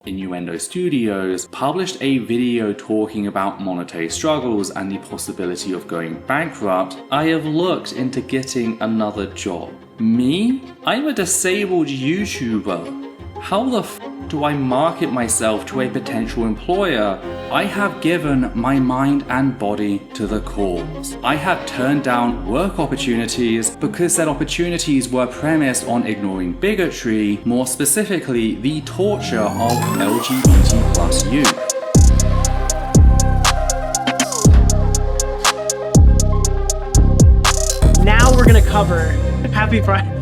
Innuendo Studios published a video talking about monetary struggles and the possibility of going bankrupt, I have looked into getting another job. Me? I'm a disabled YouTuber. How the f do I market myself to a potential employer? I have given my mind and body to the cause. I have turned down work opportunities because said opportunities were premised on ignoring bigotry, more specifically the torture of LGBT plus youth. Now we're gonna cover Happy Friday.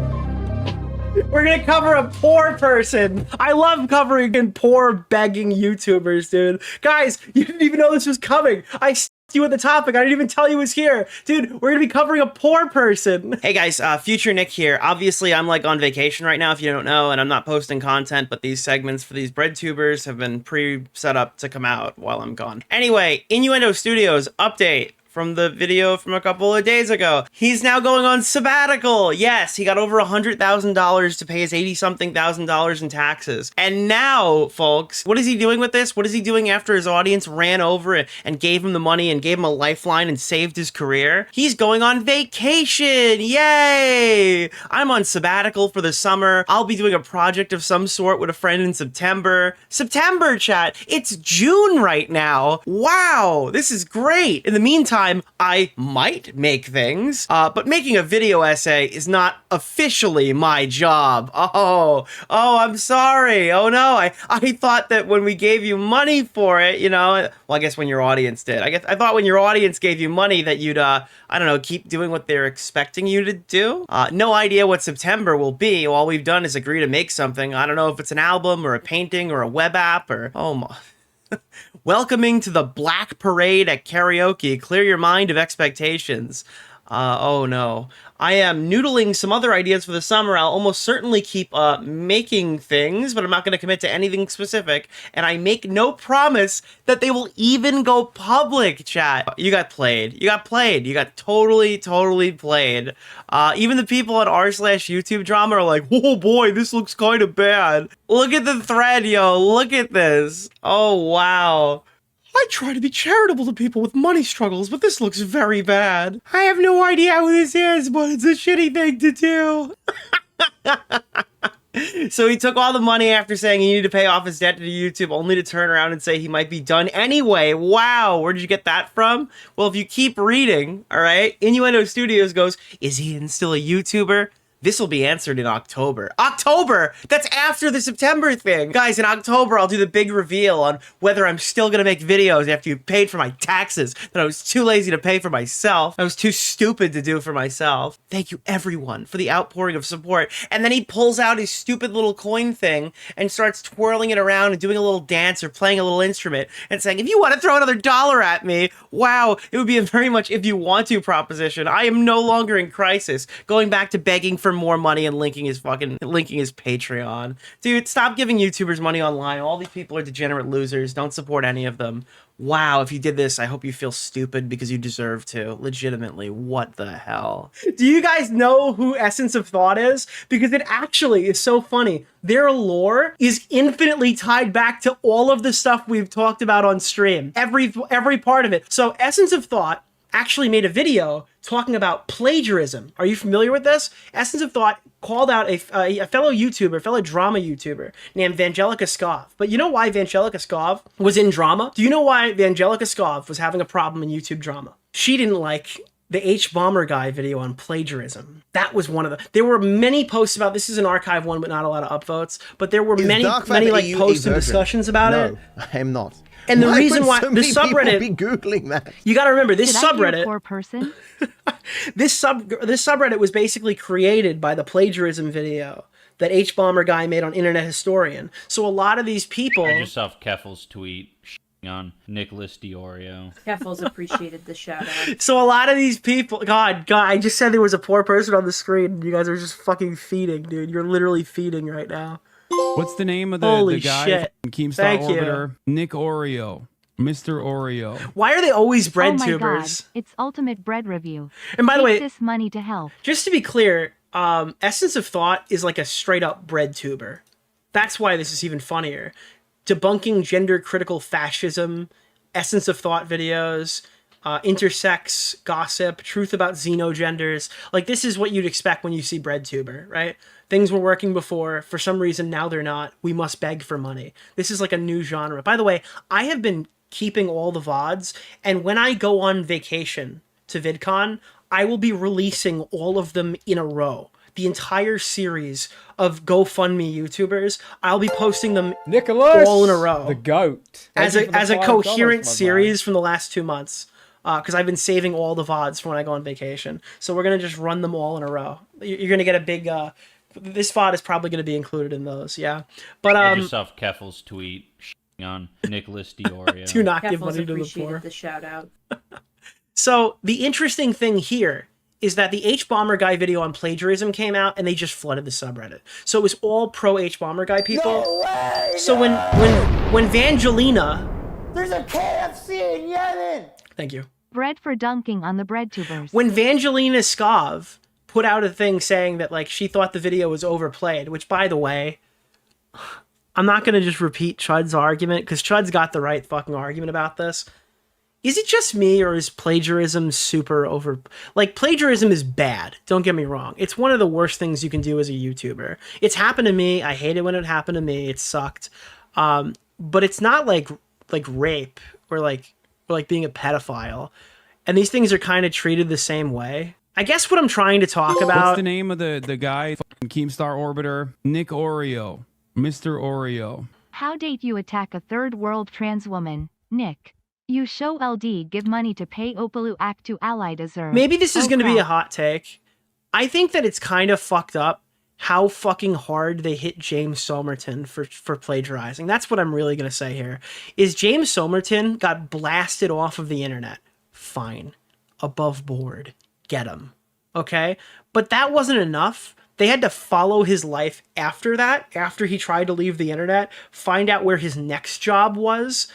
We're gonna cover a poor person. I love covering poor begging YouTubers, dude. Guys, you didn't even know this was coming. I you with the topic. I didn't even tell you it was here. Dude, we're gonna be covering a poor person. Hey guys, Future Nick here. Obviously, I'm like on vacation right now, if you don't know, and I'm not posting content, but these segments for these bread tubers have been pre-set up to come out while I'm gone. Anyway, Innuendo Studios update from the video from a couple of days ago. He's now going on sabbatical. Yes, he got over $100,000 to pay his $80-something thousand in taxes. And now, folks, what is he doing with this? What is he doing after his audience ran over and gave him the money and gave him a lifeline and saved his career? He's going on vacation. Yay! I'm on sabbatical for the summer. I'll be doing a project of some sort with a friend in September. September, chat. It's June right now. Wow, this is great. In the meantime, I might make things, but making a video essay is not officially my job. Oh, I'm sorry. Oh no, I thought that when we gave you money for it, you know, well, I guess when your audience did. I thought when your audience gave you money that you'd, I don't know, keep doing what they're expecting you to do. No idea what September will be. All we've done is agree to make something. I don't know if it's an album or a painting or a web app or, oh my... Welcoming to the Black Parade at karaoke. Clear your mind of expectations. Oh no. I am noodling some other ideas for the summer. I'll almost certainly keep making things, but I'm not going to commit to anything specific. And I make no promise that they will even go public, chat. You got played. You got played. You got totally played. Even the people on r/YouTube drama are like, oh boy, this looks kind of bad. Look at the thread, yo. Look at this. Oh, wow. I try to be charitable to people with money struggles, but this looks very bad. I have no idea who this is, but it's a shitty thing to do. So he took all the money after saying he needed to pay off his debt to YouTube, only to turn around and say he might be done anyway. Wow, where did you get that from? Well, if you keep reading, all right, Innuendo Studios goes, is he still a YouTuber? This will be answered in October. October! That's after the September thing! Guys, in October, I'll do the big reveal on whether I'm still gonna make videos after you paid for my taxes that I was too lazy to pay for myself. I was too stupid to do for myself. Thank you, everyone, for the outpouring of support. And then he pulls out his stupid little coin thing and starts twirling it around and doing a little dance or playing a little instrument and saying, if you want to throw another $1 at me, wow, it would be a very much if you want to proposition. I am no longer in crisis. Going back to begging for more money and linking his Patreon. Dude, stop giving YouTubers money online. All these people are degenerate losers. Don't support any of them. Wow, if you did this, I hope you feel stupid because you deserve to. Legitimately, what the hell? Do you guys know who Essence of Thought is? Because it actually is so funny. Their lore is infinitely tied back to all of the stuff we've talked about on stream. Every part of it. So Essence of Thought actually made a video talking about plagiarism. Are you familiar with this? Essence of Thought called out a fellow YouTuber, fellow drama YouTuber named Vangelica Skov. But you know why Vangelica Skov was in drama? Do you know why Vangelica Skov was having a problem in YouTube drama? She didn't like the H-Bomber guy video on plagiarism. That was one of the... There were many posts about... This is an archive one, but not a lot of upvotes. But there were many like posts and discussions about it. No, I am not. And the reason why the subreddit, be googling that. You got to remember this subreddit. Poor person. this subreddit was basically created by the plagiarism video that H-Bomber guy made on Internet Historian. So a lot of these people. I just saw Keffel's tweet on Nicholas DeOrio. Keffel's appreciated the shout out. So a lot of these people, God, I just said there was a poor person on the screen. And you guys are just fucking feeding, dude. You're literally feeding right now. What's the name of the guy shit. from Keemstar Orbiter? Nick Oreo. Mr. Oreo. Why are they always bread oh my tubers? God. It's ultimate bread review. And by the way, this money to help. Just to be clear, Essence of Thought is like a straight up bread tuber. That's why this is even funnier. debunking gender critical fascism, essence of thought videos, intersex gossip, truth about xenogenders. Like, this is what you'd expect when you see BreadTuber, right? Things were working before. For some reason, now they're not. We must beg for money. This is like a new genre. By the way, I have been keeping all the VODs, and when I go on vacation to VidCon, I will be releasing all of them in a row. The entire series of GoFundMe YouTubers, I'll be posting them Nicholas, all in a row. the goat. As Thank you for a the $5, coherent my series from the last 2 months. Because I've been saving all the VODs for when I go on vacation. So we're going to just run them all in a row. You're going to get a big... this VOD is probably going to be included in those, yeah. But I just saw Keffel's tweet on Nicholas DeOrio. do not give Keffels money to the appreciated poor. the shout out. So the interesting thing here is that the H-Bomber Guy video on plagiarism came out and they just flooded the subreddit. So it was all pro H-Bomber Guy people. No way, so when Vangelina... There's a KFC in Yemen! Thank you. Bread for dunking on the BreadTubers. When Vangelina Skov put out a thing saying that, like, she thought the video was overplayed, which, by the way, I'm not going to just repeat Chud's argument, because Chud's got the right fucking argument about this. Is it just me, or is plagiarism super over... Like, plagiarism is bad. Don't get me wrong. It's one of the worst things you can do as a YouTuber. It's happened to me. I hate it when it happened to me. It sucked. But it's not like rape or like being a pedophile. And these things are kind of treated the same way. I guess what I'm trying to talk about... What's the name of the guy? Keemstar Orbiter? Nick Oreo. Mr. Oreo. How date you attack a third world trans woman, Nick? You show LD give money to pay Opalu act to ally deserve. Maybe this is Oh, going to be a crap. hot take. I think that it's kind of fucked up how fucking hard they hit James Somerton for plagiarizing. That's what I'm really going to say here. Is James Somerton got blasted off of the internet. Fine. Above board. Get him. Okay? But that wasn't enough. They had to follow his life after that, after he tried to leave the internet, find out where his next job was,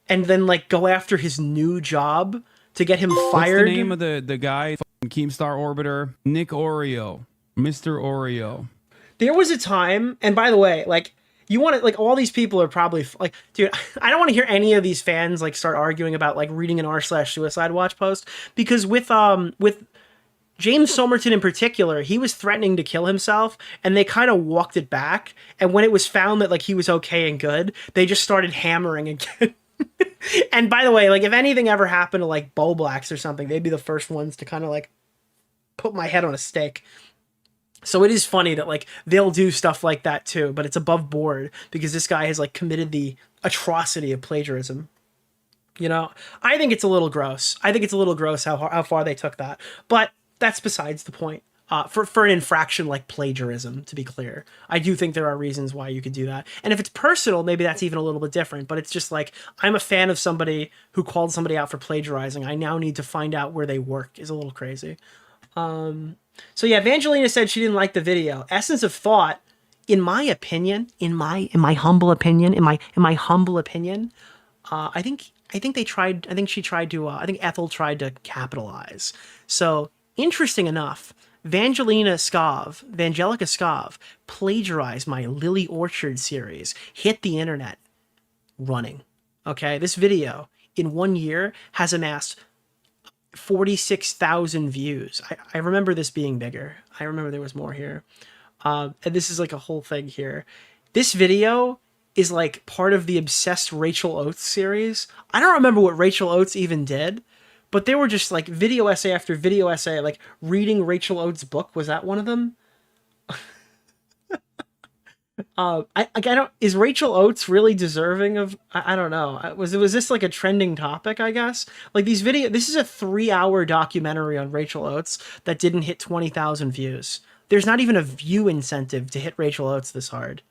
and then, like, go after his new job to get him fired. What's the name of the guy? Keemstar Orbiter? Nick Oreo. Mr. Oreo. There was a time, and by the way, like, you want to, like, all these people are probably, like, dude, I don't want to hear any of these fans, like, start arguing about, like, reading an r/suicide watch post, because with James Somerton in particular, he was threatening to kill himself, and they kind of walked it back, and when it was found that, like, he was okay and good, they just started hammering again. And by the way, like, if anything ever happened to, like, Bo Blacks or something, they'd be the first ones to kind of, like, put my head on a stake. So it is funny that, like, they'll do stuff like that too, but it's above board because this guy has, like, committed the atrocity of plagiarism. You know, I think it's a little gross. I think it's a little gross how far they took that, but that's besides the point. For an infraction like plagiarism, to be clear, I do think there are reasons why you could do that. And if it's personal, maybe that's even a little bit different, but it's just like, I'm a fan of somebody who called somebody out for plagiarizing. I now need to find out where they work is a little crazy. So yeah, Vangelina said she didn't like the video. Essence of Thought, in my opinion, in my humble opinion, I think Ethel tried to capitalize. So interesting enough, Angelica Skov plagiarized my Lily Orchard series, hit the internet running. Okay, this video in 1 year has amassed 46,000 views. I remember this being bigger. I remember there was more here. And this is like a whole thing here. This video is like part of the Obsessed Rachel Oates series. I don't remember what Rachel Oates even did, but they were just like video essay after video essay, like reading Rachel Oates' book. Was that one of them? I don't, is Rachel Oates really deserving of, I don't know. Was this like a trending topic, I guess? Like this is a 3-hour documentary on Rachel Oates that didn't hit 20,000 views. There's not even a view incentive to hit Rachel Oates this hard.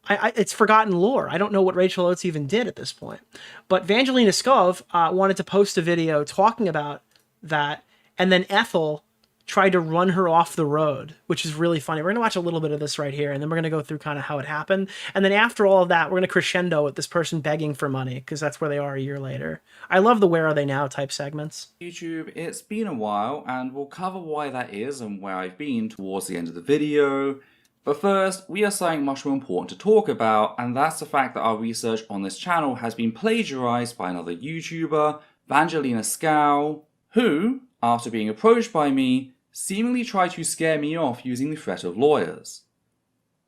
It's forgotten lore. I don't know what Rachel Oates even did at this point. But Vangelina Skov wanted to post a video talking about that, and then Ethel tried to run her off the road, which is really funny. We're going to watch a little bit of this right here, and then we're going to go through kind of how it happened. And then after all of that, we're going to crescendo with this person begging for money, because that's where they are a year later. I love the Where Are They Now type segments. YouTube, it's been a while, and we'll cover why that is and where I've been towards the end of the video. But first, we have something much more important to talk about, and that's the fact that our research on this channel has been plagiarized by another YouTuber, Vangelina Scow, who, after being approached by me, seemingly tried to scare me off using the threat of lawyers.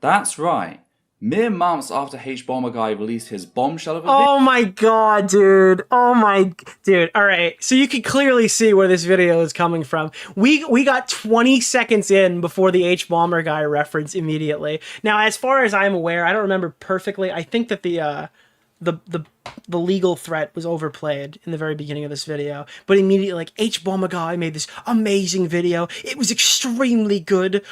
That's right. Mere months after H-Bomber Guy released his bombshell of a Oh my god, dude. Dude. All right. So you can clearly see where this video is coming from. We got 20 seconds in before the H-Bomber Guy reference immediately. Now, as far as I'm aware, I don't remember perfectly. I think that the legal threat was overplayed in the very beginning of this video, but immediately, like, H-Bomber Guy made this amazing video. It was extremely good.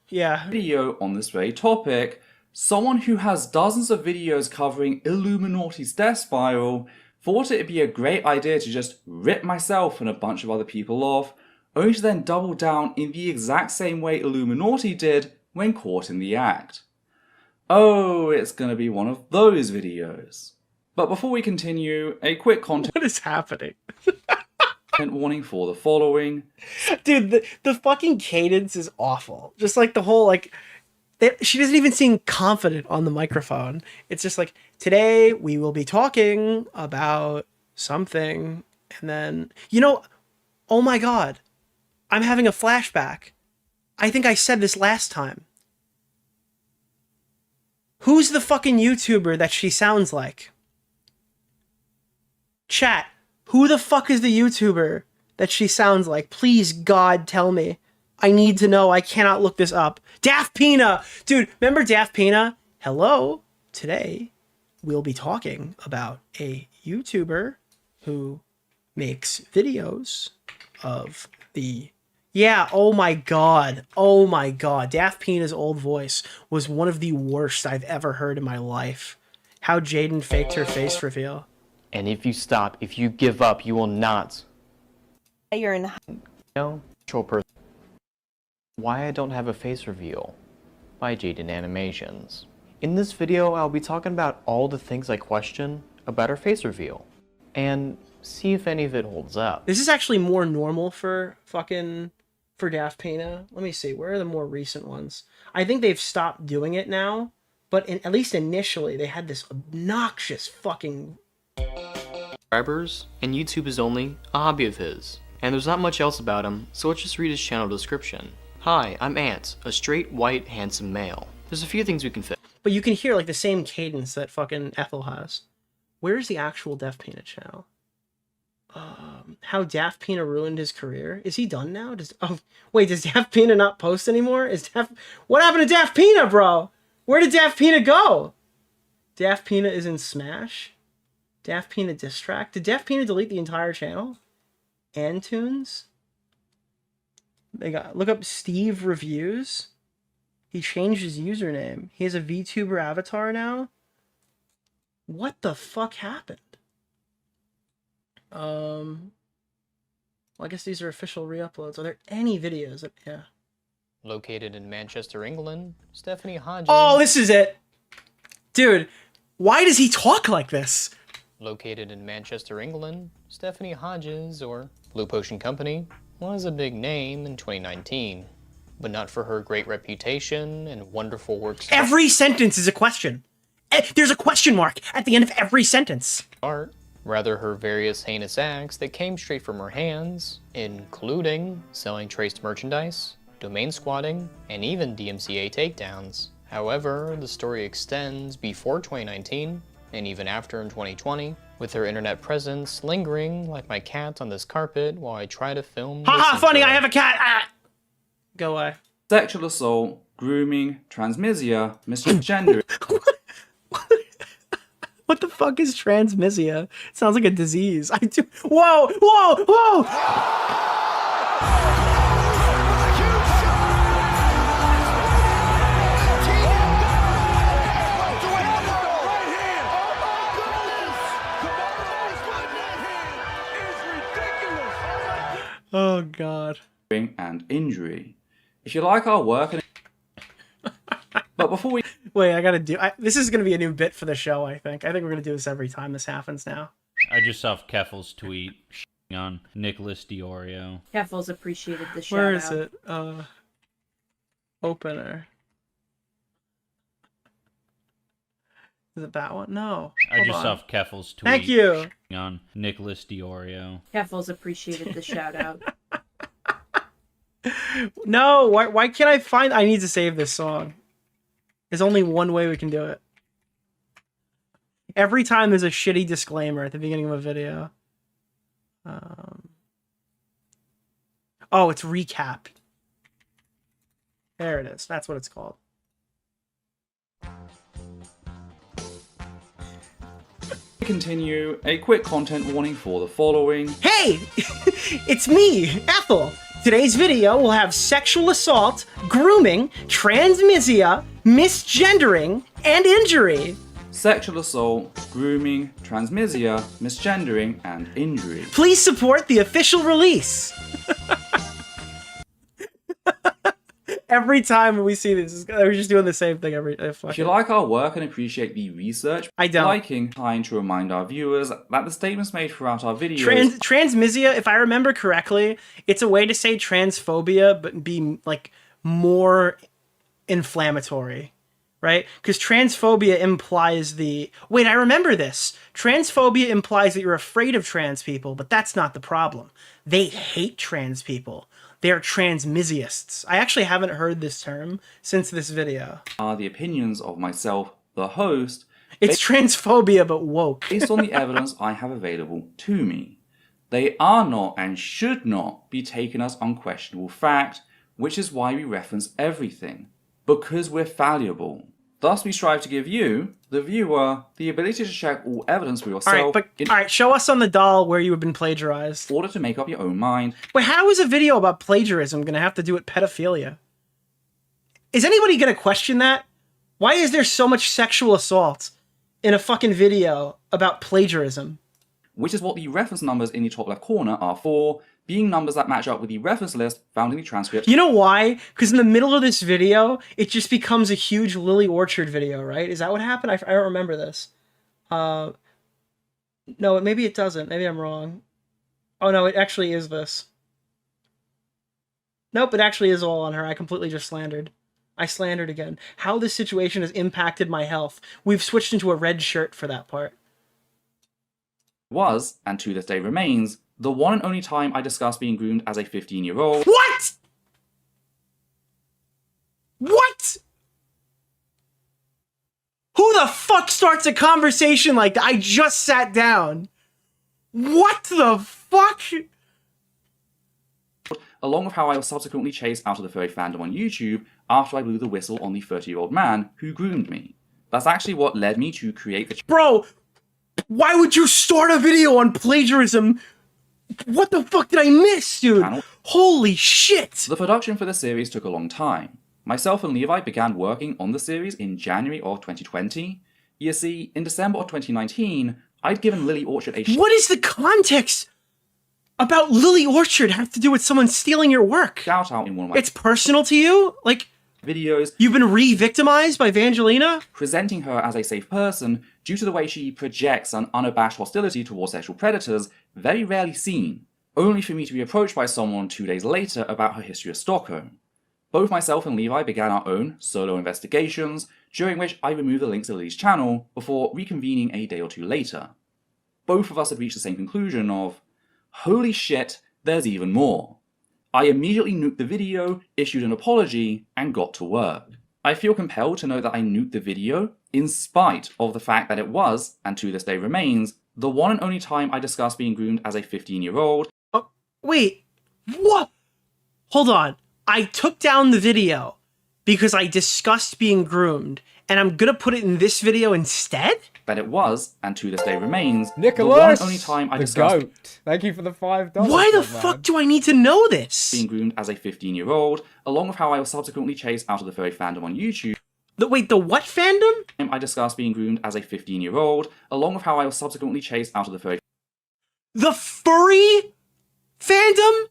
Yeah. video on this very topic, someone who has dozens of videos covering Illuminati's death spiral thought it'd be a great idea to just rip myself and a bunch of other people off, only to then double down in the exact same way Illuminati did when caught in the act. Oh, it's gonna be one of those videos. But before we continue, a quick content What is happening? warning for the following. Dude, the fucking cadence is awful. Just like the whole, like, she doesn't even seem confident on the microphone. It's just like, today we will be talking about something. And then, you know, oh my god, I'm having a flashback. I think I said this last time. Who's the fucking YouTuber that she sounds like? Chat. Who the fuck is the YouTuber that she sounds like? Please, God, tell me. I need to know. I cannot look this up. Daft Pina! Dude, remember Daft Pina? Hello. Today, we'll be talking about a YouTuber who makes videos of the... Yeah, oh my god. Oh my god. Daft Pina's old voice was one of the worst I've ever heard in my life. How Jaden faked her face reveal. And if you stop, if you give up, you will not. You're in. No, control person. Why I don't have a face reveal by Jaden Animations. In this video, I'll be talking about all the things I question about her face reveal, and see if any of it holds up. This is actually more normal for Daft Pina. Let me see. Where are the more recent ones? I think they've stopped doing it now, but at least initially they had this obnoxious fucking Subscribers, and YouTube is only a hobby of his. And there's not much else about him, so let's just read his channel description. Hi, I'm Ant, a straight, white, handsome male. There's a few things we can fix. But you can hear like the same cadence that fucking Ethel has. Where's the actual Daft Pina channel? How Daft Pina ruined his career? Is he done now? Does Daft Pina not post anymore? What happened to Daft Pina, bro? Where did Daft Pina go? Daft Pina is in Smash? Daft Pina diss track? Did Daft Pina delete the entire channel? And tunes? Look up Steve Reviews. He changed his username. He has a VTuber avatar now. What the fuck happened? Well, I guess these are official re-uploads. Are there any videos that, yeah. Located in Manchester, England, Stephanie Hodges. Oh, this is it! Dude, why does he talk like this? Located in Manchester, England, Stephanie Hodges, or Blue Potion Company, was a big name in 2019, but not for her great reputation and wonderful works. Every sentence is a question. There's a question mark at the end of every sentence. Art, rather her various heinous acts that came straight from her hands, including selling traced merchandise, domain squatting, and even DMCA takedowns. However, the story extends before 2019, and even after in 2020, with her internet presence lingering like my cat on this carpet while I try to film. Haha, funny, I have a cat! Ah! Go away. Sexual assault, grooming, transmisia, misgender. What the fuck is transmisia? It sounds like a disease. Whoa, whoa, whoa! Oh god. And injury. If you like our work, but before we wait, I gotta do. This is gonna be a new bit for the show. I think we're gonna do this every time this happens now. I just saw Keffel's tweet on Nicholas DeOrio. Keffel's appreciated the shout Where is out. it? Opener. Is it that one? No. I Hold just on. saw Keffel's tweet. Thank you. On Nicholas DeOrio. Keffels appreciated the shout out. No, why can't I find... I need to save this song. There's only one way we can do it. Every time there's a shitty disclaimer at the beginning of a video. Oh, it's recap. There it is. That's what it's called. Continue, a quick content warning for the following. Hey! It's me, Ethel. Today's video will have sexual assault, grooming, transmisia, misgendering, and injury. Sexual assault, grooming, transmisia, misgendering, and injury. Please support the official release. Every time we see this, we're just doing the same thing every. If you like our work and appreciate the research, I don't. liking, trying to remind our viewers that the statements made throughout our videos. Transmisia, if I remember correctly, it's a way to say transphobia, but be like more inflammatory, right? Because transphobia implies the. Wait, I remember this. Transphobia implies that you're afraid of trans people, but that's not the problem. They hate trans people. They are transmisiists. I actually haven't heard this term since this video. Are the opinions of myself, the host, It's transphobia, but woke. based on the evidence I have available to me. They are not and should not be taken as unquestionable fact, which is why we reference everything. Because we're fallible. Thus, we strive to give you, the viewer, the ability to check all evidence for yourself Alright, show us on the doll where you have been plagiarized. in order to make up your own mind. Wait, how is a video about plagiarism gonna have to do with pedophilia? Is anybody gonna question that? Why is there so much sexual assault in a fucking video about plagiarism? Which is what the reference numbers in the top left corner are for, being numbers that match up with the reference list found in the transcript. You know why? Because in the middle of this video, it just becomes a huge Lily Orchard video, right? Is that what happened? I don't remember this. No, maybe it doesn't. Maybe I'm wrong. Oh no, it actually is this. Nope, it actually is all on her. I completely just slandered. I slandered again. How this situation has impacted my health. We've switched into a red shirt for that part. Was, and to this day remains, the one and only time I discussed being groomed as a 15-year-old. What? What? Who the fuck starts a conversation like that? I just sat down. What the fuck? Along with how I was subsequently chased out of the furry fandom on YouTube after I blew the whistle on the 30-year-old man who groomed me. That's actually what led me to create the Bro, why would you start a video on plagiarism? What the fuck did I miss, dude? channel. Holy shit! The production for the series took a long time. Myself and Levi began working on the series in January of 2020. You see, in December of 2019, I'd given Lily Orchard a What is the context about Lily Orchard have to do with someone stealing your work? shout out in one of my It's personal to you? Like, videos you've been re-victimized by Vangelina? presenting her as a safe person due to the way she projects an unabashed hostility towards sexual predators, very rarely seen, only for me to be approached by someone 2 days later about her history of Stockholm. Both myself and Levi began our own solo investigations, during which I removed the links to Lily's channel before reconvening a day or two later. Both of us had reached the same conclusion of, holy shit, there's even more. I immediately nuked the video, issued an apology, and got to work. I feel compelled to note that I nuked the video in spite of the fact that it was, and to this day remains, the one and only time I discussed being groomed as a 15-year-old. Oh, wait, what? Hold on. I took down the video because I discussed being groomed, and I'm gonna put it in this video instead? That it was, and to this day remains, Nicholas, the one and only time I the discussed goat. Thank you for the $5. Why the my fuck man. do I need to know this? being groomed as a 15-year-old, along with how I was subsequently chased out of the furry fandom on YouTube. Wait, the what fandom? I discussed being groomed as a 15-year-old, along with how I was subsequently chased out of the furry The furry fandom?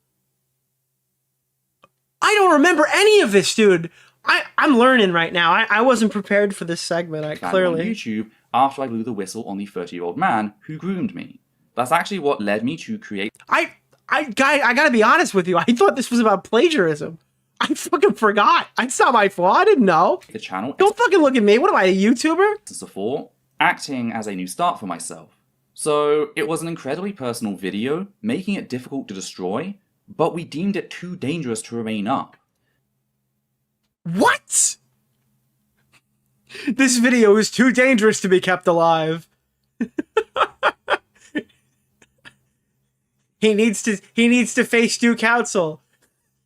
I don't remember any of this, dude. I'm learning right now. I wasn't prepared for this segment, fandom on clearly. YouTube after I blew the whistle on the 30-year-old man who groomed me. That's actually what led me to create I gotta be honest with you. I thought this was about plagiarism. I fucking forgot. It's not my fault. I didn't know. The channel. Don't fucking look at me. What am I, a YouTuber? For acting as a new start for myself. So it was an incredibly personal video, making it difficult to destroy, but we deemed it too dangerous to remain up. What? This video is too dangerous to be kept alive. He needs to face due counsel.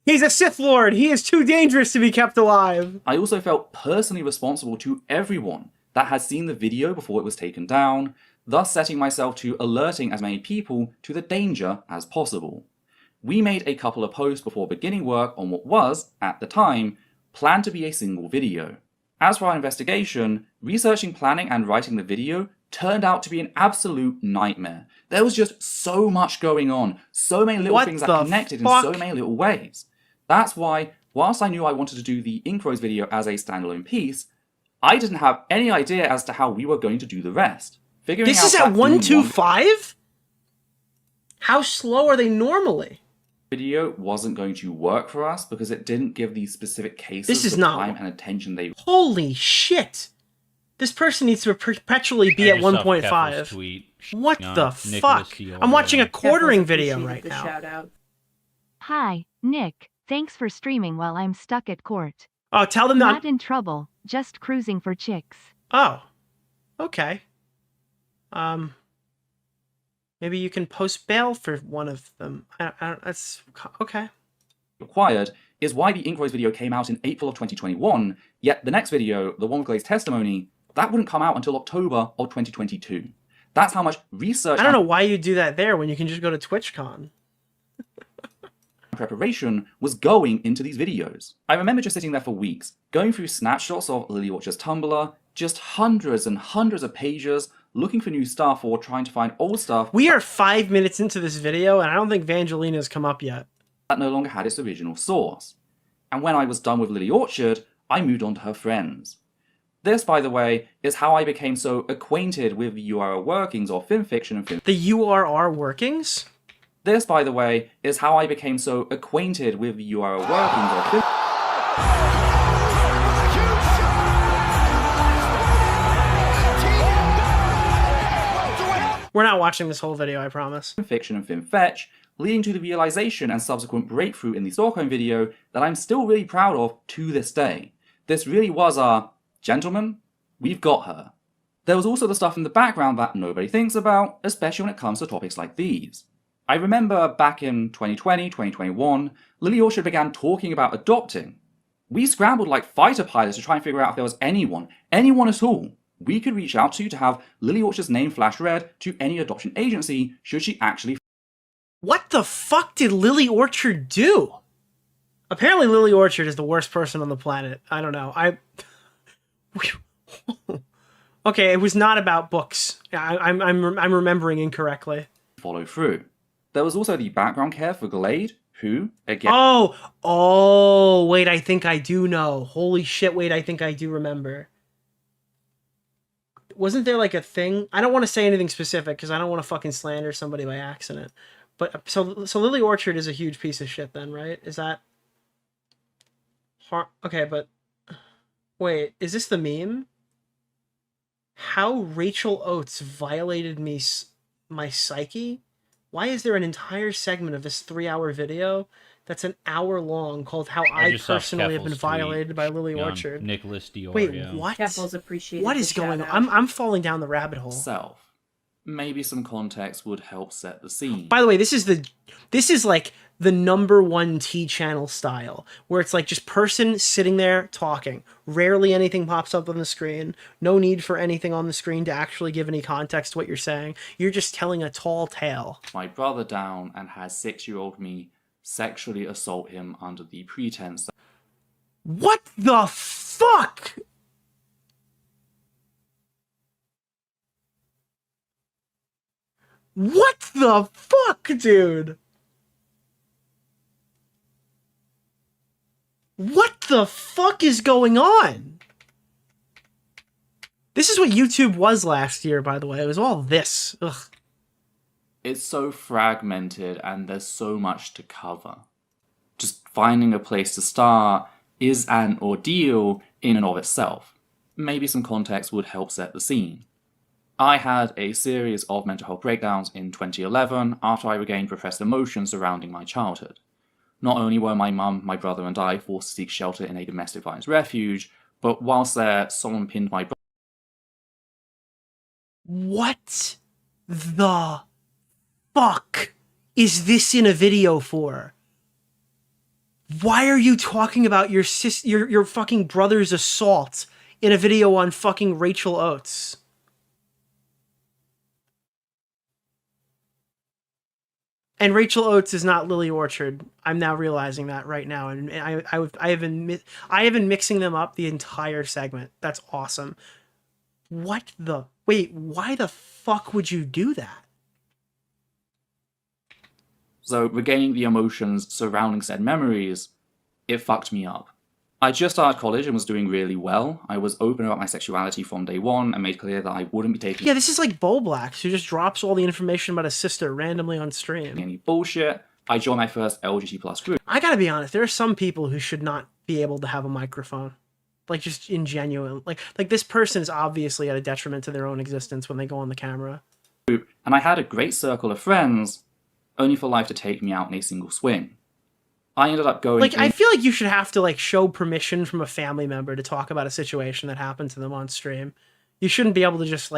He's a Sith Lord. He is too dangerous to be kept alive. I also felt personally responsible to everyone that had seen the video before it was taken down, thus setting myself to alerting as many people to the danger as possible. We made a couple of posts before beginning work on what was, at the time, planned to be a single video. As for our investigation, researching, planning, and writing the video turned out to be an absolute nightmare. There was just so much going on, so many little things that connected in so many little ways. That's why, whilst I knew I wanted to do the Incros video as a standalone piece, I didn't have any idea as to how we were going to do the rest. This is at 125? How slow are they normally? Video wasn't going to work for us because it didn't give these specific cases this is the not... time and attention they... Holy shit! This person needs to perpetually be at 1.5. What the fuck? I'm watching a quartering video right now. Shout out. Hi, Nick. Thanks for streaming while I'm stuck at court. Oh, tell them not in trouble, just cruising for chicks. Oh. Okay. Maybe you can post bail for one of them. I don't, that's okay. Required is why the Incros video came out in April of 2021, yet the next video, the one with Glazed testimony, that wouldn't come out until October of 2022. That's how much research... I don't know why you do that there when you can just go to TwitchCon. Preparation was going into these videos. I remember just sitting there for weeks, going through snapshots of Lily Orchard's Tumblr, just hundreds and hundreds of pages, looking for new stuff or trying to find old stuff. We are 5 minutes into this video, and I don't think Vangelina's come up yet. That no longer had its original source. And when I was done with Lily Orchard, I moved on to her friends. This, by the way, is how I became so acquainted with the URL workings of FimFiction and film. The URR workings? This, by the way, is how I became so acquainted with the URL workings of film. We're not watching this whole video, I promise. Fiction and FimFetch, leading to the realization and subsequent breakthrough in the Stockholm video that I'm still really proud of to this day. This really was our, gentlemen, we've got her. There was also the stuff in the background that nobody thinks about, especially when it comes to topics like these. I remember back in 2020, 2021, Lily Orchard began talking about adopting. We scrambled like fighter pilots to try and figure out if there was anyone at all, we could reach out to have Lily Orchard's name flash red to any adoption agency should she actually... What the fuck did Lily Orchard do? Apparently Lily Orchard is the worst person on the planet. I don't know. Okay, it was not about books. I'm remembering incorrectly. Follow through. There was also the background care for Glade, who, again... Oh, wait, I think I do know. Holy shit, wait, I think I do remember. Wasn't there like a thing? I don't want to say anything specific because I don't want to fucking slander somebody by accident. But so Lily Orchard is a huge piece of shit then, right? Is that... Okay, but... Wait, is this the meme? How Rachel Oates violated my psyche? Why is there an entire segment of this 3-hour video that's an hour long called How I Personally Have Been Violated by Lily Orchard? Nicholas DeOrio. Wait, what? What is going on? I'm falling down the rabbit hole. Self. Maybe some context would help set the scene. By the way, this is like the #1 T channel style, where it's like just person sitting there talking. Rarely anything pops up on the screen. No need for anything on the screen to actually give any context to what you're saying. You're just telling a tall tale. My brother down and has 6-year-old me sexually assault him under the pretense that... What the fuck? What the fuck, dude? What the fuck is going on? This is what YouTube was last year, by the way. It was all this. Ugh. It's so fragmented and there's so much to cover. Just finding a place to start is an ordeal in and of itself. Maybe some context would help set the scene. I had a series of mental health breakdowns in 2011 after I regained repressed emotions surrounding my childhood. Not only were my mum, my brother and I forced to seek shelter in a domestic violence refuge, but whilst there, someone pinned my brother. What the fuck is this in a video for? Why are you talking about your fucking brother's assault in a video on fucking Rachel Oates? And Rachel Oates is not Lily Orchard. I'm now realizing that right now, and I have been mixing them up the entire segment. That's awesome. What the wait? Why the fuck would you do that? So regaining the emotions surrounding said memories, it fucked me up. I just started college and was doing really well. I was open about my sexuality from day one and made clear that I wouldn't be taking this is like Bo Blacks, who just drops all the information about his sister randomly on stream. any bullshit. I joined my first LGBT plus group. I gotta be honest, there are some people who should not be able to have a microphone. Like, just ingenuine. Like this person is obviously at a detriment to their own existence when they go on the camera. And I had a great circle of friends, only for life to take me out in a single swing. I ended up going... I feel like you should have to, show permission from a family member to talk about a situation that happened to them on stream. You shouldn't be able to just,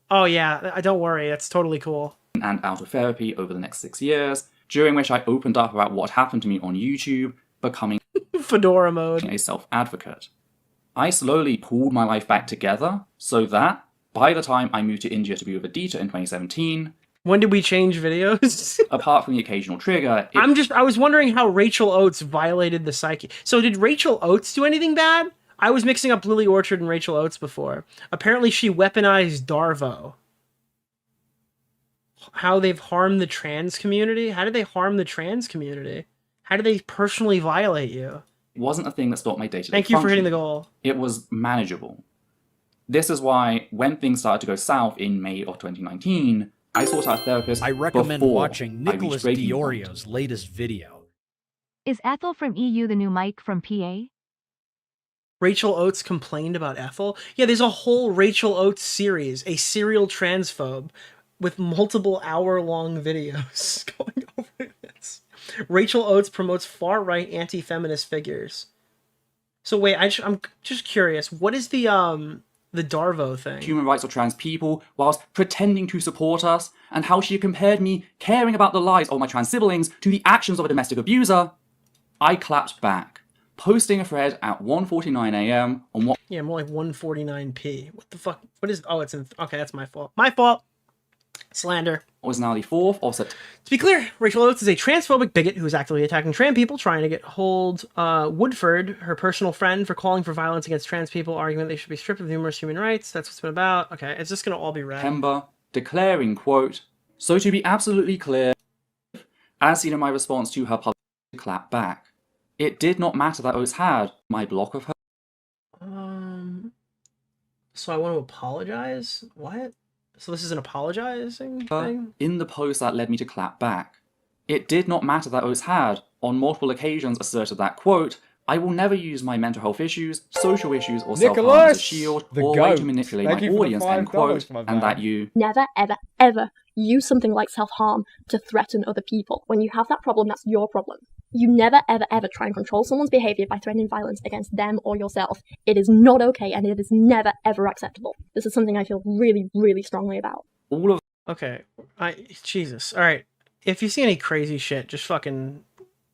oh yeah, don't worry, that's totally cool. And out of therapy over the next 6 years, during which I opened up about what happened to me on YouTube, becoming Fedora mode. A self-advocate. I slowly pulled my life back together so that, by the time I moved to India to be with Aditya in 2017... When did we change videos? Apart from the occasional trigger... I was wondering how Rachel Oates violated the psyche. So did Rachel Oates do anything bad? I was mixing up Lily Orchard and Rachel Oates before. Apparently she weaponized Darvo. How they've harmed the trans community? How did they harm the trans community? How did they personally violate you? It wasn't a thing that stopped my day-to-day Thank you for function. hitting the goal. It was manageable. This is why, when things started to go south in May of 2019... I sought out a therapist. I recommend before watching Nicholas I reached DeOrio's latest video. Is Ethel from EU the new Mike from PA? Rachel Oates complained about Ethel? Yeah, there's a whole Rachel Oates series, a serial transphobe, with multiple hour-long videos going over this. Rachel Oates promotes far-right anti-feminist figures. So wait, I'm just curious, what is the Darvo thing? Human rights of trans people whilst pretending to support us, and how she compared me caring about the lives of my trans siblings to the actions of a domestic abuser. I clapped back, posting a thread at 1:49 AM on what... Yeah, more like 1:49p. What the fuck? What is... Oh, it's in... Okay, that's my fault. My fault! Slander. was now the 4th of September. To be clear, Rachel Oates is a transphobic bigot who is actively attacking trans people, trying to hold Woodford, her personal friend, for calling for violence against trans people, arguing they should be stripped of numerous human rights. That's what it's been about. Okay, it's just going to all be read. Declaring, quote, "So to be absolutely clear, as seen in my response to her public clap back, it did not matter that Oates had my block of her." So I want to apologize? What? So this is an apologizing thing? In the post that led me to clap back. It did not matter that Oates had, on multiple occasions, asserted that, quote, "I will never use my mental health issues, social issues, or self-harm as a shield or way to manipulate my audience," end quote, and that you never, ever, ever use something like self-harm to threaten other people. When you have that problem, that's your problem. You never, ever, ever try and control someone's behaviour by threatening violence against them or yourself. It is not okay, and it is never, ever acceptable. This is something I feel really, really strongly about. Okay, Jesus. All right. If you see any crazy shit, just fucking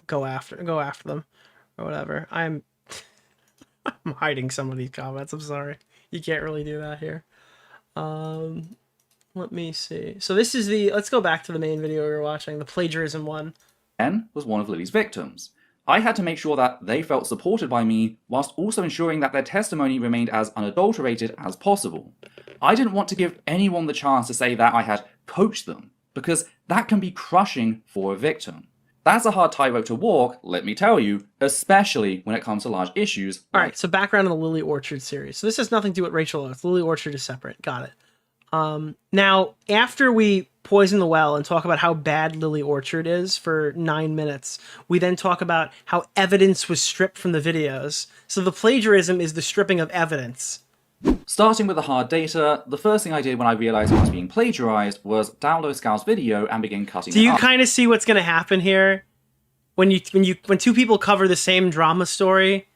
go after them, or whatever. I'm hiding some of these comments. I'm sorry. You can't really do that here. Let me see. So this is let's go back to the main video we were watching, the plagiarism one. was one of Lily's victims. I had to make sure that they felt supported by me, whilst also ensuring that their testimony remained as unadulterated as possible. I didn't want to give anyone the chance to say that I had coached them, because that can be crushing for a victim. That's a hard tightrope to walk, let me tell you, especially when it comes to large issues. Alright, so background on the Lily Orchard series. So this has nothing to do with Rachel Oates. Lily Orchard is separate. Got it. Now, after we poison the well and talk about how bad Lily Orchard is for 9 minutes, we then talk about how evidence was stripped from the videos. So the plagiarism is the stripping of evidence. Starting with the hard data, the first thing I did when I realized I was being plagiarized was download Scal's video and begin cutting it up. Do you kind of see what's going to happen here? When two people cover the same drama story,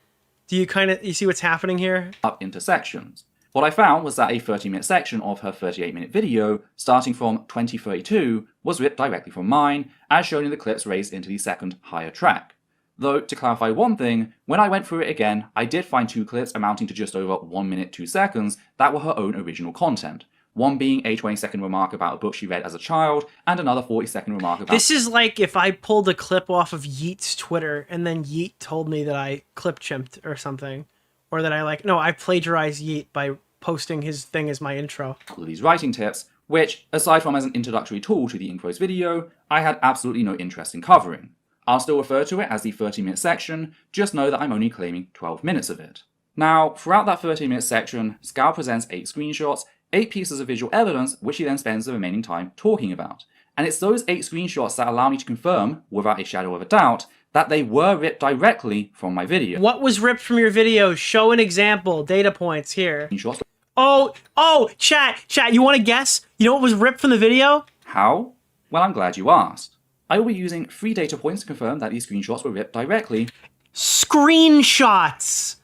do you see what's happening here? Up into sections. What I found was that a 30-minute section of her 38-minute video, starting from 2032, was ripped directly from mine, as shown in the clips raised into the second, higher track. Though, to clarify one thing, when I went through it again, I did find 2 clips amounting to just over 1 minute 2 seconds that were her own original content. One being a 20-second remark about a book she read as a child, and another 40-second remark about... This is like if I pulled a clip off of Yeet's Twitter, and then Yeet told me that I clip chimped or something. Or that I plagiarized Yeet by posting his thing as my intro. Lily's writing tips, which, aside from as an introductory tool to the Incros video, I had absolutely no interest in covering. I'll still refer to it as the 30-minute section, just know that I'm only claiming 12 minutes of it. Now, throughout that 30-minute section, Scal presents 8 screenshots, 8 pieces of visual evidence, which he then spends the remaining time talking about. And it's those 8 screenshots that allow me to confirm, without a shadow of a doubt, that they were ripped directly from my video. What was ripped from your video? Show an example. Data points here. Screenshots. Oh, chat, you want to guess? You know what was ripped from the video? How? Well, I'm glad you asked. I will be using 3 data points to confirm that these screenshots were ripped directly. Screenshots!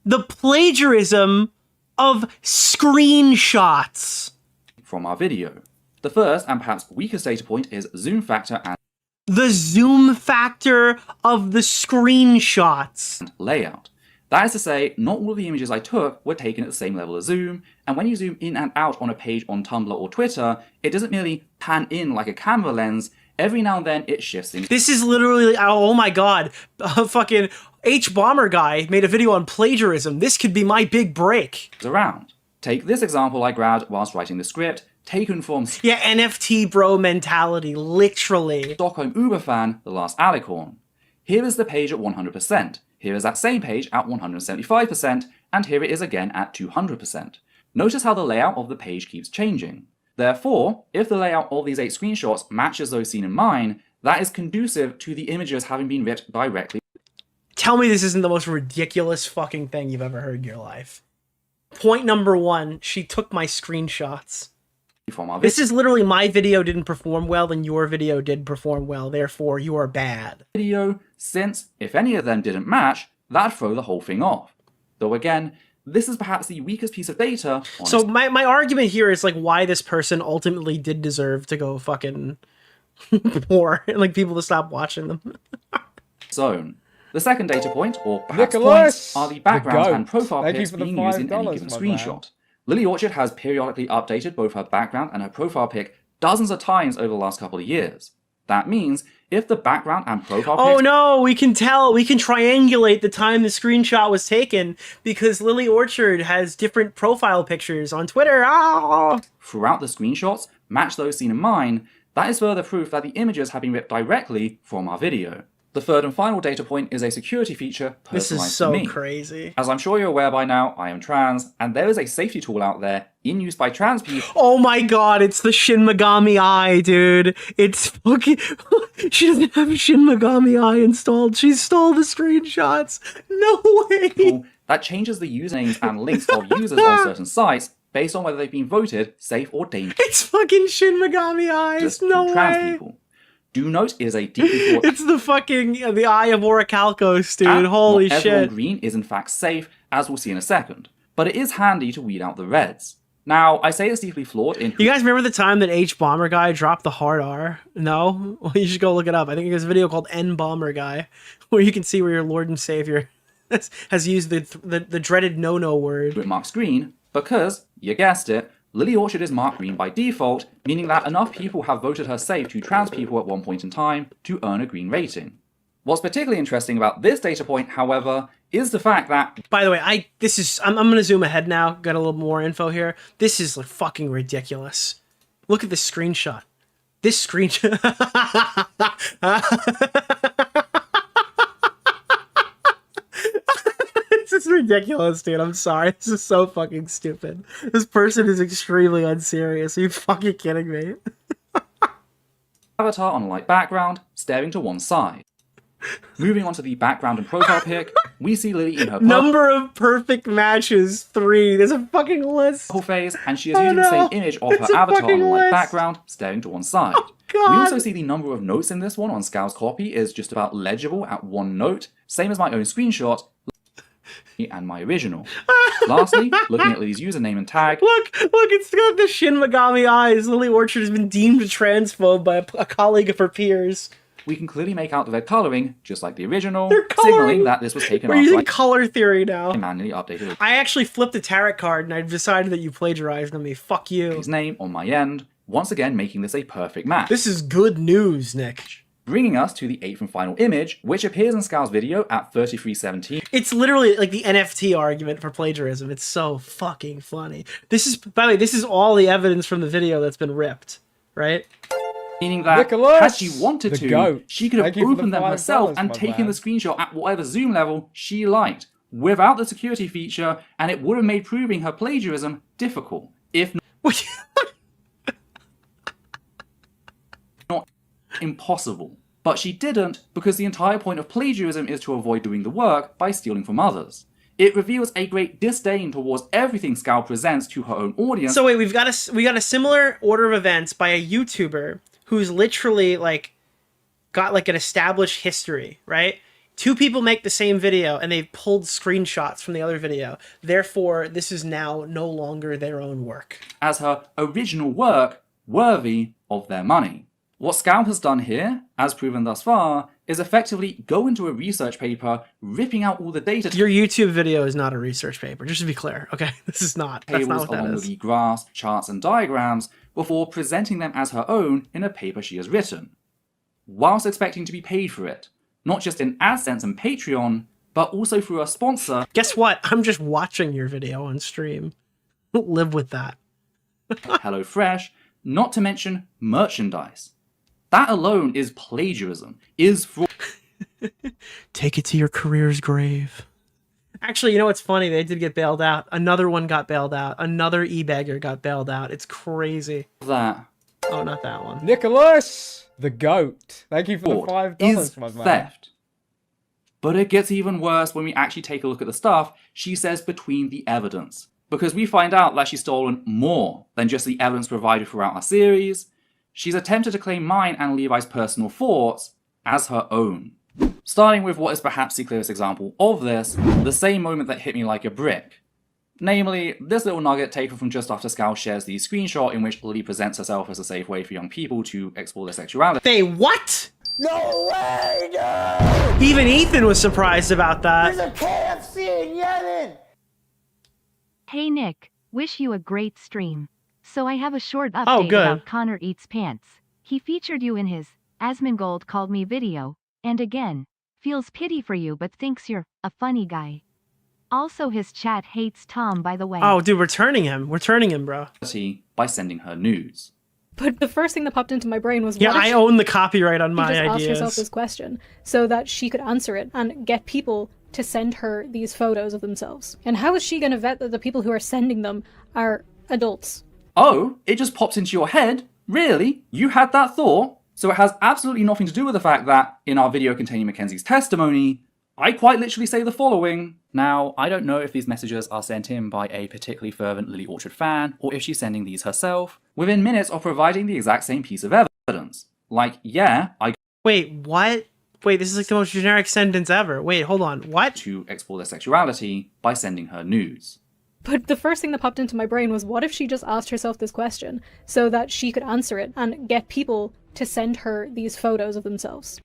The plagiarism of screenshots from our video. The first and perhaps weakest data point is zoom factor and the zoom factor of the screenshots. Layout. That is to say, not all of the images I took were taken at the same level of zoom, and when you zoom in and out on a page on Tumblr or Twitter, it doesn't merely pan in like a camera lens, every now and then it shifts things. This is literally, oh my god, fucking H-Bomber guy made a video on plagiarism. This could be my big break. Around. Take this example I grabbed whilst writing the script, taken from yeah, NFT bro mentality, literally. Stockholm Uber fan, The Last Alicorn. Here is the page at 100%, here is that same page at 175%, and here it is again at 200%. Notice how the layout of the page keeps changing. Therefore, if the layout of these 8 screenshots matches those seen in mine, that is conducive to the images having been ripped directly. Tell me this isn't the most ridiculous fucking thing you've ever heard in your life. Point number 1, she took my screenshots. This is literally my video didn't perform well and your video did perform well, therefore you are bad. Video, since if any of them didn't match, that'd throw the whole thing off. Though again, this is perhaps the weakest piece of data. So my argument here is like why this person ultimately did deserve to go fucking poor and like people to stop watching them. Zone. The second data point, or perhaps Nicholas, points, are the backgrounds the and profile Thank pics you for the being used in any $5, given my screenshot. man. Lily Orchard has periodically updated both her background and her profile pic dozens of times over the last couple of years. That means, if the background and profile pics... Oh no, we can tell, we can triangulate the time the screenshot was taken because Lily Orchard has different profile pictures on Twitter. Ah! Throughout the screenshots, match those seen in mine, that is further proof that the images have been ripped directly from our video. The third and final data point is a security feature personalized This is so to me. crazy. As I'm sure you're aware by now, I am trans, and there is a safety tool out there in use by trans people. Oh my god, it's the Shin Megami Eye, dude. It's fucking... She doesn't have Shin Megami Eye installed. She stole the screenshots. No way. That changes the usernames and links of users on certain sites based on whether they've been voted safe or dangerous. It's fucking Shin Megami Eyes. No trans way. people. Do note it is a deeply thought... It's the fucking... the Eye of Orichalcos, dude. Holy not shit. Everyone green is in fact safe, as we'll see in a second. But it is handy to weed out the reds. Now, I say it's deeply flawed in... You guys remember the time that H-Bomber guy dropped the hard R? No? Well, you should go look it up. I think there's a video called N-Bomber Guy, where you can see where your Lord and Savior has used the dreaded no-no word. It marks green, because, you guessed it, Lily Orchard is marked green by default, meaning that enough people have voted her safe to trans people at one point in time to earn a green rating. What's particularly interesting about this data point, however, is the fact that... By the way, I'm gonna zoom ahead now, got a little more info here. This is like fucking ridiculous. Look at this screenshot. This screenshot... This is ridiculous, dude. I'm sorry. This is so fucking stupid. This person is extremely unserious. Are you fucking kidding me? Avatar on a light background, staring to one side. Moving on to the background and profile pic, we see Lily in her Number of perfect matches, 3. There's a fucking list. purple phase, and she is using the same image of her avatar on a light background, staring to one side. God. We also see the number of notes in this one on Scow's copy is just about legible at 1 note, same as my own screenshot and my original. Lastly, looking at Lily's username and tag. Look, it's got the Shin Megami eyes. Lily Orchard has been deemed a transphobe by a colleague of her peers. We can clearly make out the red colouring, just like the original, They're coloring. signaling that this was taken We're after using I color theory now. manually updated I actually flipped a tarot card and I decided that you plagiarized on me. Fuck you. his name on my end, once again making this a perfect match. This is good news, Nick. Bringing us to the 8th and final image, which appears in Scow's video at 33:17. It's literally like the NFT argument for plagiarism. It's so fucking funny. This is, by the way, this is all the evidence from the video that's been ripped, right? Meaning that, Nicholas, had she wanted the to, goat. she could have Thank you for opened the them herself $5, and my taken man. the screenshot at whatever zoom level she liked, without the security feature, and it would have made proving her plagiarism difficult, if not impossible. But she didn't, because the entire point of plagiarism is to avoid doing the work by stealing from others. It reveals a great disdain towards everything Scow presents to her own audience. So wait, we got a similar order of events by a YouTuber who's literally like got like an established history, right? 2 people make the same video and they've pulled screenshots from the other video. Therefore, this is now no longer their own work. As her original work worthy of their money. What Scow has done here, as proven thus far, is effectively go into a research paper, ripping out all the data Your YouTube video is not a research paper, just to be clear, okay? This is not. That's tables not what that along with is. the graphs, charts, and diagrams before presenting them as her own in a paper she has written, whilst expecting to be paid for it, not just in AdSense and Patreon, but also through a sponsor. Guess what? I'm just watching your video on stream. Live with that. HelloFresh, not to mention merchandise. That alone is plagiarism, is fraud. Take it to your career's grave. Actually, you know what's funny? They did get bailed out. Another one got bailed out. Another Ebegger got bailed out. It's crazy. That Oh, not that one. Nicholas, the goat. Thank you for the fraud $5, is my man. theft. But it gets even worse when we actually take a look at the stuff she says between the evidence. Because we find out that she's stolen more than just the evidence provided throughout our series. She's attempted to claim mine and Levi's personal thoughts as her own. Starting with what is perhaps the clearest example of this, the same moment that hit me like a brick. Namely, this little nugget taken from just after Scow shares the screenshot in which Lily presents herself as a safe way for young people to explore their sexuality. They what? No way, dude! Even Ethan was surprised about that. There's a KFC in Yemen! Hey Nick, wish you a great stream. So I have a short update Oh, good. about Connor Eats Pants. He featured you in his Asmongold Called Me video, and again, feels pity for you but thinks you're a funny guy. Also his chat hates Tom, by the way. Oh, dude, we're turning him. We're turning him, bro. By sending her nudes. But the first thing that popped into my brain was, Yeah, what if I own the copyright on she my just asked herself ideas. this question so that she could answer it and get people to send her these photos of themselves? And how is she going to vet that the people who are sending them are adults? Oh, it just popped into your head? Really? You had that thought? So it has absolutely nothing to do with the fact that, in our video containing Mackenzie's testimony, I quite literally say the following. Now, I don't know if these messages are sent in by a particularly fervent Lily Orchard fan, or if she's sending these herself, within minutes of providing the exact same piece of evidence. Like, yeah, I Wait, what? Wait, this is like the most generic sentence ever. Wait, hold on. What? to explore their sexuality by sending her nudes. But the first thing that popped into my brain was, what if she just asked herself this question so that she could answer it and get people to send her these photos of themselves?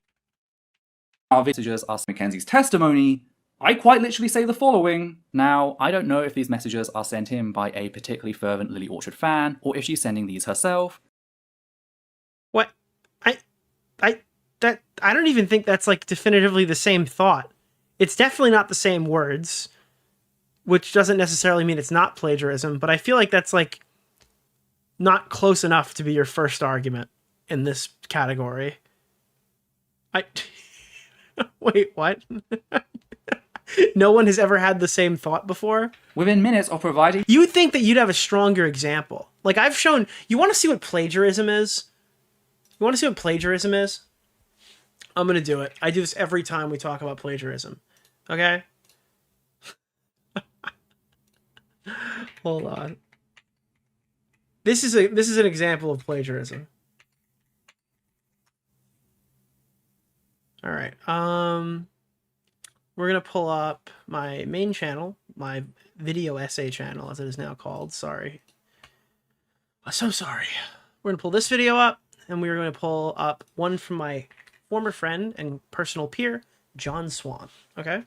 Our messages are Mackenzie's testimony. I quite literally say the following. Now, I don't know if these messages are sent in by a particularly fervent Lily Orchard fan, or if she's sending these herself. What? I don't even think that's like definitively the same thought. It's definitely not the same words, which doesn't necessarily mean it's not plagiarism, but I feel like that's like not close enough to be your first argument in this category. Wait, what? No one has ever had the same thought before. Within minutes of providing... You would think that you'd have a stronger example. Like, I've shown... You want to see what plagiarism is? You want to see what plagiarism is? I'm going to do it. I do this every time we talk about plagiarism. Okay? Hold on. This is an example of plagiarism. All right. We're going to pull up my main channel, my video essay channel, as it is now called. Sorry. I'm so sorry. We're going to pull this video up, and we're going to pull up one from my former friend and personal peer, John Swan. Okay?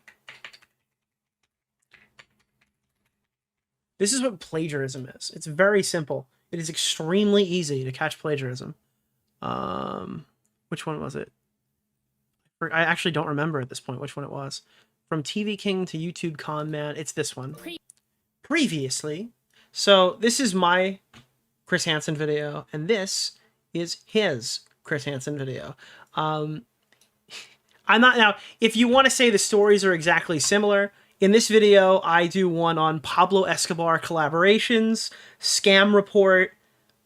This is what plagiarism is. It's very simple. It is extremely easy to catch plagiarism. Which one was it? I actually don't remember at this point which one it was. From TV King to YouTube Con Man, it's this one. Previously. So this is my Chris Hansen video, and this is his Chris Hansen video. I'm not... Now, if you want to say the stories are exactly similar, in this video, I do one on Pablo Escobar collaborations, scam report,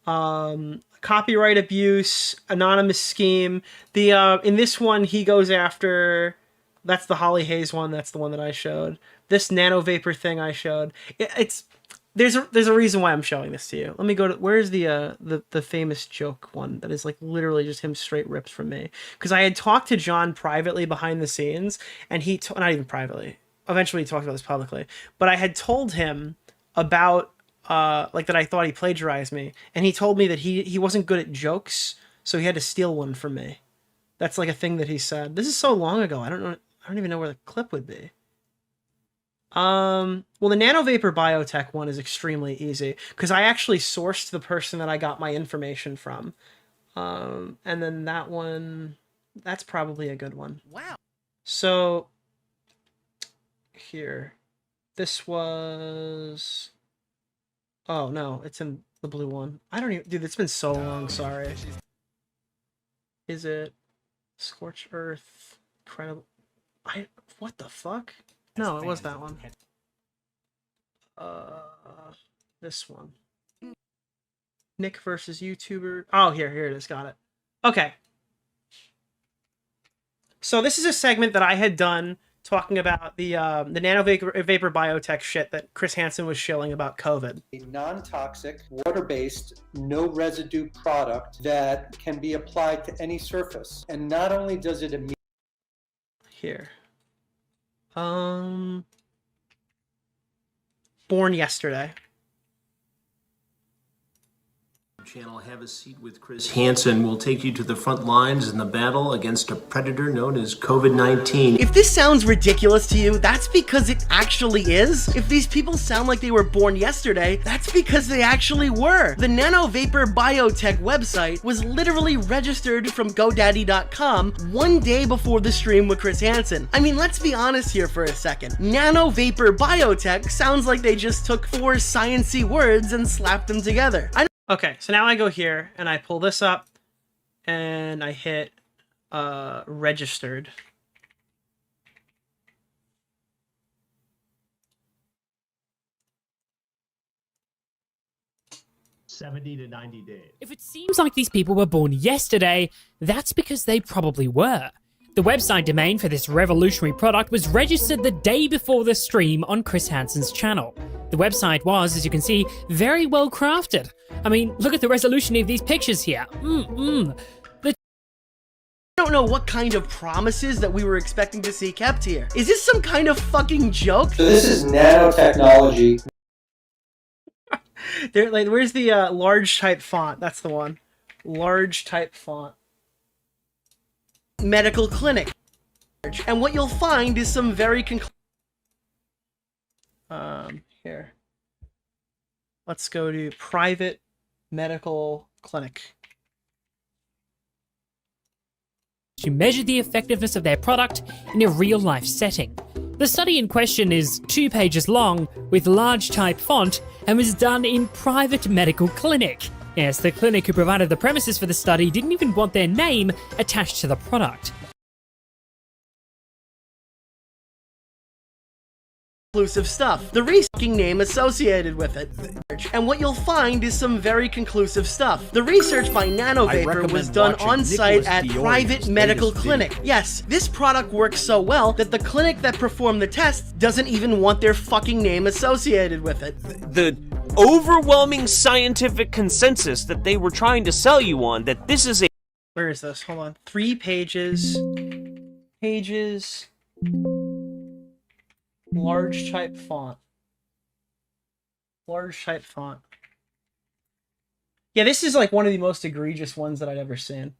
copyright abuse, anonymous scheme. In this one, he goes after... That's the Holly Hayes one. That's the one that I showed. This nano vapor thing I showed. There's a reason why I'm showing this to you. Let me go to... Where's the famous joke one that is like literally just him straight ripped from me? Because I had talked to John privately behind the scenes, and he... Not even privately. Eventually he talked about this publicly. But I had told him about... like that I thought he plagiarized me, and he told me that he wasn't good at jokes, so he had to steal one from me. That's like a thing that he said. This is so long ago. I don't even know where the clip would be. Well, the nano vapor biotech one is extremely easy because I actually sourced the person that I got my information from. And then that one, that's probably a good one. Wow. So here, this was... Oh, no, it's in the blue one. I don't even... Dude, it's been so long, sorry. Is it Scorch Earth? Incredible... What the fuck? No, it was that one. This one. Nick versus YouTuber. Oh, here it is. Got it. Okay. So this is a segment that I had done talking about the nano vapor biotech shit that Chris Hansen was shilling about COVID. A non-toxic, water-based, no residue product that can be applied to any surface. And not only does it immediately... Here. Born Yesterday. Channel Have a Seat with Chris Hansen will take you to the front lines in the battle against a predator known as COVID-19. If this sounds ridiculous to you, that's because it actually is. If these people sound like they were born yesterday, that's because they actually were. The Nano Vapor Biotech website was literally registered from GoDaddy.com one day before the stream with Chris Hansen. I mean, let's be honest here for a second. Nano Vapor Biotech sounds like they just took 4 sciencey words and slapped them together. Okay, so now I go here, and I pull this up, and I hit, registered. $70 to $90 days. If it seems like these people were born yesterday, that's because they probably were. The website domain for this revolutionary product was registered the day before the stream on Chris Hansen's channel. The website was, as you can see, very well crafted. I mean, look at the resolution of these pictures here. I don't know what kind of promises that we were expecting to see kept here. Is this some kind of fucking joke? So this is nanotechnology. There, like, where's the large type font? That's the one. Large type font. Medical clinic. And what you'll find is some very here. Let's go to private medical clinic. To measure the effectiveness of their product in a real-life setting. The study in question is 2 pages long with large type font and was done in private medical clinic. Yes, the clinic who provided the premises for the study didn't even want their name attached to the product. conclusive stuff. The fucking name associated with it. And what you'll find is some very conclusive stuff. The research by NanoVapor was done on site at private medical clinic. Yes, this product works so well that the clinic that performed the test doesn't even want their fucking name associated with it. The overwhelming scientific consensus that they were trying to sell you on that this is a— Where is this? Hold on. 3 pages. Large type font. Large type font. Yeah, this is like one of the most egregious ones that I'd ever seen.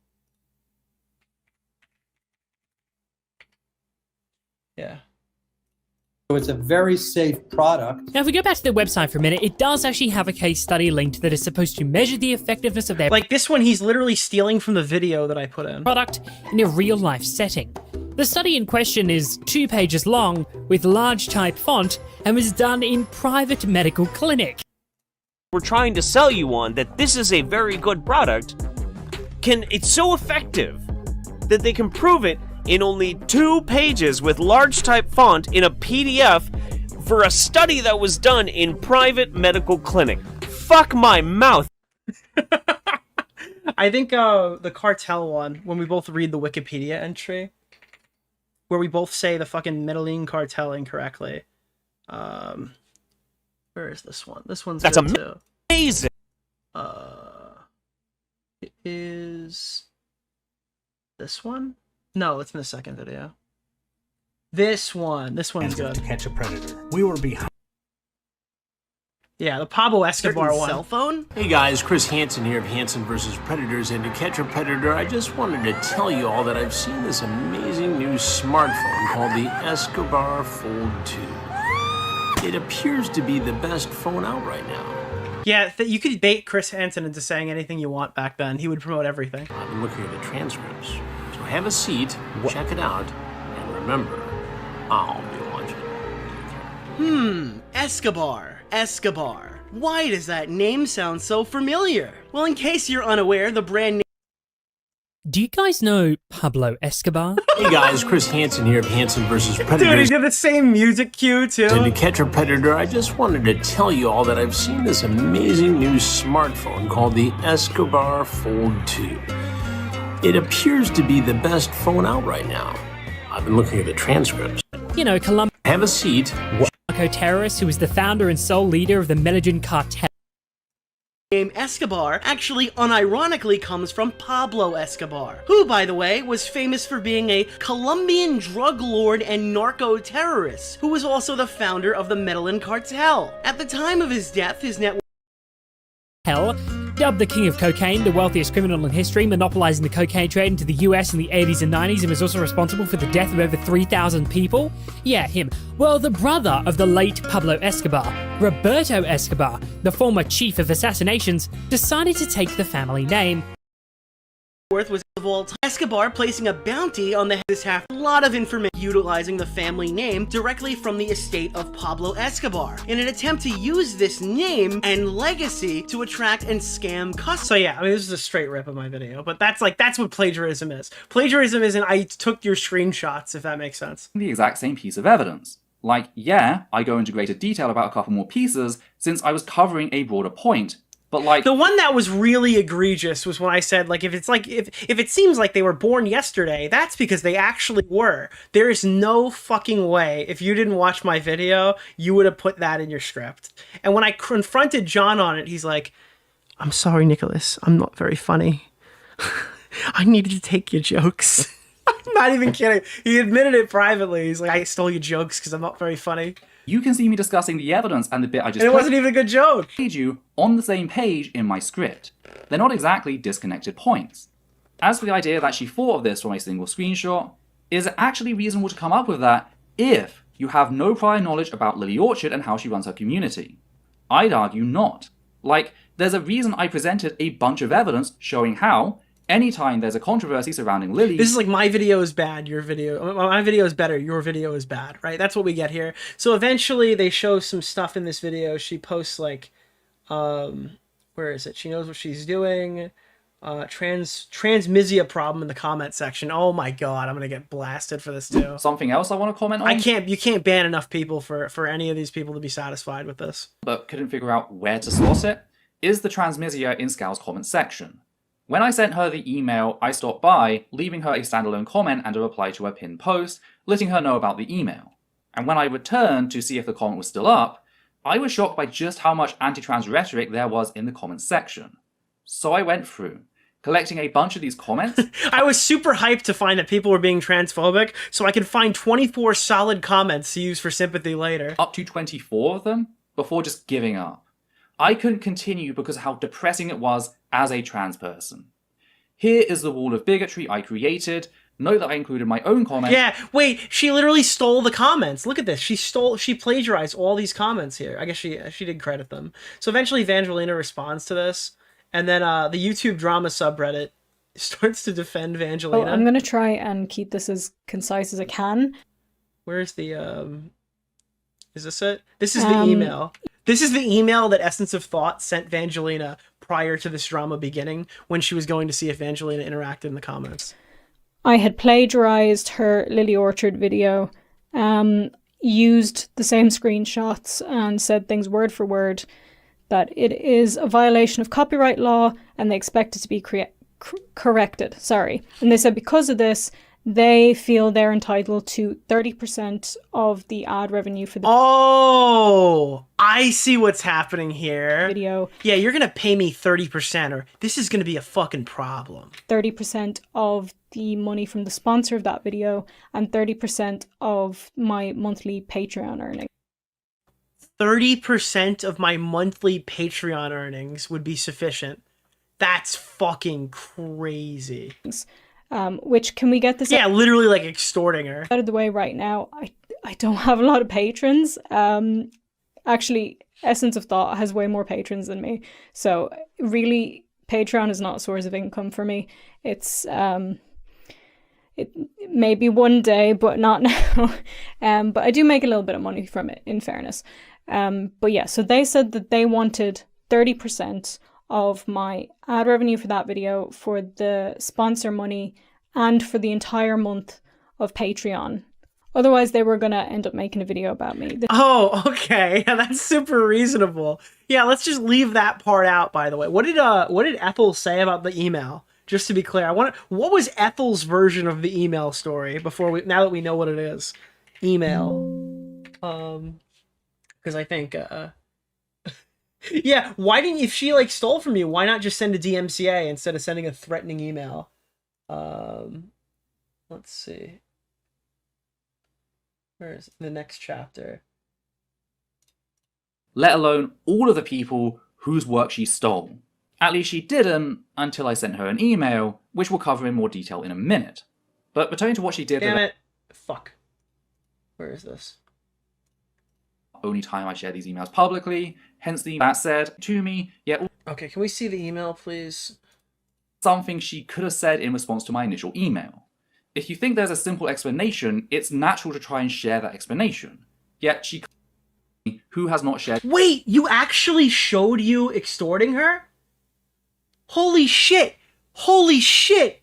Yeah. So it's a very safe product. Now, if we go back to the website for a minute, it does actually have a case study linked that is supposed to measure the effectiveness of their like this one, he's literally stealing from the video that I put in. Product in a real-life setting. The study in question is 2 pages long with large type font and was done in private medical clinic. We're trying to sell you on that this is a very good product. It's so effective that they can prove it in only 2 pages with large type font in a PDF for a study that was done in private medical clinic. Fuck my mouth. I think the cartel one, when we both read the Wikipedia entry, where we both say the fucking Medellin cartel incorrectly. Where is this one? This one's That's good amazing. It is this one? No, it's in the second video. This one. This one's good. To catch a predator. We were behind. Yeah, the Pablo Escobar one. Cell phone? Hey guys, Chris Hansen here of Hansen vs. Predators, and to catch a predator, I just wanted to tell you all that I've seen this amazing new smartphone called the Escobar Fold 2. It appears to be the best phone out right now. Yeah, you could bait Chris Hansen into saying anything you want back then. He would promote everything. I've been looking at the transcripts, so have a seat, check it out, and remember, I'll be watching. Escobar. Escobar. Why does that name sound so familiar? Well, in case you're unaware, the brand name... Do you guys know Pablo Escobar? Hey guys, Chris Hansen here of Hansen vs. Predators. Dude, he did the same music cue, too. And to catch a predator, I just wanted to tell you all that I've seen this amazing new smartphone called the Escobar Fold 2. It appears to be the best phone out right now. I've been looking at the transcripts. You know, Colombia. Have a seat. Narco-terrorist who was the founder and sole leader of the Medellin cartel. The name Escobar actually unironically comes from Pablo Escobar, who, by the way, was famous for being a Colombian drug lord and narco-terrorist, who was also the founder of the Medellin cartel. At the time of his death, his net dubbed the king of cocaine, the wealthiest criminal in history, monopolizing the cocaine trade into the US in the 80s and 90s, and was also responsible for the death of over 3,000 people. Yeah, him. Well, the brother of the late Pablo Escobar, Roberto Escobar, the former chief of assassinations, decided to take the family name. Worth was of all time. Escobar placing a bounty on the this half a lot of information utilizing the family name directly from the estate of Pablo Escobar in an attempt to use this name and legacy to attract and scam customers. So yeah, I mean, this is a straight rip of my video, but that's what plagiarism is. Plagiarism isn't I took your screenshots, if that makes sense. The exact same piece of evidence. Like, yeah, I go into greater detail about a couple more pieces since I was covering a broader point. But like the one that was really egregious was when I said, like, if it seems like they were born yesterday, that's because they actually were. There is no fucking way, if you didn't watch my video, you would have put that in your script. And when I confronted John on it, he's like, I'm sorry, Nicholas, I'm not very funny. I needed to take your jokes. I'm not even kidding. He admitted it privately. He's like, I stole your jokes because I'm not very funny. You can see me discussing the evidence and the bit I just and it wasn't even a good joke. You on the same page in my script. They're not exactly disconnected points. As for the idea that she thought of this from a single screenshot, is it actually reasonable to come up with that if you have no prior knowledge about Lily Orchard and how she runs her community? I'd argue not. Like, there's a reason I presented a bunch of evidence showing how anytime there's a controversy surrounding Lily... This is like, my video is bad, your video... My video is better, your video is bad, right? That's what we get here. So eventually they show some stuff in this video. She posts like... where is it? She knows what she's doing. Transmisia problem in the comment section. Oh my god, I'm gonna get blasted for this too. Something else I want to comment on? You can't ban enough people for any of these people to be satisfied with this. But couldn't figure out where to slot it, is the transmisia in Scal's comment section. When I sent her the email, I stopped by, leaving her a standalone comment and a reply to her pinned post, letting her know about the email. And when I returned to see if the comment was still up, I was shocked by just how much anti-trans rhetoric there was in the comment section. So I went through, collecting a bunch of these comments. I was super hyped to find that people were being transphobic, so I could find 24 solid comments to use for sympathy later. Up to 24 of them, before just giving up. I couldn't continue because of how depressing it was as a trans person. Here is the wall of bigotry I created. Note that I included my own comments. Yeah, wait, she literally stole the comments. Look at this. She plagiarized all these comments here. I guess she did credit them. So eventually Evangelina responds to this, and then the YouTube drama subreddit starts to defend Evangelina. Oh, I'm gonna try and keep this as concise as I can. Where's the is this it? This is the email. This is the email that Essence of Thought sent Evangelina prior to this drama beginning, when she was going to see if Evangelina interacted in the comments. I had plagiarized her Lily Orchard video, used the same screenshots and said things word for word, that it is a violation of copyright law and they expect it to be corrected. Sorry. And they said because of this, they feel they're entitled to 30% of the ad revenue for the Oh, I see what's happening here. Video. Yeah, you're going to pay me 30% or this is going to be a fucking problem. 30% of the money from the sponsor of that video and 30% of my monthly Patreon earnings. 30% of my monthly Patreon earnings would be sufficient. That's fucking crazy. Which, can we get this? Yeah, literally like extorting her. Out of the way right now. I don't have a lot of patrons. Actually, Essence of Thought has way more patrons than me. So really, Patreon is not a source of income for me. It's it maybe one day, but not now. But I do make a little bit of money from it, in fairness. But yeah, so they said that they wanted 30% of my ad revenue for that video, for the sponsor money, and for the entire month of Patreon. Otherwise, they were going to end up making a video about me. Oh, okay. That's super reasonable. Yeah, let's just leave that part out, by the way. What did Ethel say about the email? Just to be clear, what was Ethel's version of the email story now that we know what it is? Email. Because I think, yeah, why didn't, if she like stole from you, why not just send a DMCA instead of sending a threatening email? Let's see. Where's the next chapter? Let alone all of the people whose work she stole. At least she didn't until I sent her an email, which we'll cover in more detail in a minute. But returning to what she did... Damn it. Fuck. Where is this? Only time I share these emails publicly, hence that said to me, yeah. Okay, can we see the email, please? Something she could have said in response to my initial email. If you think there's a simple explanation, it's natural to try and share that explanation. Yet she... who has not shared... Wait, you actually showed you extorting her? Holy shit! Holy shit!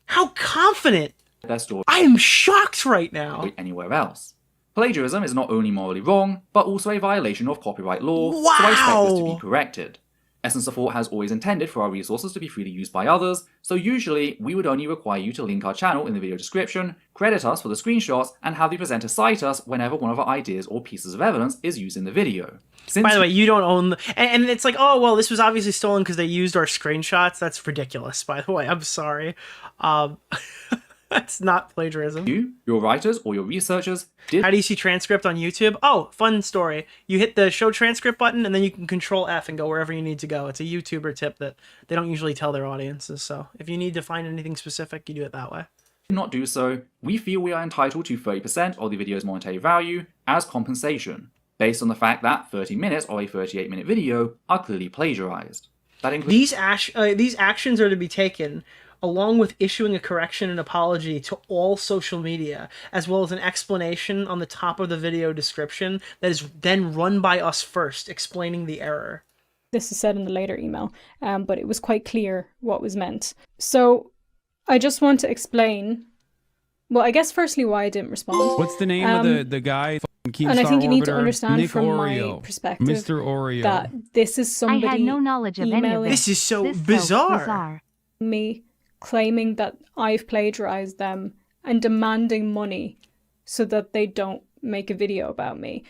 How confident! Their story. I am shocked right now. Anywhere else. Plagiarism is not only morally wrong, but also a violation of copyright law, wow. So I expect this to be corrected. Essence of Thought has always intended for our resources to be freely used by others, so usually we would only require you to link our channel in the video description, credit us for the screenshots, and have the presenter cite us whenever one of our ideas or pieces of evidence is used in the video. By the way, you don't own and it's like, oh, well, this was obviously stolen because they used our screenshots. That's ridiculous, by the way. I'm sorry. That's not plagiarism. You, your writers, or your researchers did... How do you see transcript on YouTube? Oh, fun story. You hit the show transcript button, and then you can Control F and go wherever you need to go. It's a YouTuber tip that they don't usually tell their audiences, so if you need to find anything specific, you do it that way. Not do so, we feel we are entitled to 30% of the video's monetary value as compensation, based on the fact that 30 minutes of a 38-minute video are clearly plagiarized. That includes... These actions are to be taken along with issuing a correction and apology to all social media, as well as an explanation on the top of the video description that is then run by us first, explaining the error. This is said in the later email, but it was quite clear what was meant. So I just want to explain, well, I guess firstly why I didn't respond. What's the name of the guy? And I think you need to understand Nick from Oreo. my perspective Mr. Oreo. that this is somebody I had no knowledge of any of emailing This is so bizarre. me, claiming that I've plagiarized them and demanding money so that they don't make a video about me.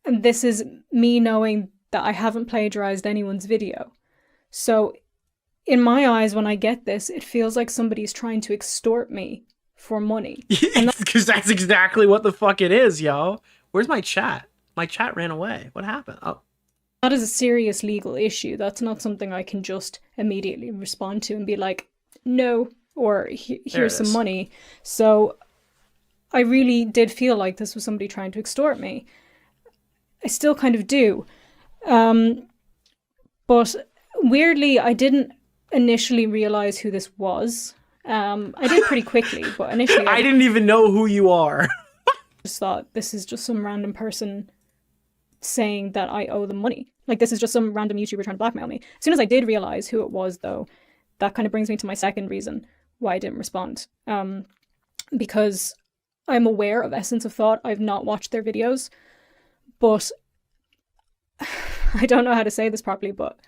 And this is me knowing that I haven't plagiarized anyone's video. So in my eyes, when I get this, it feels like somebody's trying to extort me for money. Because that's exactly what the fuck it is, yo. Where's my chat? My chat ran away. What happened? Oh. That is a serious legal issue. That's not something I can just immediately respond to and be like, no, or here's some money. So I really did feel like this was somebody trying to extort me. I still kind of do. But weirdly, I didn't initially realize who this was. I did pretty quickly, but initially I didn't even know who you are. Just thought this is just some random person saying that I owe them money. Like, this is just some random YouTuber trying to blackmail me. As soon as I did realize who it was, though, that kind of brings me to my second reason why I didn't respond. Because I'm aware of Essence of Thought. I've not watched their videos, but I don't know how to say this properly, but,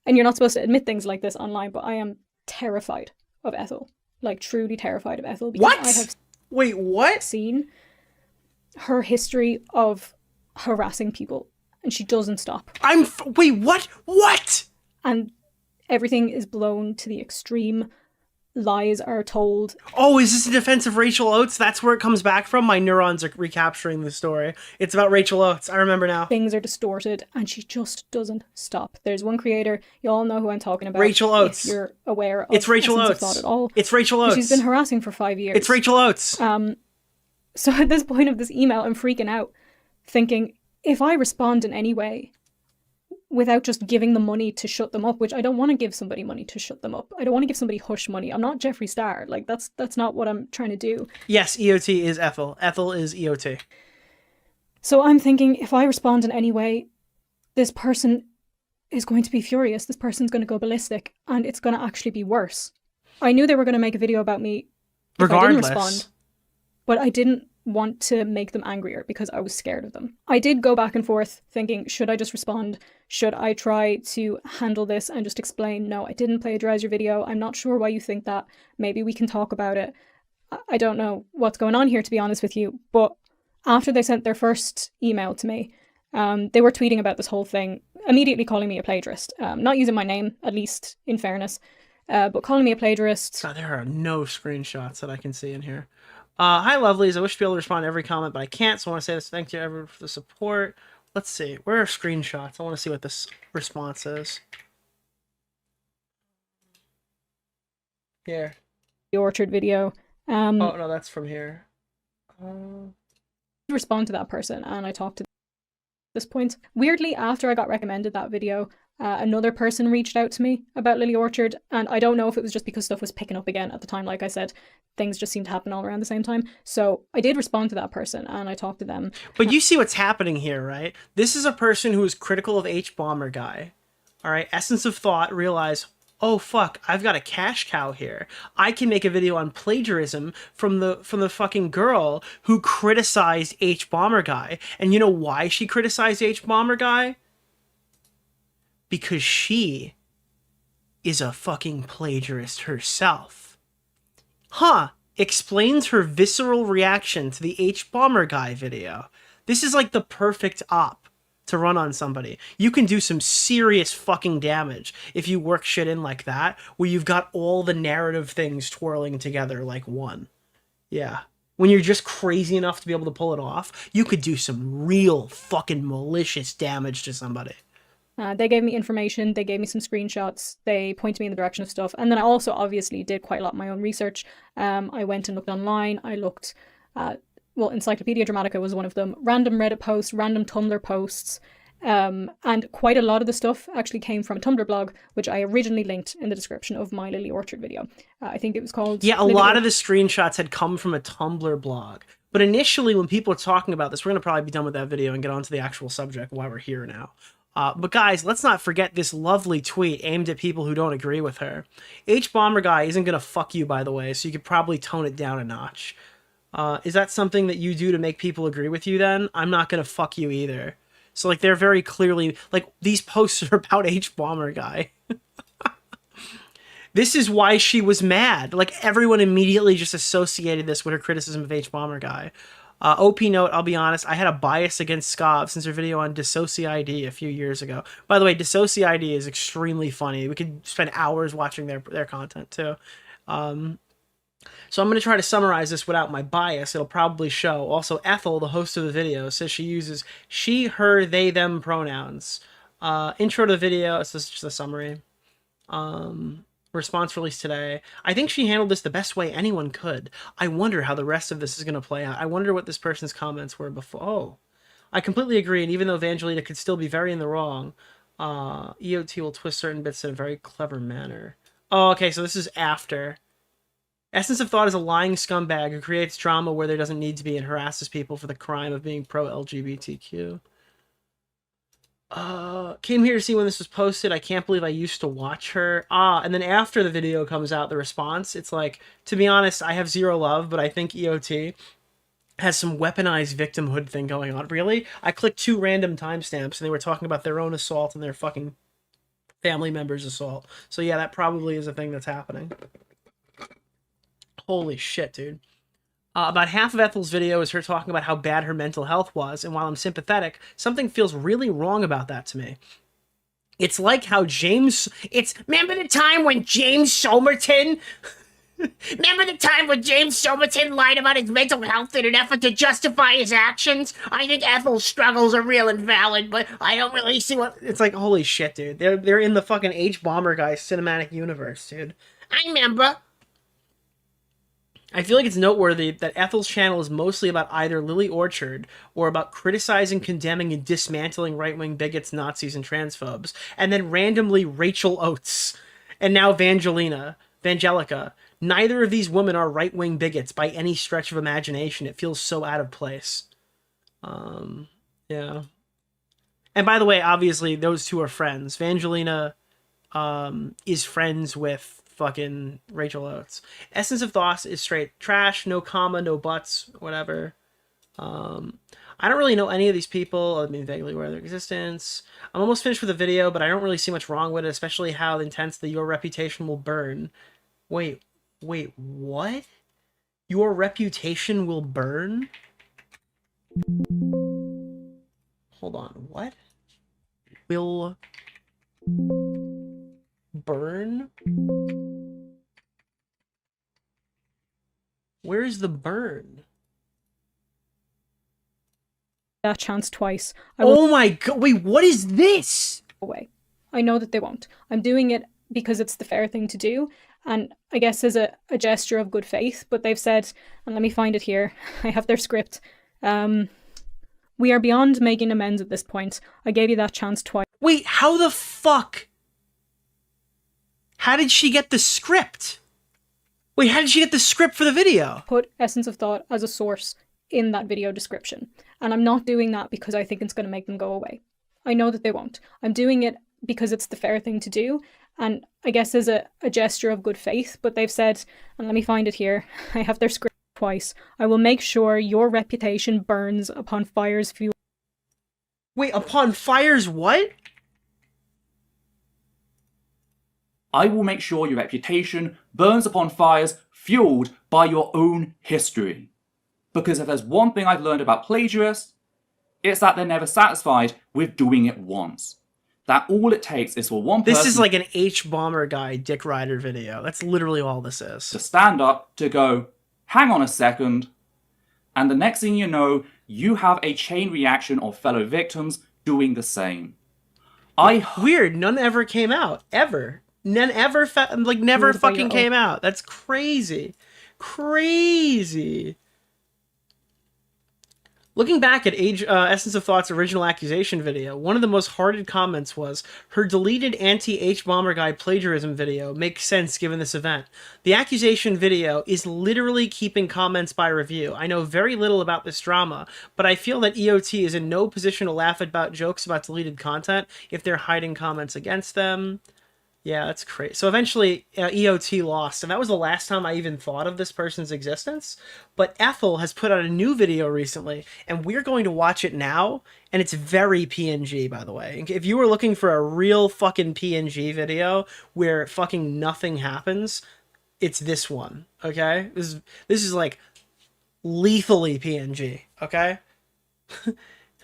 and you're not supposed to admit things like this online, but I am terrified of Ethel. Like, truly terrified of Ethel. Because I have Wait, what? Seen her history of harassing people, and she doesn't stop. Wait, what? What? And everything is blown to the extreme. Lies are told. Oh, is this a defense of Rachel Oates? That's where it comes back from? My neurons are recapturing the story. It's about Rachel Oates. I remember now. Things are distorted, and she just doesn't stop. There's one creator, you all know who I'm talking about. Rachel Oates. If you're aware of It's Rachel Essence Oates. of Thought at all. It's Rachel Oates. She's been harassing for 5 years. It's Rachel Oates. So at this point of this email, I'm freaking out, thinking, if I respond in any way, without just giving them money to shut them up, which I don't want to give somebody money to shut them up. I don't want to give somebody hush money. I'm not Jeffree Star. Like, that's not what I'm trying to do. Yes, EOT is Ethel. Ethel is EOT. So I'm thinking, if I respond in any way, this person is going to be furious. This person's going to go ballistic, and it's going to actually be worse. I knew they were going to make a video about me if I didn't respond, but I didn't want to make them angrier because I was scared of them. I did go back and forth thinking, should I just respond? Should I try to handle this and just explain, no, I didn't plagiarize your video. I'm not sure why you think that. Maybe we can talk about it. I don't know what's going on here, to be honest with you. But after they sent their first email to me, they were tweeting about this whole thing, immediately calling me a plagiarist. Not using my name, at least in fairness, but calling me a plagiarist. God, there are no screenshots that I can see in here. Hi, lovelies. I wish to be able to respond to every comment, but I can't, so I want to say this. Thank you, everyone, for the support. Let's see. Where are screenshots? I want to see what this response is. Here. The Orchard video. Oh, no, that's from here. Respond to that person, and I talked to this point. Weirdly, after I got recommended that video, another person reached out to me about Lily Orchard, and I don't know if it was just because stuff was picking up again at the time. Like I said, things just seemed to happen all around the same time. So I did respond to that person, and I talked to them. But you see what's happening here, right? This is a person who is critical of H-Bomber guy. All right, Essence of Thought realized, oh fuck, I've got a cash cow here. I can make a video on plagiarism from the fucking girl who criticized H-Bomber guy. And you know why she criticized H-Bomber guy? Because she is a fucking plagiarist herself. Huh. Explains her visceral reaction to the H-Bomber guy video. This is like the perfect op to run on somebody. You can do some serious fucking damage if you work shit in like that, where you've got all the narrative things twirling together like one. Yeah. When you're just crazy enough to be able to pull it off, you could do some real fucking malicious damage to somebody. They gave me information, they gave me some screenshots, they pointed me in the direction of stuff, and then I also obviously did quite a lot of my own research. I went and looked online, I looked at, well, Encyclopedia Dramatica was one of them, random Reddit posts, random Tumblr posts, and quite a lot of the stuff actually came from a Tumblr blog, which I originally linked in the description of my Lily Orchard video. I think it was called... Yeah, a lot of the screenshots had come from a Tumblr blog. But initially, when people were talking about this, we're going to probably be done with that video and get on to the actual subject while we're here now. But guys, let's not forget this lovely tweet aimed at people who don't agree with her. H-Bomber Guy isn't going to fuck you, by the way, so you could probably tone it down a notch. Is that something that you do to make people agree with you then? I'm not going to fuck you either. So, like, they're very clearly... Like, these posts are about H-Bomber Guy. This is why she was mad. Like, everyone immediately just associated this with her criticism of H-Bomber Guy. OP note, I'll be honest, I had a bias against Scav since her video on Dissoci-ID a few years ago. By the way, Dissoci-ID is extremely funny. We could spend hours watching their content, too. So I'm going to try to summarize this without my bias. It'll probably show. Also, Ethel, the host of the video, says she uses she, her, they, them pronouns. Intro to the video, this is just a summary. Response released today. I think she handled this the best way anyone could. I wonder how the rest of this is going to play out. I wonder what this person's comments were before. Oh, I completely agree. And even though Evangelina could still be very in the wrong, EOT will twist certain bits in a very clever manner. Oh, okay. So this is after. Essence of Thought is a lying scumbag who creates drama where there doesn't need to be and harasses people for the crime of being pro-LGBTQ. Came here to see when this was posted. I can't believe I used to watch her. And then after the video comes out, the response, it's like, to be honest, I have zero love, but I think EOT has some weaponized victimhood thing going on. Really? I clicked 2 random timestamps and they were talking about their own assault and their fucking family member's assault. So yeah, that probably is a thing that's happening. Holy shit, dude. About half of Ethel's video is her talking about how bad her mental health was, and while I'm sympathetic, something feels really wrong about that to me. It's like how remember the time when James Somerton... Remember the time when James Somerton lied about his mental health in an effort to justify his actions? I think Ethel's struggles are real and valid, but I don't really see what... It's like, holy shit, dude. They're in the fucking H-Bomber Guy cinematic universe, dude. I remember... I feel like it's noteworthy that Ethel's channel is mostly about either Lily Orchard or about criticizing, condemning, and dismantling right-wing bigots, Nazis, and transphobes, and then randomly Rachel Oates, and now Vangelica. Neither of these women are right-wing bigots by any stretch of imagination. It feels so out of place. Yeah. And by the way, obviously, those two are friends. Vangelina is friends with fucking Rachel Oates. Essence of Thoughts is straight trash, no comma, no buts, whatever. I don't really know any of these people. I mean, vaguely aware of their existence. I'm almost finished with the video, but I don't really see much wrong with it, especially how intense the your reputation will burn. Wait, what? Your reputation will burn? Hold on, what? Will burn? Where's the burn? That chance twice. Oh my god, wait, what is this? Away. I know that they won't. I'm doing it because it's the fair thing to do, and I guess as a gesture of good faith, but they've said, and let me find it here, I have their script, we are beyond making amends at this point. I gave you that chance twice. Wait, how the fuck? How did she get the script? Wait, how did she get the script for the video? Put Essence of Thought as a source in that video description. And I'm not doing that because I think it's going to make them go away. I know that they won't. I'm doing it because it's the fair thing to do. And I guess as a gesture of good faith, but they've said, and let me find it here, I have their script twice. I will make sure your reputation burns upon fire's fuel. Wait, upon fire's what? I will make sure your reputation burns upon fires fueled by your own history. Because if there's one thing I've learned about plagiarists, it's that they're never satisfied with doing it once. That all it takes is for one person... This is like an H-Bomber Guy Dick Rider video. That's literally all this is. ...to stand up, to go, hang on a second, and the next thing you know, you have a chain reaction of fellow victims doing the same. Weird, none ever came out. Ever. None ever, never fucking came out. That's crazy. Crazy. Looking back at Essence of Thought's original accusation video, one of the most hearted comments was, her deleted anti-H-Bomber Guy plagiarism video makes sense given this event. The accusation video is literally keeping comments by review. I know very little about this drama, but I feel that EOT is in no position to laugh about jokes about deleted content if they're hiding comments against them. Yeah, that's crazy. So eventually, EOT lost, and that was the last time I even thought of this person's existence. But Ethel has put out a new video recently, and we're going to watch it now, and it's very PNG, by the way. If you were looking for a real fucking PNG video where fucking nothing happens, it's this one, okay? This is like lethally PNG, okay?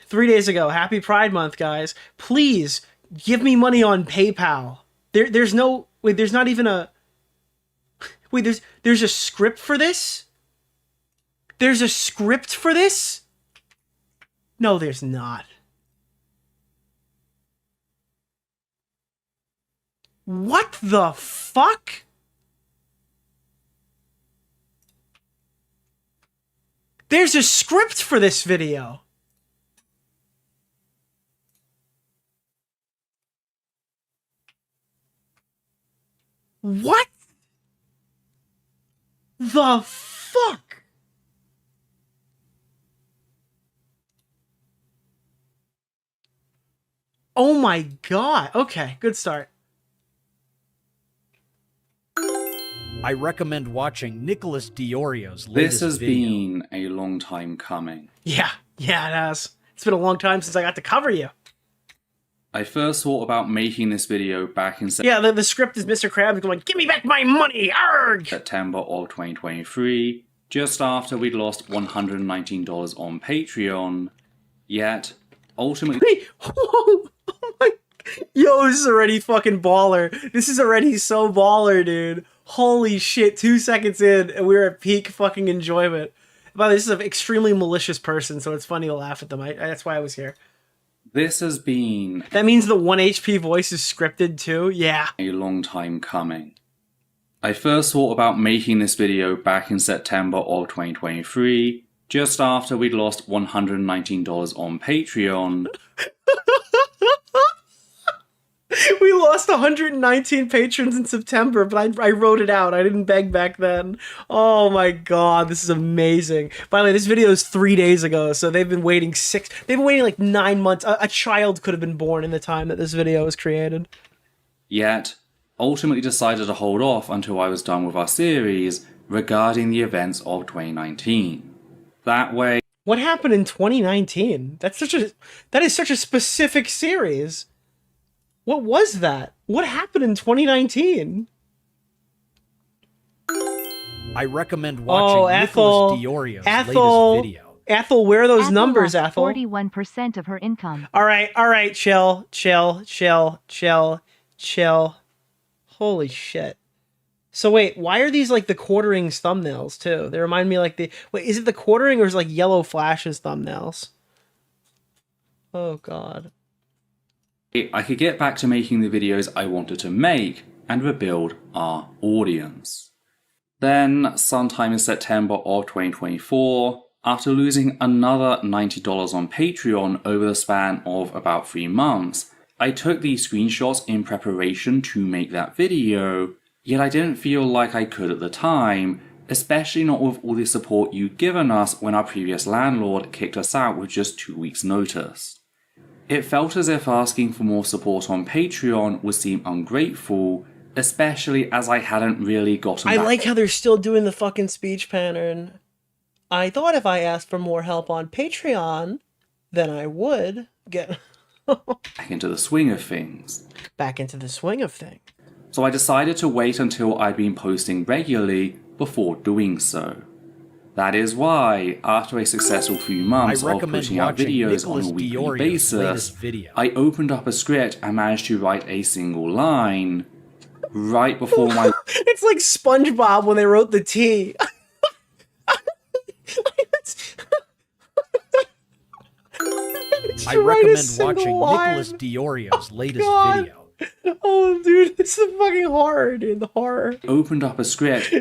3 days ago, happy Pride Month, guys. Please give me money on PayPal. There's no, wait, there's not even a, wait, there's a script for this? There's a script for this? No, there's not. What the fuck? There's a script for this video. What the fuck? Oh my god. Okay, good start. I recommend watching Nicholas DeOrio's latest This has video. been a long time coming. Yeah, it has. It's been a long time since I got to cover you. I first thought about making this video back in Yeah, the script is Mr. Krabs going, give me back my money, arg! September of 2023, just after we'd lost $119 on Patreon, yet ultimately... Oh my... Yo, this is already fucking baller. This is already so baller, dude. Holy shit, 2 seconds in, and we're at peak fucking enjoyment. By the way, this is an extremely malicious person, so it's funny to laugh at them. That's why I was here. This has been... That means the 1 HP voice is scripted too? Yeah. A long time coming. I first thought about making this video back in September of 2023, just after we'd lost $119 on Patreon. We lost 119 patrons in September, but I wrote it out. I didn't beg back then. Oh my god, this is amazing. By the way, this video is 3 days ago, so they've been waiting like 9 months. A child could have been born in the time that this video was created. Yet, ultimately decided to hold off until I was done with our series regarding the events of 2019. That way... What happened in 2019? That is such a specific series. What was that? What happened in 2019? I recommend watching Nicholas DeOrio's latest video. Ethel, where are those Ethel numbers, lost Ethel? 41% of her income. All right, chill. Holy shit. So wait, why are these like the quarterings thumbnails too? They remind me like wait, is it the quartering or is it like yellow flashes thumbnails? Oh god. I could get back to making the videos I wanted to make and rebuild our audience. Then, sometime in September of 2024, after losing another $90 on Patreon over the span of about 3 months, I took these screenshots in preparation to make that video, yet I didn't feel like I could at the time, especially not with all the support you'd given us when our previous landlord kicked us out with just 2 weeks' notice. It felt as if asking for more support on Patreon would seem ungrateful, especially as I hadn't really gotten I back. like how they're still doing the fucking speech pattern. I thought if I asked for more help on Patreon, then I would get back into the swing of things. So I decided to wait until I'd been posting regularly before doing so. That is why, after a successful few months of putting out videos on a weekly basis, I opened up a script and managed to write a single line right before my... It's like SpongeBob when they wrote the T. I recommend watching Nicholas DeOrio's latest video. Oh, dude, this is fucking horror, dude. The horror. Opened up a script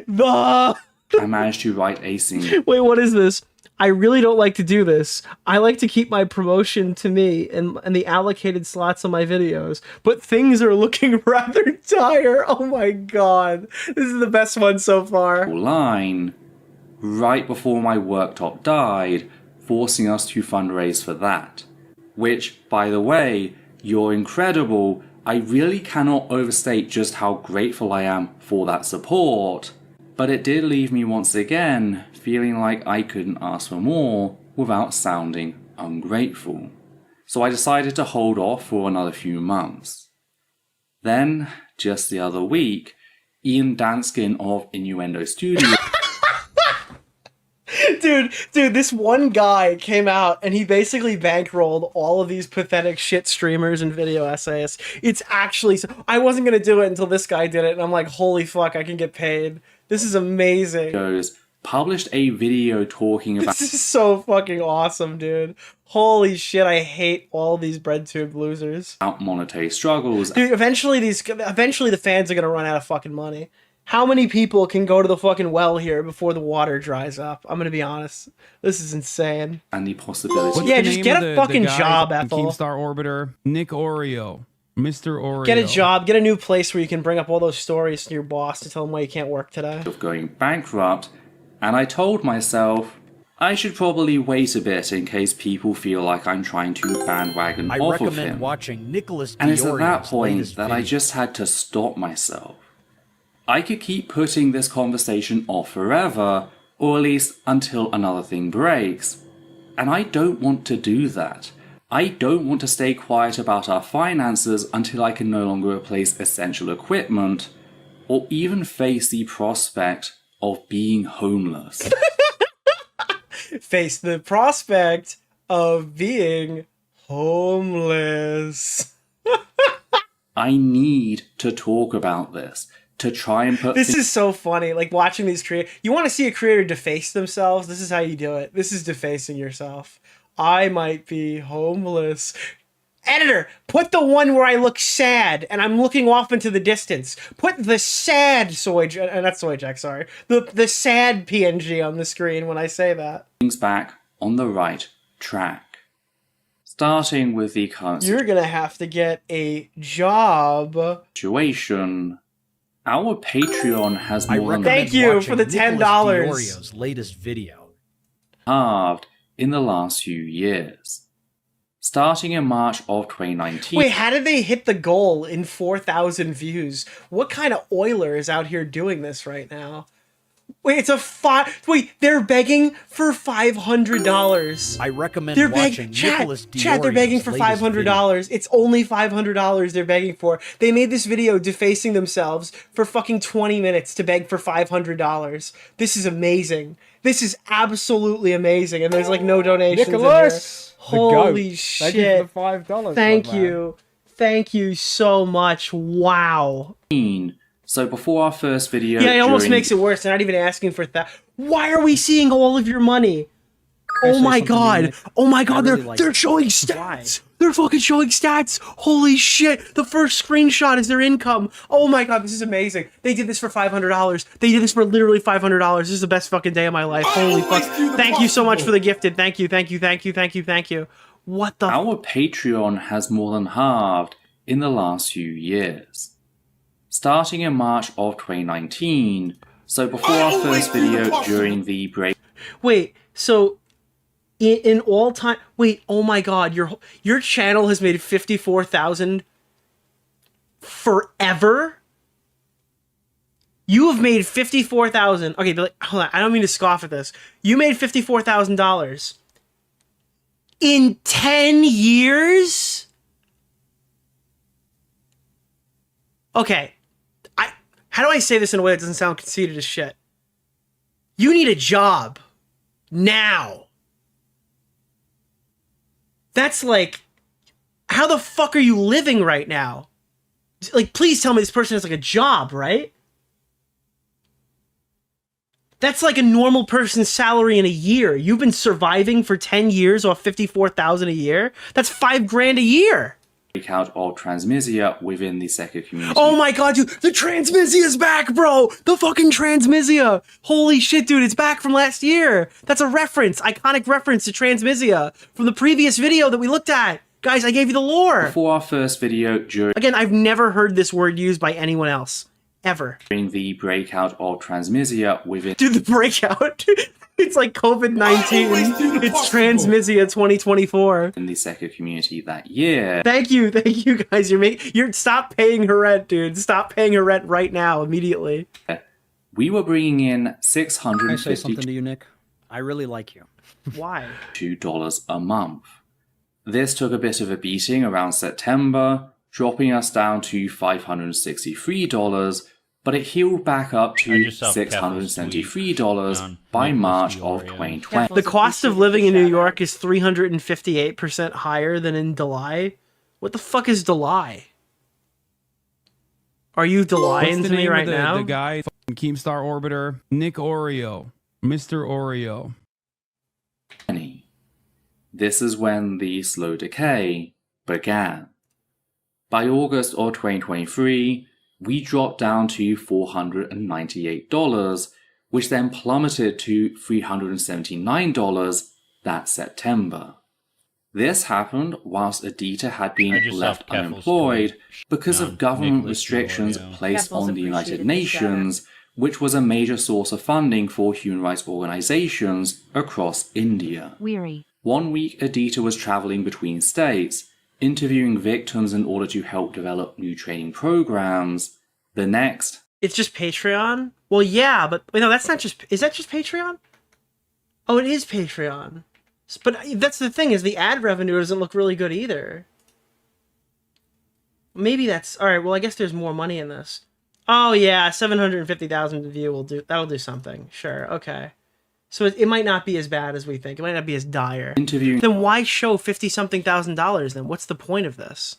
and managed to write a single... Wait, what is this? I really don't like to do this. I like to keep my promotion to me and the allocated slots on my videos, but things are looking rather dire. Oh my god. This is the best one so far. Line right before my worktop died, forcing us to fundraise for that. Which, by the way, you're incredible. I really cannot overstate just how grateful I am for that support. But it did leave me once again feeling like I couldn't ask for more without sounding ungrateful. So I decided to hold off for another few months. Then, just the other week, Ian Danskin of Innuendo Studio Dude, this one guy came out and he basically bankrolled all of these pathetic shit streamers and video essayists. It's actually... I wasn't going to do it until this guy did it, and I'm like, holy fuck, I can get paid. This is amazing. Published a video talking about... This is so fucking awesome, dude. Holy shit, I hate all these breadtube losers. ...about monetary struggles. Dude, eventually the fans are going to run out of fucking money. How many people can go to the fucking well here before the water dries up? I'm gonna be honest. This is insane. And the possibility. Yeah, just get a fucking job, Ethel. Keemstar Orbiter, Nick Oreo, Mr. Oreo. Get a job. Get a new place where you can bring up all those stories to your boss to tell him why you can't work today. ...of going bankrupt, and I told myself I should probably wait a bit in case people feel like I'm trying to bandwagon off of him. I recommend watching Nicholas DeOrio's And it's at that point latest that video. I just had to stop myself. I could keep putting this conversation off forever, or at least until another thing breaks. And I don't want to do that. I don't want to stay quiet about our finances until I can no longer replace essential equipment, or even face the prospect of being homeless. Face the prospect of being homeless. I need to talk about this. To try and put... This is so funny, like watching these creators. You want to see a creator deface themselves? This is how you do it. This is defacing yourself. I might be homeless. Editor, put the one where I look sad and I'm looking off into the distance. Put the sad not Soy Jack, sorry. The sad PNG on the screen when I say that. Things back on the right track. Starting with the current You're gonna have to get a job. Situation. Our Patreon has more than... Thank you for the $10. DeOrio's latest video. ...halved in the last few years. Starting in March of 2019... Wait, how did they hit the goal in 4,000 views? What kind of oiler is out here doing this right now? Wait, they're begging for $500. I recommend watching Nicholas DeOrio's Chat, they're begging for $500. It's only $500 they're begging for. They made this video defacing themselves for fucking 20 minutes to beg for $500. This is amazing. This is absolutely amazing, and there's like no donations Nicholas, in here. Holy shit. Thank you for the $5. Thank you. Thank you so much. Wow. So before our first video... Yeah, it almost makes it worse. They're not even asking for that. Why are we seeing all of your money? Oh my god. Oh my god, they're showing stats. They're fucking showing stats. Holy shit. The first screenshot is their income. Oh my god, this is amazing. They did this for $500. They did this for literally $500. This is the best fucking day of my life. Holy fuck. Thank you so much for the gifted. Thank you. What the... Our Patreon has more than halved in the last few years. Starting in March of 2019, so before our first video during the break... Wait, so in all time... Wait, oh my god, your channel has made 54,000 forever? You have made 54,000... Okay, but hold on, I don't mean to scoff at this. You made $54,000 in 10 years? Okay. How do I say this in a way that doesn't sound conceited as shit? You need a job. Now. That's like... How the fuck are you living right now? Like, please tell me this person has like a job, right? That's like a normal person's salary in a year. You've been surviving for 10 years off $54,000 a year? That's $5,000 a year. breakout of transmisia within the Secker community. Oh my god, dude, the transmisia's back, bro! The fucking transmisia! Holy shit, dude, it's back from last year! That's a reference, iconic reference to transmisia from the previous video that we looked at! Guys, I gave you the lore! Before our first video, Again, I've never heard this word used by anyone else. Ever. during the breakout of transmisia within... Dude, the breakout! It's like COVID-19. It's Transmisia 2024. in the Secker community that year. Thank you guys. You're stop paying her rent, dude. Stop paying her rent right now, immediately. We were bringing in Can I say something to you, Nick? I really like you. Why? $2 a month. This took a bit of a beating around September, dropping us down to $563, but it healed back up to $673 by March of 2020. The cost of living in New York is 358% higher than in Delhi. What the fuck is Delhi? Are you Delhi to me right now? The guy, Keemstar Orbiter, Nick Oreo, Mr. Oreo. This is when the slow decay began. By August of 2023, we dropped down to $498, which then plummeted to $379 that September. This happened whilst Edita had been left unemployed because of government restrictions placed on the United Nations, which was a major source of funding for human rights organizations across India. Weary. 1 week, Edita was traveling between states, interviewing victims in order to help develop new training programs. The next... It's just Patreon? Well, yeah, but... Wait, no, that's not just... Is that just Patreon? Oh, it is Patreon. But that's the thing, is the ad revenue doesn't look really good either. Maybe that's... Alright, well, I guess there's more money in this. Oh, yeah, 750,000 to view will do... That'll do something. Sure, okay. So it might not be as bad as we think. It might not be as dire. Interviewing... Then why show $50-something thousand then? What's the point of this?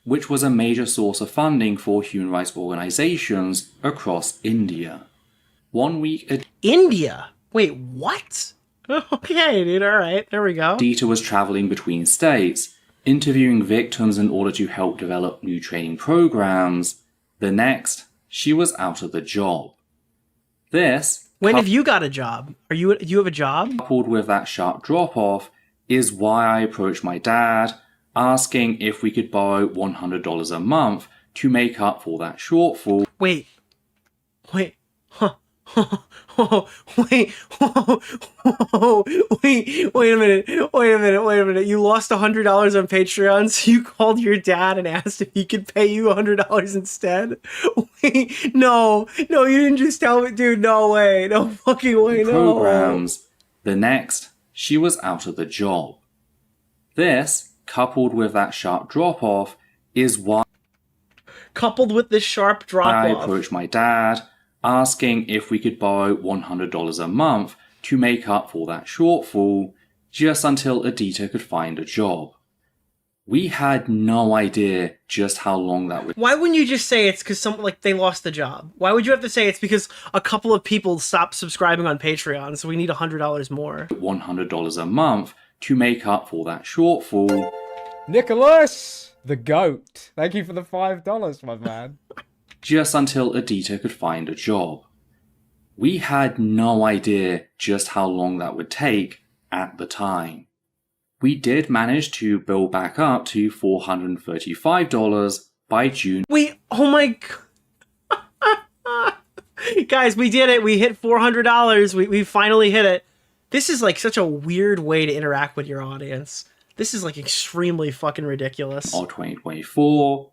Which was a major source of funding for human rights organizations across India. 1 week... India? Wait, what? Okay, dude, alright, there we go. Edita was traveling between states, interviewing victims in order to help develop new training programs. The next, she was out of the job. This... When have you got a job? Do you have a job? Coupled with that sharp drop-off is why I approached my dad, asking if we could borrow $100 a month to make up for that shortfall. Wait, wait, wait a minute. You lost $100 on Patreon, so you called your dad and asked if he could pay you $100 instead? Wait, no, you didn't just tell me, dude, no way, no fucking way, no. Programs. The next, she was out of the job. This, coupled with that sharp drop-off, is why I approached my dad, asking if we could borrow $100 a month to make up for that shortfall, just until Edita could find a job. We had no idea just how long that would... Why wouldn't you just say it's because they lost the job? Why would you have to say it's because a couple of people stopped subscribing on Patreon, so we need $100 more? $100 a month to make up for that shortfall. Nicholas, the goat. Thank you for the $5, my man. Just until Edita could find a job. We had no idea just how long that would take at the time. We did manage to build back up to $435 by June. Wait, oh my god. Guys, we did it. We hit $400. We finally hit it. This is like such a weird way to interact with your audience. This is like extremely fucking ridiculous. Or 2024.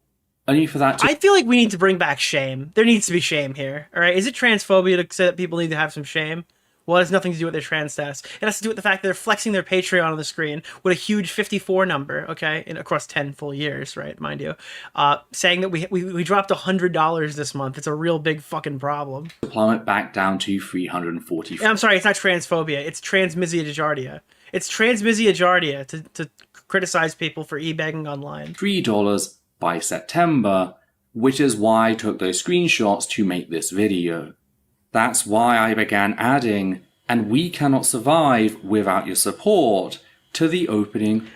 Only for that I feel like we need to bring back shame. There needs to be shame here. Alright, is it transphobia to say that people need to have some shame? Well, it has nothing to do with their trans status. It has to do with the fact that they're flexing their Patreon on the screen with a huge 54 number, okay, across 10 full years, right, mind you, saying that we dropped $100 this month. It's a real big fucking problem. Plummet back down to $340. I'm sorry, it's not transphobia. It's transmisia giardia. It's transmisia giardia to criticize people for e-begging online. $3 by September, which is why I took those screenshots to make this video. That's why I began adding, and we cannot survive without your support, to the opening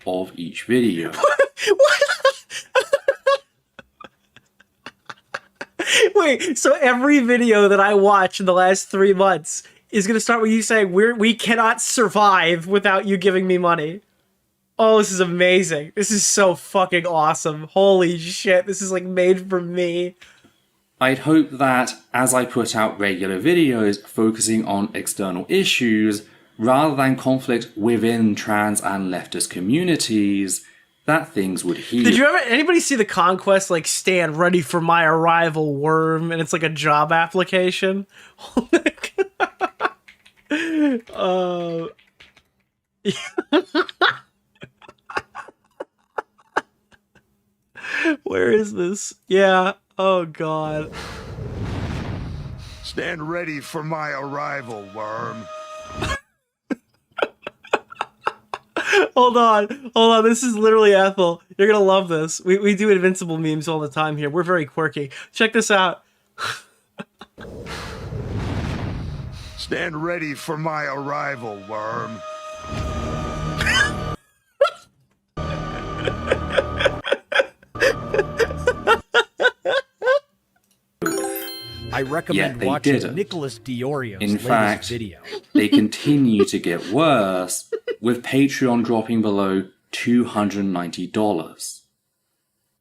of each video. Wait, so every video that I watch in the last 3 months is going to start with you saying, we cannot survive without you giving me money. Oh, this is amazing. This is so fucking awesome. Holy shit, this is like made for me. I'd hope that as I put out regular videos focusing on external issues, rather than conflict within trans and leftist communities, that things would heal. Did you ever, anybody see The Conquest, like, stand ready for my arrival, worm, and it's like a job application? Where is this? Yeah. Oh, God. Stand ready for my arrival, worm. Hold on. This is literally Ethel. You're gonna love this. We do Invincible memes all the time here. We're very quirky. Check this out. Stand ready for my arrival, worm. I recommend watching Nicholas DeOrio's latest video. They continue to get worse, with Patreon dropping below $290.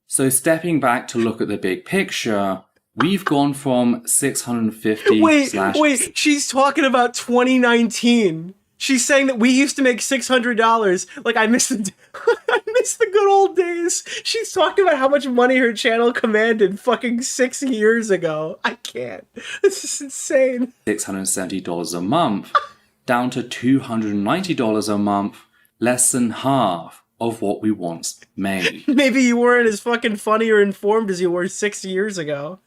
So stepping back to look at the big picture, we've gone from 650 Wait, she's talking about 2019. She's saying that we used to make $600. Like, I missed the good old days. She's talking about how much money her channel commanded fucking 6 years ago. I can't. This is insane. $670 a month, down to $290 a month, less than half of what we once made. Maybe you weren't as fucking funny or informed as you were 6 years ago.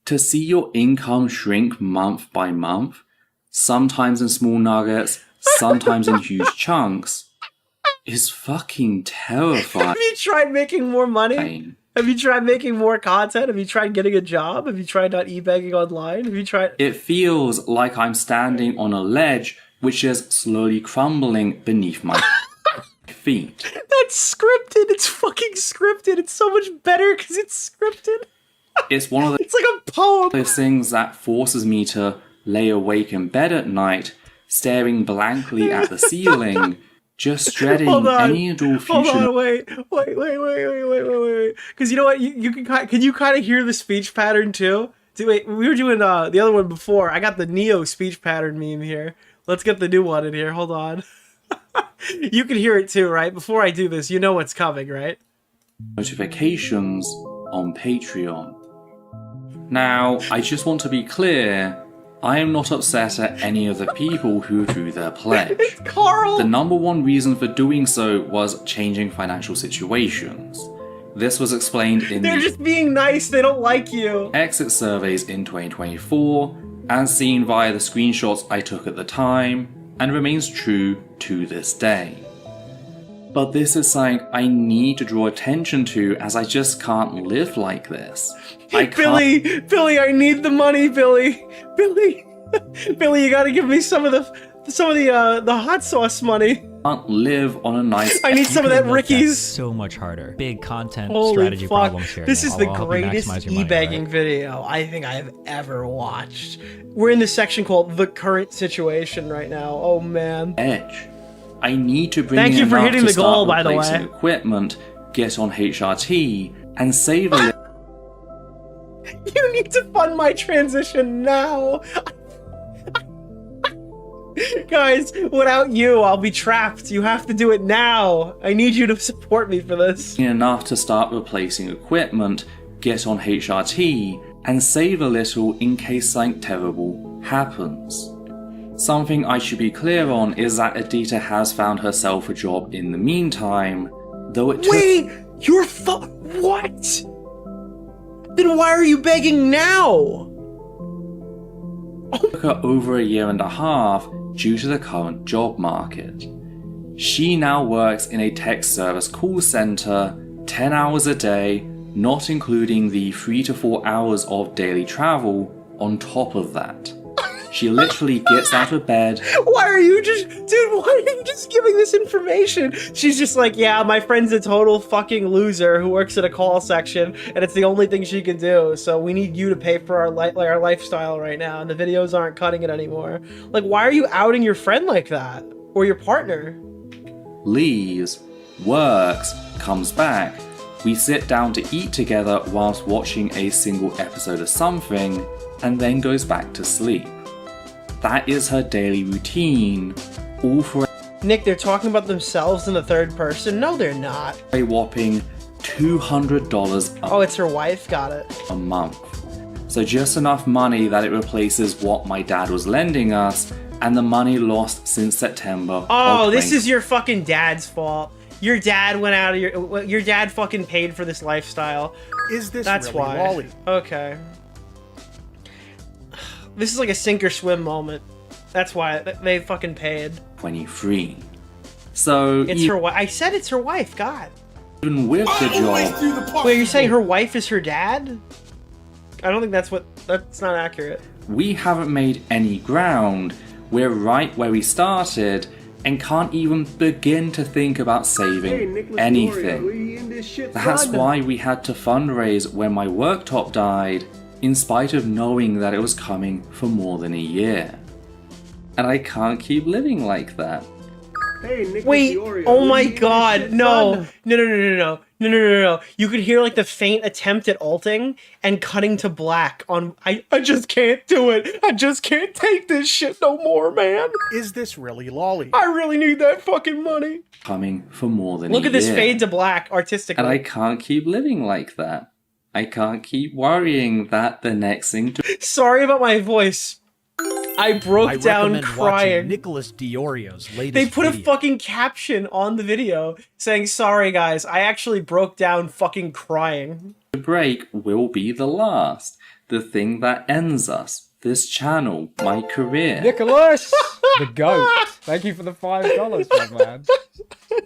To see your income shrink month by month, sometimes in small nuggets, sometimes in huge chunks, is fucking terrifying. Have you tried making more money? Have you tried making more content? Have you tried getting a job? Have you tried not e-begging online? Have you tried... It feels like I'm standing on a ledge which is slowly crumbling beneath my feet. That's scripted. It's fucking scripted. It's so much better because it's scripted. It's one of the... It's like a poem. Those things that forces me to lay awake in bed at night, staring blankly at the ceiling, just dreading any and all future... Hold on, wait. Because you know what? Can you kind of hear the speech pattern too? Wait, we were doing the other one before. I got the Neo speech pattern meme here. Let's get the new one in here. Hold on. You can hear it too, right? Before I do this, you know what's coming, right? Notifications on Patreon. Now, I just want to be clear, I am not upset at any of the people who drew their pledge. It's Carl! The number one reason for doing so was changing financial situations. This was explained in They're just being nice, they don't like you. Exit surveys in 2024, as seen via the screenshots I took at the time, and remains true to this day. But this is something I need to draw attention to, as I just can't live like this. Billy, I need the money, Billy, you gotta give me some of the hot sauce money. Can't live on a nice... I need some of that Ricky's. So much harder. Big content Holy strategy fuck. problem sharing. This is the greatest e-begging video I think I have ever watched. We're in this section called The Current Situation right now. Oh, man. Edge. I need to bring Thank you for enough hitting to the goal, start by the replacing way. equipment, get on HRT, and save a You need to fund my transition now. Guys, without you, I'll be trapped. You have to do it now. I need you to support me for this. enough to start replacing equipment, get on HRT, and save a little in case something terrible happens. Something I should be clear on is that Adita has found herself a job in the meantime, though it took... Wait! You're what? Then why are you begging now? Took her over a year and a half due to the current job market. She now works in a tech service call center 10 hours a day, not including the 3 to 4 hours of daily travel on top of that. She literally gets out of bed. Why are you just, dude, why are you just giving this information? She's just like, yeah, my friend's a total fucking loser who works at a call section, and it's the only thing she can do, so we need you to pay for our lifestyle right now, and the videos aren't cutting it anymore. Like, why are you outing your friend like that? Or your partner? Leaves, works, comes back. We sit down to eat together whilst watching a single episode of something, and then goes back to sleep. That is her daily routine, all for Nick, they're talking about themselves in the third person? No, they're not. a whopping $200 Oh, it's her wife? Got it. a month. So just enough money that it replaces what my dad was lending us, and the money lost since September. Oh, this is your fucking dad's fault. Your dad went out of your dad fucking paid for this lifestyle. Is this That's really why. lolly? Okay. This is like a sink or swim moment. That's why they fucking paid. 23. So It's her wife. I said it's her wife. God. even with the job, Wait, you're saying her wife is her dad? I don't think that's not accurate. we haven't made any ground. We're right where we started and can't even begin to think about saving anything. That's why we had to fundraise when my worktop died, in spite of knowing that it was coming for more than a year. And I can't keep living like that. Wait, oh my god, no. No. You could hear like the faint attempt at ulting and cutting to black on, I just can't do it. I just can't take this shit no more, man. Is this really lolly? I really need that fucking money. Coming for more than a year. Look at this fade to black artistically. And I can't keep living like that. I can't keep worrying that the next thing to... Sorry about my voice. I broke down recommend crying. watching Nicholas DeOrio's latest They put video. a fucking caption on the video saying, sorry guys, I actually broke down fucking crying. break will be the last. The thing that ends us. This channel. My career. Nicholas! The goat. Thank you for the $5, my man.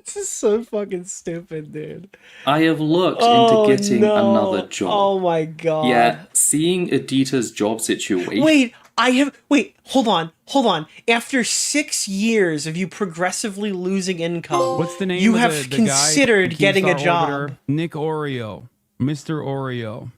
This is so fucking stupid, dude. I have looked into getting another job. Oh my god. Yeah, seeing Edita's job situation... Wait, hold on. After 6 years of you progressively losing income, What's the name you of have the considered guy, getting a Keemstar job. Orbiter? Nick Oreo. Mr. Oreo.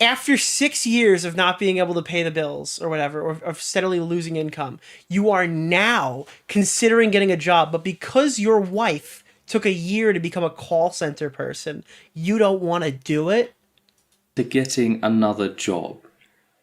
After 6 years of not being able to pay the bills or whatever, or of steadily losing income, you are now considering getting a job, but because your wife took a year to become a call center person, you don't want to do it? To getting another job.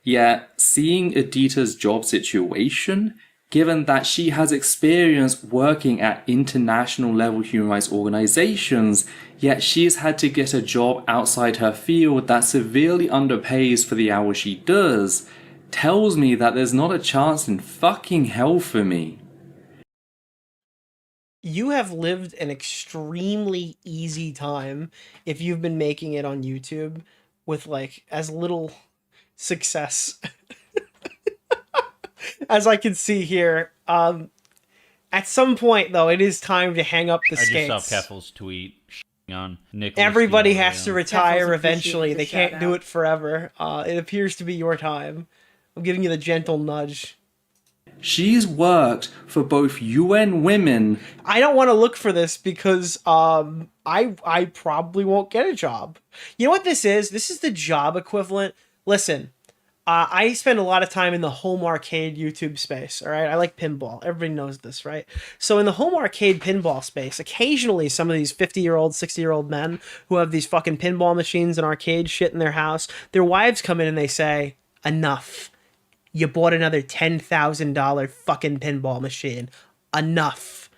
Yet, seeing Edita's job situation, given that she has experience working at international level human rights organizations, yet she's had to get a job outside her field that severely underpays for the hours she does, tells me that there's not a chance in fucking hell for me. You have lived an extremely easy time if you've been making it on YouTube with like as little success as I can see here. At some point though, it is time to hang up the skates. I just saw Keffel's tweet on Nicholas Everybody DeOrio. has to retire eventually. They can't do it forever. It appears to be your time. I'm giving you the gentle nudge. She's worked for both UN Women. I don't want to look for this because I probably won't get a job. You know what this is? This is the job equivalent. Listen, I spend a lot of time in the home arcade YouTube space, all right? I like pinball. Everybody knows this, right? So in the home arcade pinball space, occasionally some of these 50-year-old, 60-year-old men who have these fucking pinball machines and arcade shit in their house, their wives come in and they say, enough. You bought another $10,000 fucking pinball machine. Enough.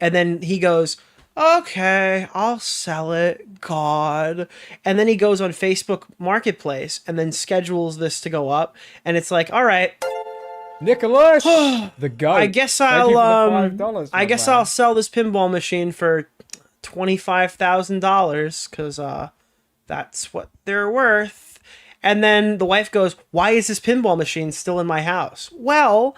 And then he goes, okay, I'll sell it, God. And then he goes on Facebook Marketplace and then schedules this to go up. And it's like, all right, Nicholas, the goat. I guess Thank you I'll for the $5, I guess man. I'll sell this pinball machine for $25,000 because that's what they're worth. And then the wife goes, why is this pinball machine still in my house? Well,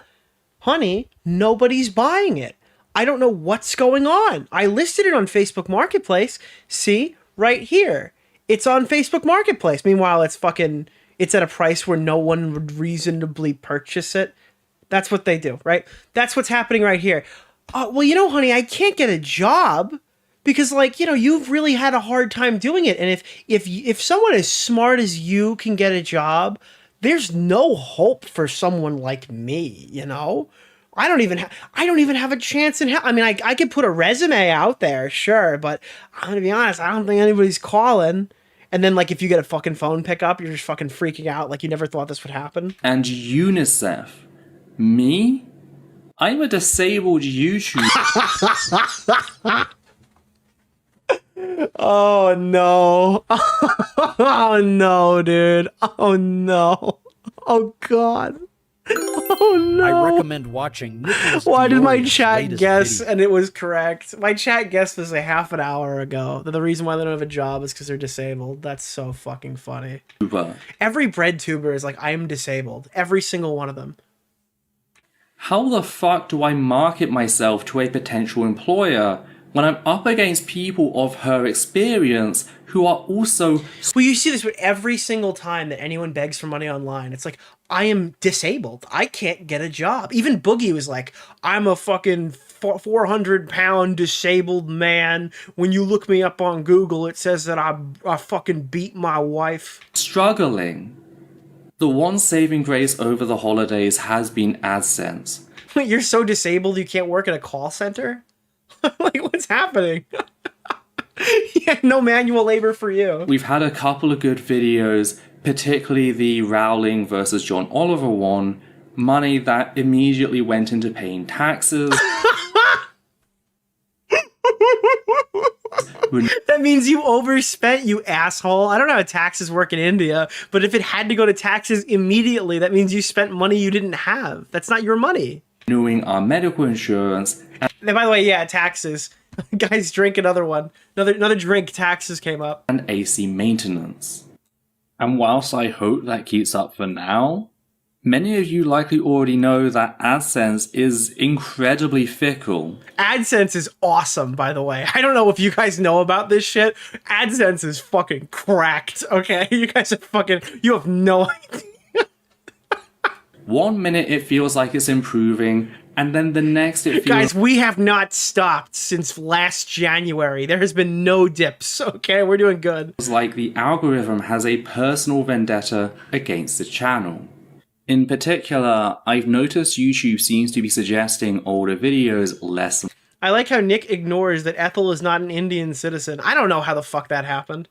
honey, nobody's buying it. I don't know what's going on. I listed it on Facebook Marketplace. See, right here. It's on Facebook Marketplace. Meanwhile, it's at a price where no one would reasonably purchase it. That's what they do, right? That's what's happening right here. Well, you know, honey, I can't get a job because, like, you know, you've really had a hard time doing it. And if someone as smart as you can get a job, there's no hope for someone like me, you know? I don't even have a chance in hell. I mean, I could put a resume out there, sure, but I'm gonna be honest, I don't think anybody's calling. And then, like, if you get a fucking phone pickup, you're just fucking freaking out like you never thought this would happen. And UNICEF. Me? I'm a disabled YouTuber. Oh no. Oh no, dude. Oh no. Oh god. Oh no. I recommend watching Nicholas Why did my DeOrio's chat latest guess video. and it was correct? My chat guess was a half an hour ago that the reason why they don't have a job is because they're disabled. That's so fucking funny. Every bread tuber is like, I am disabled. Every single one of them. How the fuck do I market myself to a potential employer when I'm up against people of her experience who are also... Well, you see this with every single time that anyone begs for money online. It's like, I am disabled. I can't get a job. Even Boogie was like, I'm a fucking 400-pound disabled man. When you look me up on Google, it says that I fucking beat my wife. Struggling. The one saving grace over the holidays has been AdSense. You're so disabled you can't work at a call center? Like, what's happening? Yeah, no manual labor for you. We've had a couple of good videos, particularly the Rowling versus John Oliver one, money that immediately went into paying taxes. That means you overspent, you asshole. I don't know how taxes work in India, but if it had to go to taxes immediately, that means you spent money you didn't have. That's not your money. Renewing our medical insurance. And by the way, yeah, taxes. Guys, drink another one. Another drink, taxes came up. And AC maintenance. And whilst I hope that keeps up for now, many of you likely already know that AdSense is incredibly fickle. AdSense is awesome, by the way. I don't know if you guys know about this shit. AdSense is fucking cracked, okay? You guys are fucking... You have no idea. 1 minute it feels like it's improving, and then the next it feels... Guys, we have not stopped since last January. There has been no dips, okay? We're doing good. It's like the algorithm has a personal vendetta against the channel. In particular, I've noticed YouTube seems to be suggesting older videos less... I like how Nick ignores that Ethel is not an Indian citizen. I don't know how the fuck that happened.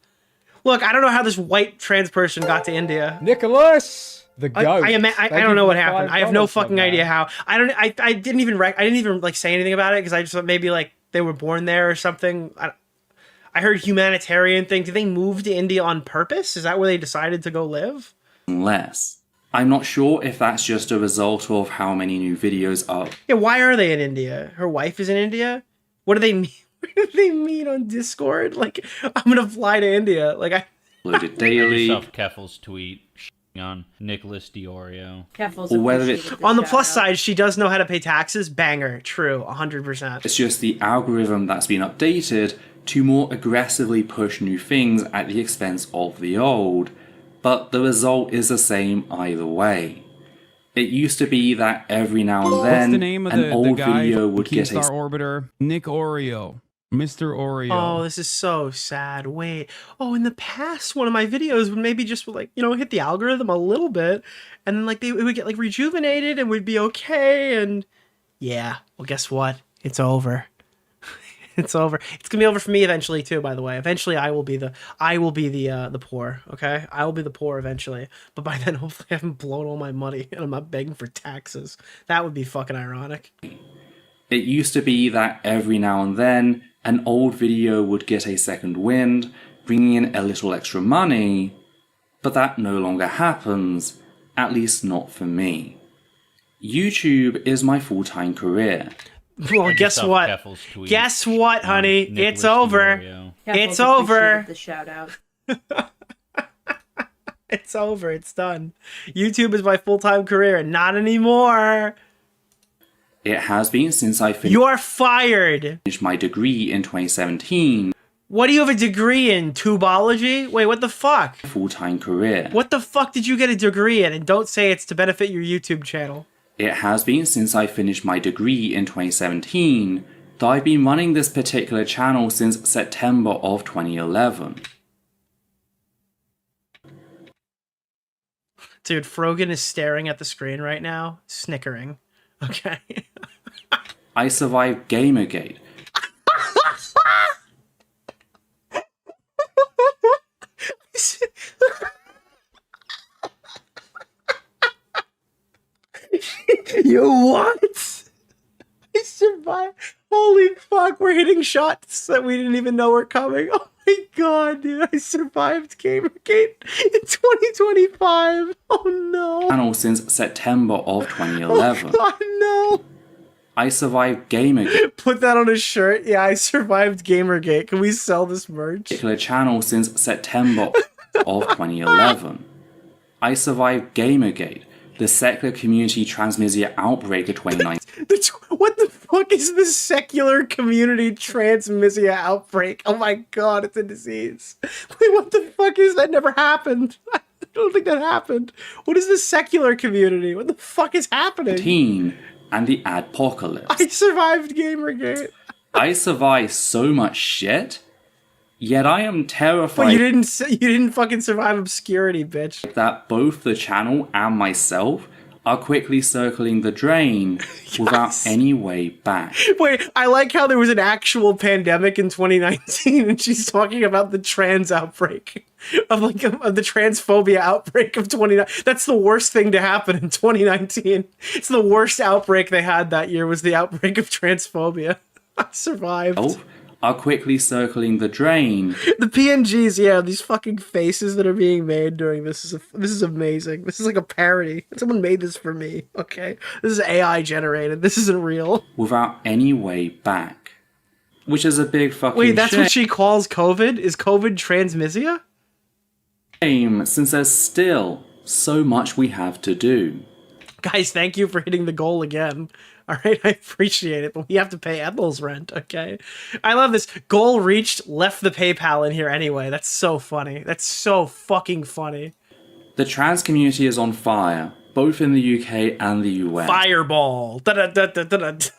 Look, I don't know how this white trans person got to India. Nicholas! The goat. I don't know what happened. I have no fucking idea how. I didn't even like say anything about it because I just thought maybe like they were born there or something. I heard humanitarian thing. Did they move to India on purpose? Is that where they decided to go live? Less. I'm not sure if that's just a result of how many new videos are. Yeah, why are they in India? Her wife is in India? What do they mean? What do they mean on Discord? Like, I'm gonna fly to India. Like, I uploaded daily. Yourself Keffel's tweet on Nicholas DeOrio. Or whether on the plus side, she does know how to pay taxes. Banger, true, 100%. It's just the algorithm that's been updated to more aggressively push new things at the expense of the old, but the result is the same either way. It used to be that every now and then What's the name of an old guy video would get Keemstar Orbiter? Nick Oreo. Mr. Oreo. Oh, this is so sad. Wait. Oh, in the past, one of my videos would maybe just like, you know, hit the algorithm a little bit, and then like it would get like rejuvenated and we'd be okay. And yeah, well, guess what? It's over. It's over. It's gonna be over for me eventually too. By the way, eventually I will be the poor. Okay, I will be the poor eventually. But by then, hopefully, I haven't blown all my money and I'm not begging for taxes. That would be fucking ironic. It used to be that every now and then an old video would get a second wind, bringing in a little extra money, but that no longer happens, at least not for me. YouTube is my full-time career. Well, guess what? Guess what, honey? It's over. It's over. The shout out. It's over. It's done. YouTube is my full-time career, and not anymore. It has been since I finished. You are fired. My degree in 2017. What do you have a degree in? Tubology? Wait, what the fuck? Full-time career. What the fuck did you get a degree in? And don't say it's to benefit your YouTube channel. It has been since I finished my degree in 2017, though I've been running this particular channel since September of 2011. Dude, Frogan is staring at the screen right now, snickering. Okay. I survived Gamergate. You what? I survived. Holy fuck, we're hitting shots that we didn't even know were coming. Oh my god, dude, I survived Gamergate in 2025. Oh no. Channel since September of 2011. Oh god, no. I survived Gamergate. Put that on a shirt. Yeah, I survived Gamergate. Can we sell this merch? Particular channel since September of 2011. I survived Gamergate, the secular community transmedia outbreak of 2019. What the fuck is the secular community transmedia outbreak? Oh my god, it's a disease. Wait, what the fuck is that? Never happened. I don't think that happened. What is the secular community? What the fuck is happening? And the adpocalypse. I survived Gamergate. I survived so much shit, yet I am terrified. But you didn't fucking survive obscurity, bitch. That both the channel and myself are quickly circling the drain without any way back. Wait, I like how there was an actual pandemic in 2019 and she's talking about the trans outbreak. Of the transphobia outbreak of 2019. That's the worst thing to happen in 2019. It's the worst outbreak they had that year was the outbreak of transphobia. I survived. Are quickly circling the drain. The PNGs, yeah, these fucking faces that are being made during this is amazing. This is like a parody. Someone made this for me, okay? This is AI generated. This isn't real. Without any way back. Which is a big fucking Wait, that's what she calls COVID? Is COVID transmisia? Since there's still so much we have to do. Guys, thank you for hitting the goal again. All right, I appreciate it, but we have to pay Ethel's rent, okay? I love this. Goal reached, left the PayPal in here anyway. That's so funny. That's so fucking funny. The trans community is on fire, both in the UK and the US. Fireball. Da-da-da-da-da-da.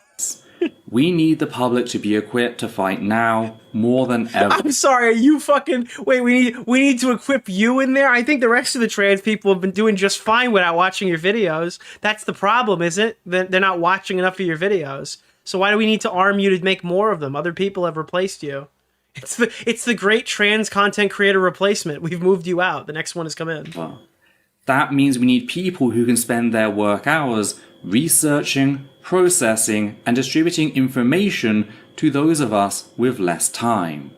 We need the public to be equipped to fight now more than ever. I'm sorry, are you fucking... Wait, we need to equip you in there? I think the rest of the trans people have been doing just fine without watching your videos. That's the problem, is it? They're not watching enough of your videos. So why do we need to arm you to make more of them? Other people have replaced you. It's the great trans content creator replacement. We've moved you out. The next one has come in. Well, that means we need people who can spend their work hours researching, processing, and distributing information to those of us with less time.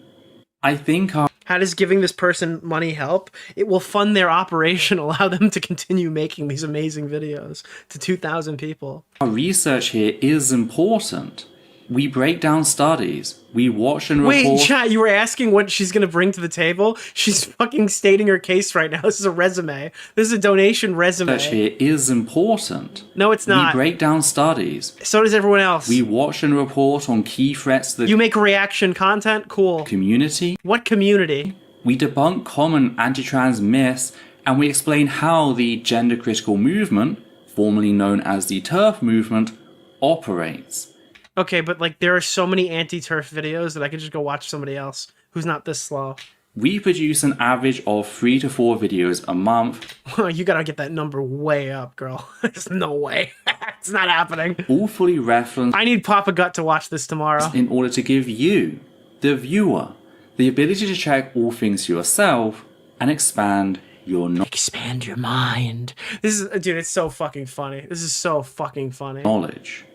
I think our... How does giving this person money help? It will fund their operation, allow them to continue making these amazing videos to 2,000 people. Our research here is important. We break down studies. We watch and report... Wait, chat, you were asking what she's going to bring to the table? She's fucking stating her case right now. This is a resume. This is a donation resume. Research here is important. No, it's not. We break down studies. So does everyone else. We watch and report on key threats that... You make reaction content? Cool. Community. What community? We debunk common anti-trans myths, and we explain how the gender-critical movement, formerly known as the TERF movement, operates. Okay, but like there are so many anti-TERF videos that I could just go watch somebody else who's not this slow. We produce an average of 3 to 4 videos a month. You gotta get that number way up, girl. There's no way. It's not happening. All fully referenced. I need Papa Gut to watch this tomorrow. In order to give you, the viewer, the ability to check all things yourself and expand your knowledge. Expand your mind. This is, dude, it's so fucking funny. This is so fucking funny. Knowledge.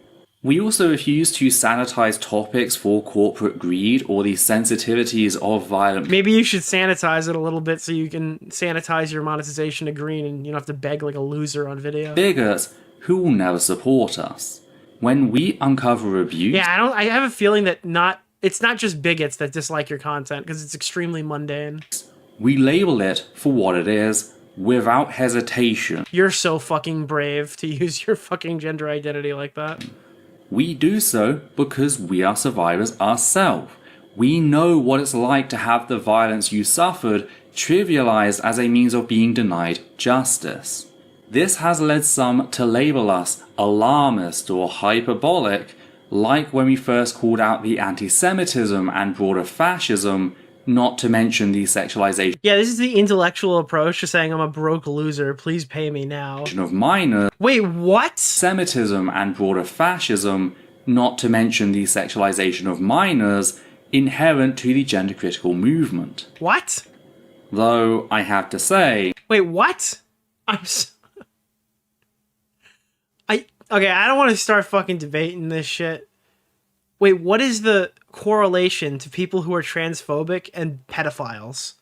We also refuse to sanitize topics for corporate greed or the sensitivities of violent... Maybe you should sanitize it a little bit so you can sanitize your monetization to green and you don't have to beg like a loser on video. Bigots who will never support us. When we uncover abuse... Yeah, I have a feeling that it's not just bigots that dislike your content because it's extremely mundane. We label it for what it is without hesitation. You're so fucking brave to use your fucking gender identity like that. We do so because we are survivors ourselves. We know what it's like to have the violence you suffered trivialized as a means of being denied justice. This has led some to label us alarmist or hyperbolic, like when we first called out the anti-Semitism and broader fascism, not to mention the sexualization. Yeah, this is the intellectual approach to saying I'm a broke loser, please pay me now. Of minors. Wait, what? Semitism and broader fascism, not to mention the sexualization of minors, inherent to the gender-critical movement. What? Though, I have to say... Wait, what? Okay, I don't want to start fucking debating this shit. Wait, what is the correlation to people who are transphobic and pedophiles?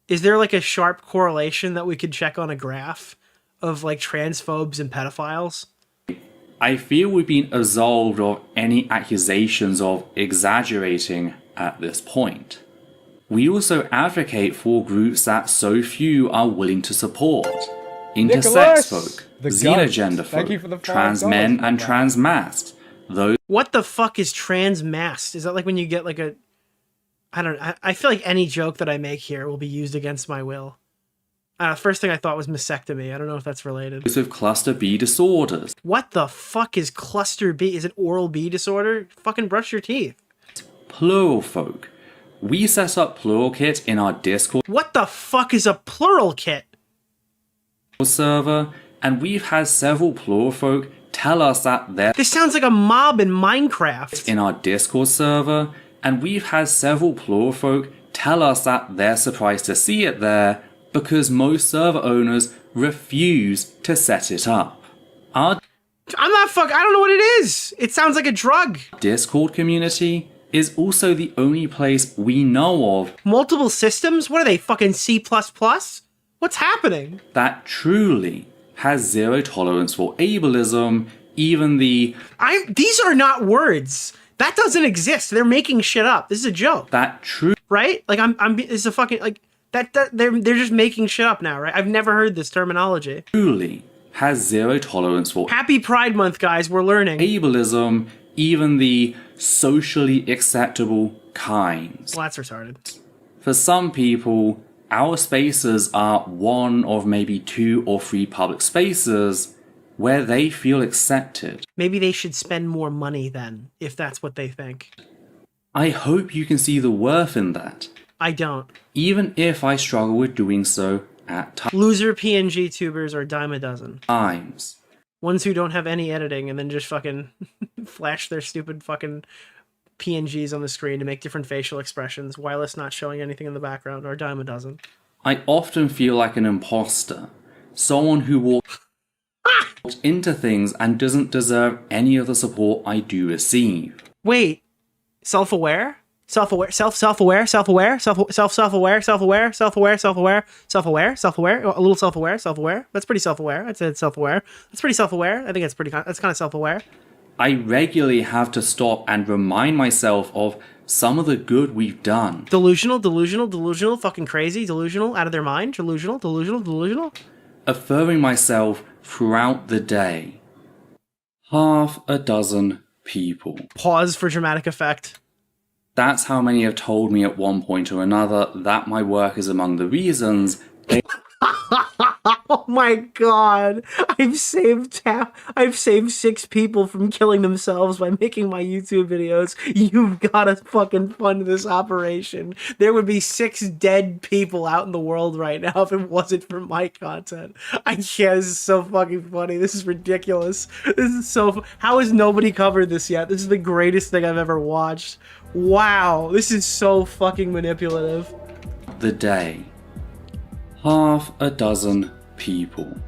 Is there like a sharp correlation that we could check on a graph of like transphobes and pedophiles? I feel we've been absolved of any accusations of exaggerating at this point. We also advocate for groups that so few are willing to support. Intersex folk, xenogender folk, trans men and trans masked. Those. What the fuck is trans masked? Is that like when you get like a... I feel like any joke that I make here will be used against my will. First thing I thought was mastectomy. I don't know if that's related. With cluster B disorders. What the fuck is cluster B? Is it oral B disorder? Fucking brush your teeth. Plural folk. We set up plural kit in our Discord. What the fuck is a plural kit? Server, and we've had several plural folk tell us that they're... This sounds like a mob in Minecraft. In our Discord server, and we've had several plural folk tell us that they're surprised to see it there because most server owners refuse to set it up. Our I don't know what it is. It sounds like a drug. Discord community is also the only place we know of. Multiple systems? What are they, fucking C++? What's happening? That truly has zero tolerance for ableism, even the... These are not words. That doesn't exist. They're making shit up. This is a joke. That true... Right? Like, it's a fucking, like, they're just making shit up now, right? I've never heard this terminology. Truly has zero tolerance for... Happy Pride Month, guys. We're learning. Ableism, even the socially acceptable kinds. Well, that's retarded. For some people... Our spaces are one of maybe 2 or 3 public spaces where they feel accepted. Maybe they should spend more money then, if that's what they think. I hope you can see the worth in that. I don't. Even if I struggle with doing so at times. Loser PNG tubers are a dime a dozen. Times. Ones who don't have any editing and then just fucking flash their stupid fucking... PNGs on the screen to make different facial expressions while it's not showing anything in the background, or a dime a dozen. I often feel like an imposter. Someone who walks into things and doesn't deserve any of the support I do receive. Wait, self-aware? Self-aware, self-aware, self-aware, self-aware, self-aware, self-aware, self-aware, self-aware, self-aware, a little self-aware, self-aware. That's pretty self-aware. I'd say it's self-aware. That's pretty self-aware. I think that's kind of self-aware. I regularly have to stop and remind myself of some of the good we've done. Delusional, fucking crazy, delusional, out of their mind, delusional. Affirming myself throughout the day. Half a dozen people. Pause for dramatic effect. That's how many have told me at one point or another that my work is among the reasons they... Oh my god. I've saved 6 people from killing themselves by making my YouTube videos. You've gotta fucking fund this operation. There would be 6 dead people out in the world right now if it wasn't for my content. I can't. This is so fucking funny. This is ridiculous. This is so... How has nobody covered this yet? This is the greatest thing I've ever watched. Wow. This is so fucking manipulative. The day. Half a dozen people.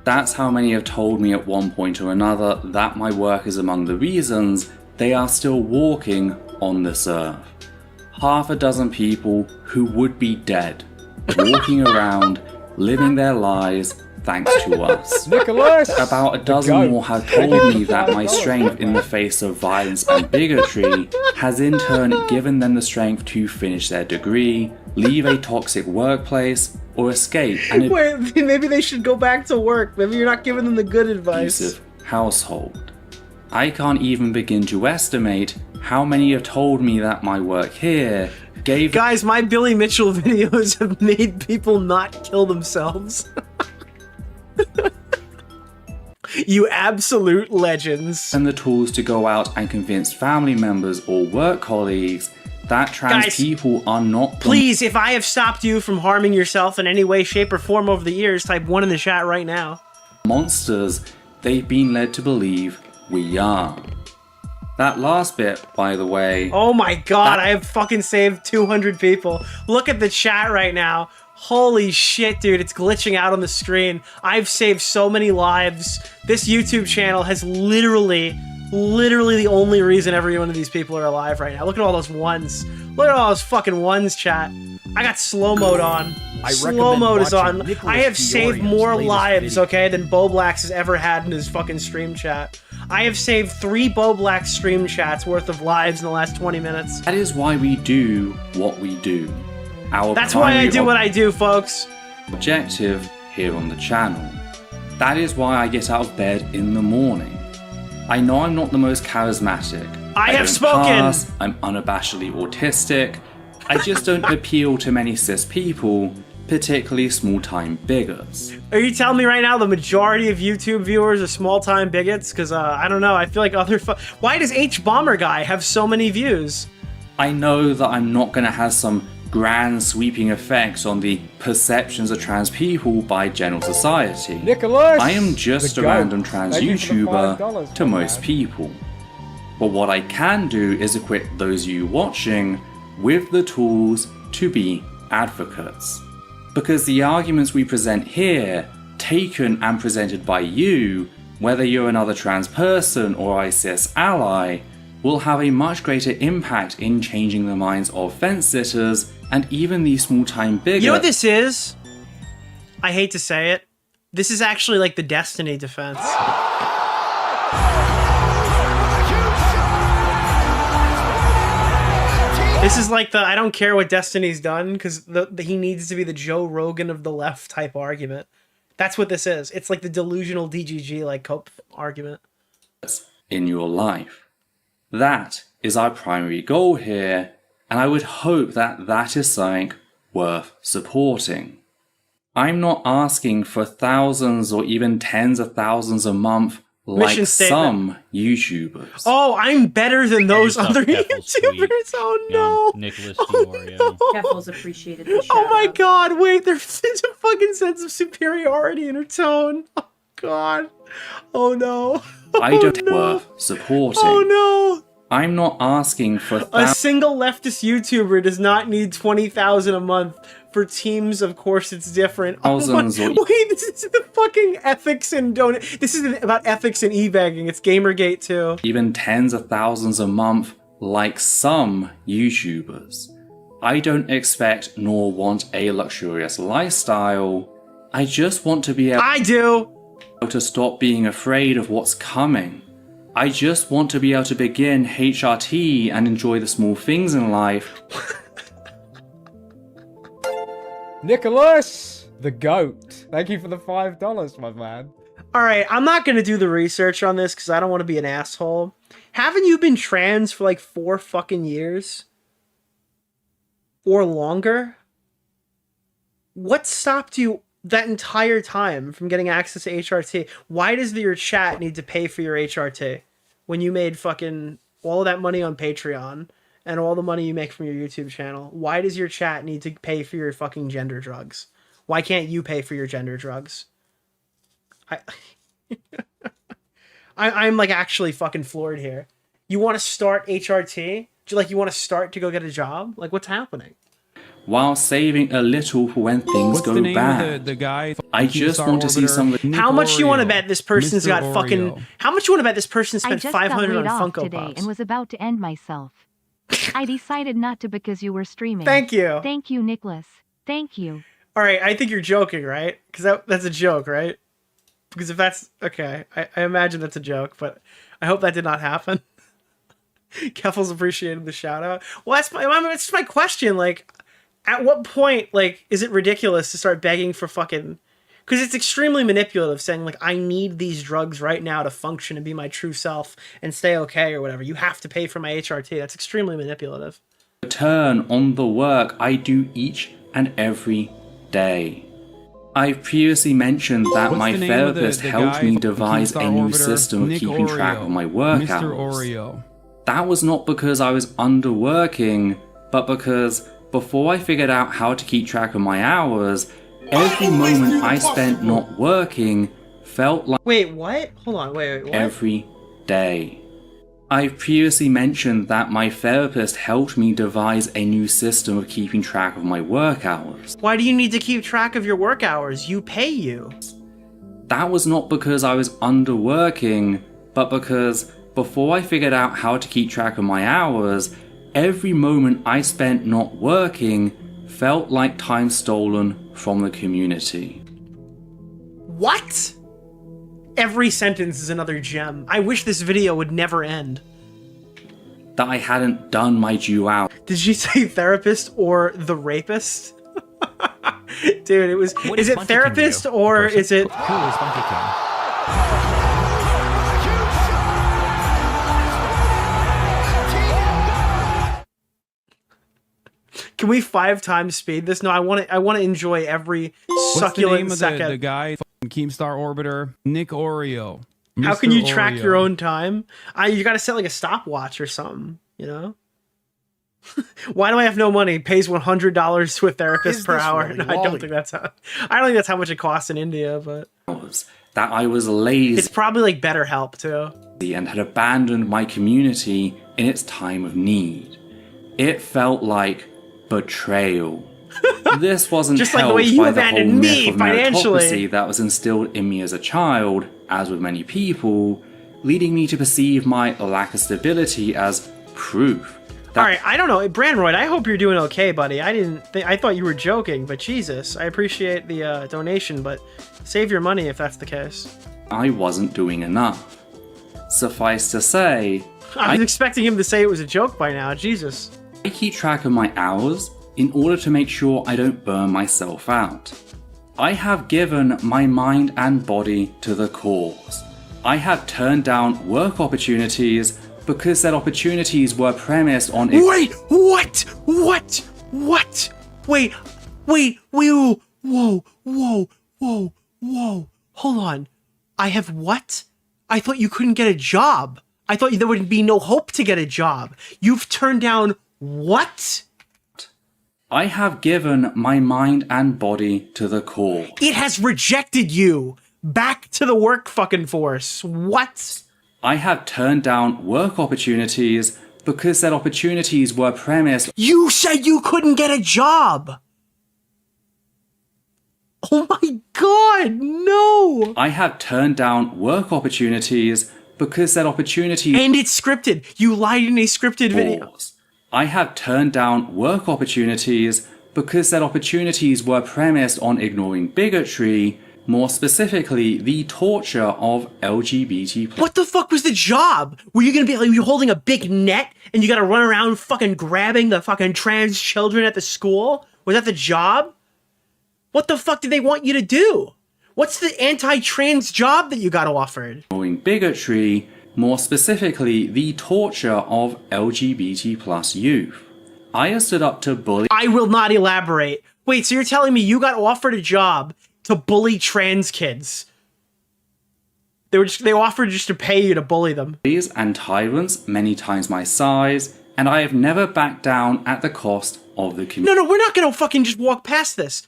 That's how many have told me at one point or another that my work is among the reasons they are still walking on this earth. Half a dozen people who would be dead, walking around, living their lives thanks to us. Nicholas! About a dozen more have told me that my strength in the face of violence and bigotry has in turn given them the strength to finish their degree, leave a toxic workplace, or escape an Wait, maybe they should go back to work. Maybe you're not giving them the good advice. abusive household. I can't even begin to estimate how many have told me that my work here gave... Guys, my Billy Mitchell videos have made people not kill themselves. You absolute legends. And the tools to go out and convince family members or work colleagues that trans people are not... Please, if I have stopped you from harming yourself in any way, shape, or form over the years, type 1 in the chat right now. Monsters they've been led to believe we are. That last bit, by the way... Oh my god, I have fucking saved 200 people. Look at the chat right now. Holy shit, dude, it's glitching out on the screen. I've saved so many lives. This YouTube channel has literally the only reason every one of these people are alive right now. Look at all those ones. Look at all those fucking ones, chat. I got slow mode on. Slow mode is on. I have saved more lives, okay, than Boblax has ever had in his fucking stream chat. I have saved 3 Boblax stream chats worth of lives in the last 20 minutes. That is why we do what we do. That's why I do what I do, folks. Objective here on the channel. That is why I get out of bed in the morning. I know I'm not the most charismatic. I have don't spoken! Pass, I'm unabashedly autistic. I just don't appeal to many cis people, particularly small-time bigots. Are you telling me right now the majority of YouTube viewers are small-time bigots? Because, I don't know, I feel like other... Why does H-Bomber Guy have so many views? I know that I'm not going to have some grand sweeping effects on the perceptions of trans people by general society. Nicholas! I am just a random trans YouTuber to most people. But what I can do is equip those of you watching with the tools to be advocates. Because the arguments we present here, taken and presented by you, whether you're another trans person or a cis ally, will have a much greater impact in changing the minds of fence sitters and even these small-time bigots. You know what this is? I hate to say it. This is actually like the Destiny defense. This is like the I don't care what Destiny's done because he needs to be the Joe Rogan of the left type argument. That's what this is. It's like the delusional DGG like cope argument. In your life. That is our primary goal here, and I would hope that that is something worth supporting. I'm not asking for thousands or even tens of thousands a month like some YouTubers. Oh, I'm better than those other YouTubers. Oh no. Nicholas DeOrio. No. Keppel's appreciated the Oh my god, wait, there's such a fucking sense of superiority in her tone. Oh god. Oh no. I don't worth supporting. Oh no. I'm not asking for a single leftist YouTuber does not need 20,000 a month for teams. Of course, it's different. Thousands wait, this is the fucking ethics and This isn't about ethics and e-begging. It's Gamergate too. Even tens of thousands a month, like some YouTubers. I don't expect nor want a luxurious lifestyle. I just want to be able to stop being afraid of what's coming. I just want to be able to begin HRT and enjoy the small things in life. Nicholas, the GOAT. Thank you for the $5, my man. Alright, I'm not going to do the research on this because I don't want to be an asshole. Haven't you been trans for like 4 fucking years? Or longer? What stopped you that entire time from getting access to HRT? Why does your chat need to pay for your HRT when you made fucking all of that money on Patreon and all the money you make from your YouTube channel? Why does your chat need to pay for your fucking gender drugs? Why can't you pay for your gender drugs? I'm like actually fucking floored here. You want to start HRT? You want to start to go get a job? Like, what's happening? While saving a little for when things go bad. The guy I just want to see some of the... How much you want to bet this person's got fucking... How much you want to bet this person spent 500 on Funko today Pops? And was about to end myself. I decided not to because you were streaming. Thank you. Thank you, Nicholas. Thank you. All right, I think you're joking, right? Because that's a joke, right? Because if that's... Okay, I imagine that's a joke, but I hope that did not happen. Keffel's appreciated the shout out. Well, that's my question, like... At what point, like, is it ridiculous to start begging for fucking... Because it's extremely manipulative, saying, like, I need these drugs right now to function and be my true self and stay okay or whatever. You have to pay for my HRT. That's extremely manipulative. Return on the work I do each and every day. I've previously mentioned that What's my the name of the therapist helped guy me from devise Keemstar a new Orbiter? system of Nick keeping track Oreo. of my work Mr. hours. Oreo. That was not because I was underworking, but because before I figured out how to keep track of my hours, every moment I spent not working felt like Wait, what? Hold on, wait, what? every day. I've previously mentioned that my therapist helped me devise a new system of keeping track of my work hours. Why do you need to keep track of your work hours? You pay you. That was not because I was underworking, but because before I figured out how to keep track of my hours, every moment I spent not working felt like time stolen from the community. What? Every sentence is another gem. I wish this video would never end. That I hadn't done my due out. Did she say therapist or the rapist? Dude, it was. Is it therapist or is it? Who is Monkey King? Can we 5 times speed this? No, I want to enjoy every What's succulent the name of second. the guy from Keemstar Orbiter? Nick Oreo. How Mr. can you track Oreo. your own time? You got to set like a stopwatch or something, you know? Why do I have no money? Pays $100 to a therapist Is per this hour. really I don't Wally? think that's how. I don't think that's how much it costs in India, but That I was lazy. it's probably like BetterHelp too. And had abandoned my community in its time of need. It felt like betrayal. This wasn't Just like the helped way you by the whole abandoned me myth of financially. meritocracy that was instilled in me as a child, as with many people, leading me to perceive my lack of stability as proof. All right, I don't know, Brandroid. I hope you're doing okay, buddy. I thought you were joking, but Jesus, I appreciate the donation, but save your money if that's the case. I wasn't doing enough. Suffice to say, I was expecting him to say it was a joke by now. Jesus. I keep track of my hours in order to make sure I don't burn myself out. I have given my mind and body to the cause. I have turned down work opportunities because said opportunities were premised on... Wait, what? What? What? Wait, whoa, hold on. I have what? I thought you couldn't get a job. I thought there would be no hope to get a job. You've turned down what? I have given my mind and body to the cause. It has rejected you. Back to the work fucking force. What? I have turned down work opportunities because said opportunities were premised... You said you couldn't get a job. Oh my god, no! I have turned down work opportunities because said opportunities... And it's scripted. You lied in a scripted video. I have turned down work opportunities because said opportunities were premised on ignoring bigotry, more specifically, the torture of LGBT+. What the fuck was the job? Were you gonna be like, you holding a big net and you gotta run around fucking grabbing the fucking trans children at the school? Was that the job? What the fuck did they want you to do? What's the anti-trans job that you got offered? Ignoring bigotry, more specifically, the torture of LGBT+ youth. I stood up to bully... I will not elaborate. Wait, so you're telling me you got offered a job to bully trans kids? They offered just to pay you to bully them. And tyrants many times my size, and I have never backed down at the cost of the community. No, we're not gonna fucking just walk past this.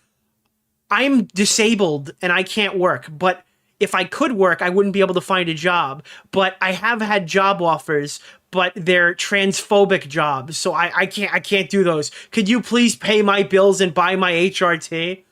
I'm disabled and I can't work, but if I could work, I wouldn't be able to find a job. But I have had job offers, but they're transphobic jobs, so I can't do those. Could you please pay my bills and buy my HRT?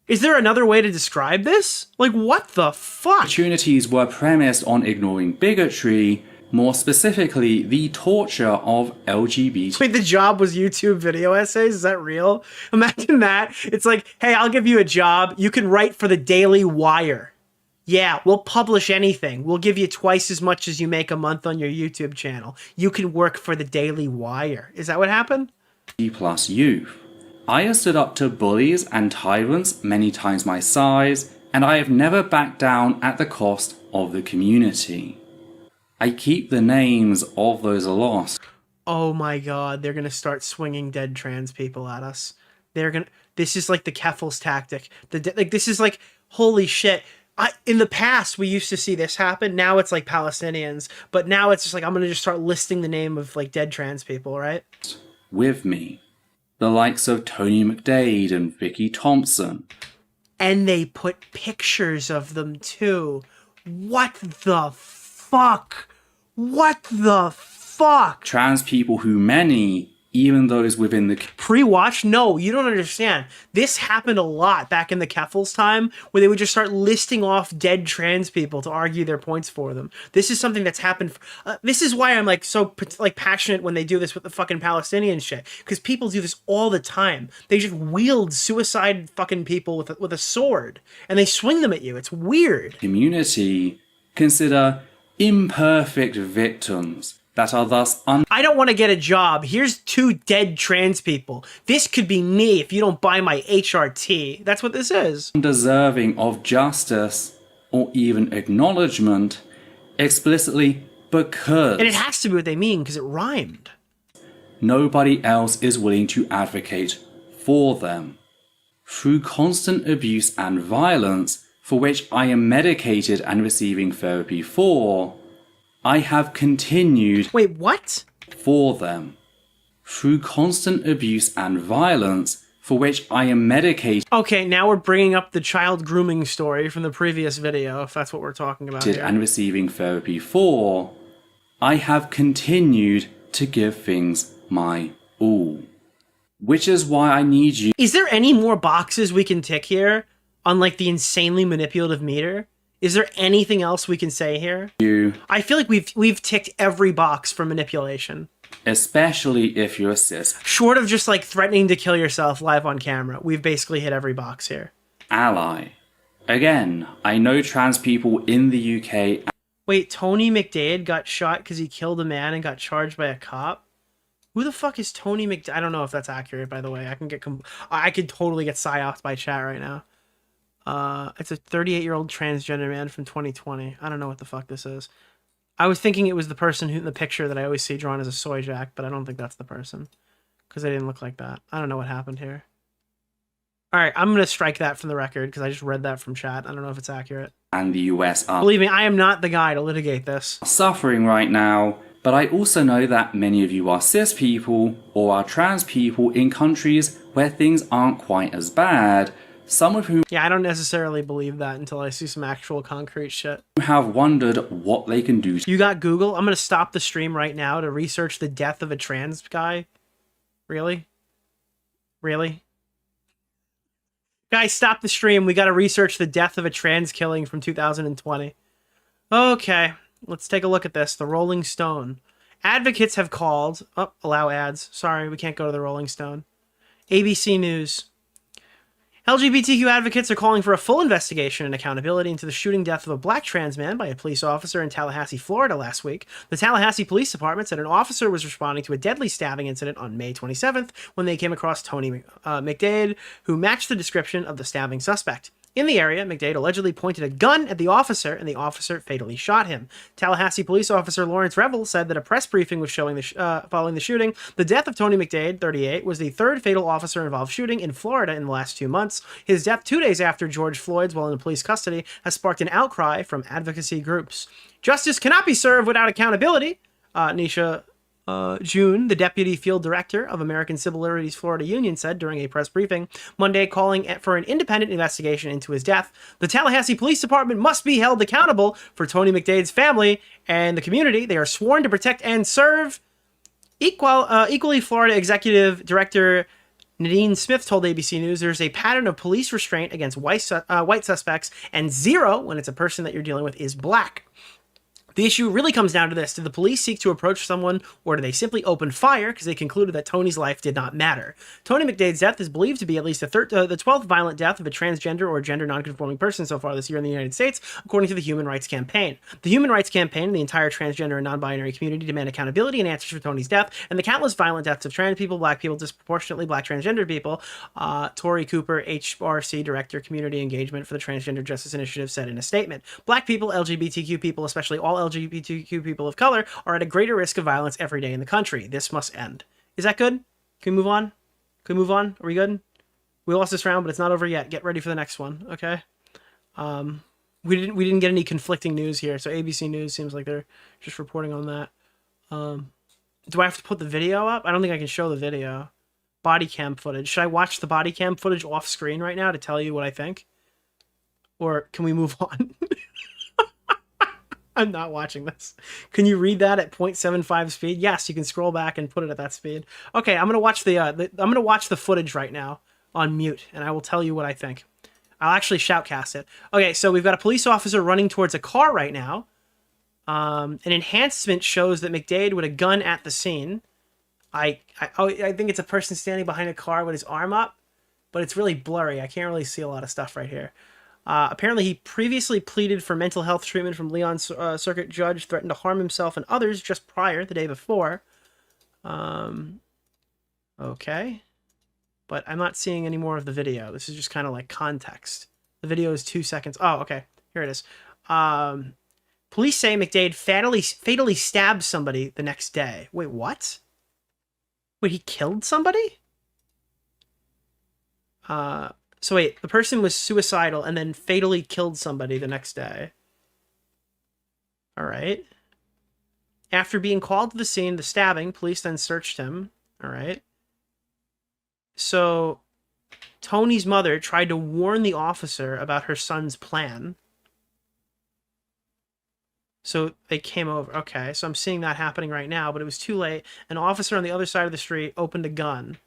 Is there another way to describe this? Like, what the fuck? Opportunities were premised on ignoring bigotry, more specifically, the torture of LGBT. Wait, the job was YouTube video essays? Is that real? Imagine that. It's like, hey, I'll give you a job. You can write for the Daily Wire. Yeah, we'll publish anything. We'll give you twice as much as you make a month on your YouTube channel. You can work for the Daily Wire. Is that what happened? Plus youth. I have stood up to bullies and tyrants many times my size, and I have never backed down at the cost of the community. I keep the names of those lost. Oh my god, they're gonna start swinging dead trans people at us. This is like the Keffel's tactic. This is like, holy shit. In the past, we used to see this happen. Now it's like Palestinians, but now it's just like, I'm gonna just start listing the name of like dead trans people, right? With me, the likes of Tony McDade and Vicky Thompson. And they put pictures of them too. What the fuck? What the fuck? Trans people who many, even those within the... Pre-watch? No, you don't understand. This happened a lot back in the Keffel's time, where they would just start listing off dead trans people to argue their points for them. This is something that's happened. This is why I'm like so like passionate when they do this with the fucking Palestinian shit, because people do this all the time. They just wield suicide fucking people with a sword, and they swing them at you. It's weird. Community consider imperfect victims that are thus I don't want to get a job. Here's 2 dead trans people. This could be me if you don't buy my HRT. That's what this is. undeserving of justice or even acknowledgement explicitly because... And it has to be what they mean, because it rhymed. Nobody else is willing to advocate for them. Through constant abuse and violence, for which I am medicated and receiving therapy for, I have continued... Wait, what? ...for them. Through constant abuse and violence, for which I am medicated... Okay, now we're bringing up the child grooming story from the previous video, if that's what we're talking about here. ...and receiving therapy for, I have continued to give things my all. Which is why I need you... Is there any more boxes we can tick here on, like, the insanely manipulative meter? Is there anything else we can say here? I feel like we've ticked every box for manipulation. Especially if you're cis. Short of just like threatening to kill yourself live on camera, we've basically hit every box here. Ally. Again, I know trans people in the UK... Wait, Tony McDade got shot because he killed a man and got charged by a cop? Who the fuck is Tony McDade? I don't know if that's accurate, by the way. I could totally get psyoped by chat right now. It's a 38-year-old transgender man from 2020. I don't know what the fuck this is. I was thinking it was the person who in the picture that I always see drawn as a soy jack, but I don't think that's the person. Because they didn't look like that. I don't know what happened here. Alright, I'm going to strike that from the record, because I just read that from chat. I don't know if it's accurate. And the US are... Believe me, I am not the guy to litigate this. ...suffering right now, but I also know that many of you are cis people, or are trans people in countries where things aren't quite as bad, some of whom... Yeah, I don't necessarily believe that until I see some actual concrete shit. ...have wondered what they can do. You got Google? I'm going to stop the stream right now to research the death of a trans guy. Really? Really? Guys, stop the stream. We got to research the death of a trans killing from 2020. Okay, let's take a look at this. The Rolling Stone. Advocates have called... Oh, allow ads. Sorry, we can't go to the Rolling Stone. ABC News. LGBTQ advocates are calling for a full investigation and accountability into the shooting death of a black trans man by a police officer in Tallahassee, Florida last week. The Tallahassee Police Department said an officer was responding to a deadly stabbing incident on May 27th when they came across Tony McDade, who matched the description of the stabbing suspect. In the area, McDade allegedly pointed a gun at the officer, and the officer fatally shot him. Tallahassee police officer Lawrence Revel said that a press briefing was showing following the shooting. The death of Tony McDade, 38, was the third fatal officer-involved shooting in Florida in the last 2 months. His death 2 days after George Floyd's while in police custody has sparked an outcry from advocacy groups. Justice cannot be served without accountability, Nisha June, the deputy field director of American Civil Liberties Florida Union, said during a press briefing Monday, calling for an independent investigation into his death. The Tallahassee Police Department must be held accountable for Tony McDade's family and the community. They are sworn to protect and serve. Equally, Florida Executive Director Nadine Smith told ABC News there's a pattern of police restraint against white suspects and zero when it's a person that you're dealing with is black. The issue really comes down to this. Did the police seek to approach someone, or did they simply open fire because they concluded that Tony's life did not matter? Tony McDade's death is believed to be at least the 12th violent death of a transgender or gender nonconforming person so far this year in the United States, according to the Human Rights Campaign. The Human Rights Campaign and the entire transgender and non-binary community demand accountability and answers for Tony's death, and the countless violent deaths of trans people, black people, disproportionately black transgender people, Tori Cooper, HRC Director, Community Engagement for the Transgender Justice Initiative, said in a statement. Black people, LGBTQ people, especially all LGBTQ people of color, are at a greater risk of violence every day in the country. This must end. Is that good? Can we move on? Can we move on? Are we good? We lost this round, but it's not over yet. Get ready for the next one, okay? We didn't get any conflicting news here, so ABC News seems like they're just reporting on that. Do I have to put the video up? I don't think I can show the video. Body cam footage. Should I watch the body cam footage off screen right now to tell you what I think? Or can we move on? I'm not watching this. Can you read that at 0.75 speed? Yes, you can scroll back and put it at that speed. Okay, I'm gonna watch the footage right now on mute, and I will tell you what I think. I'll actually shoutcast it. Okay, so we've got a police officer running towards a car right now. An enhancement shows that McDade with a gun at the scene. I think it's a person standing behind a car with his arm up, but it's really blurry. I can't really see a lot of stuff right here. Apparently, he previously pleaded for mental health treatment from Leon's circuit judge, threatened to harm himself and others just prior, the day before. Okay. But I'm not seeing any more of the video. This is just kind of like context. The video is 2 seconds. Oh, okay. Here it is. Police say McDade fatally stabbed somebody the next day. Wait, what? Wait, he killed somebody? So wait, the person was suicidal and then fatally killed somebody the next day. All right. After being called to the scene, the stabbing, police then searched him. All right. So Tony's mother tried to warn the officer about her son's plan. So they came over. Okay, so I'm seeing that happening right now, but it was too late. An officer on the other side of the street opened a gun.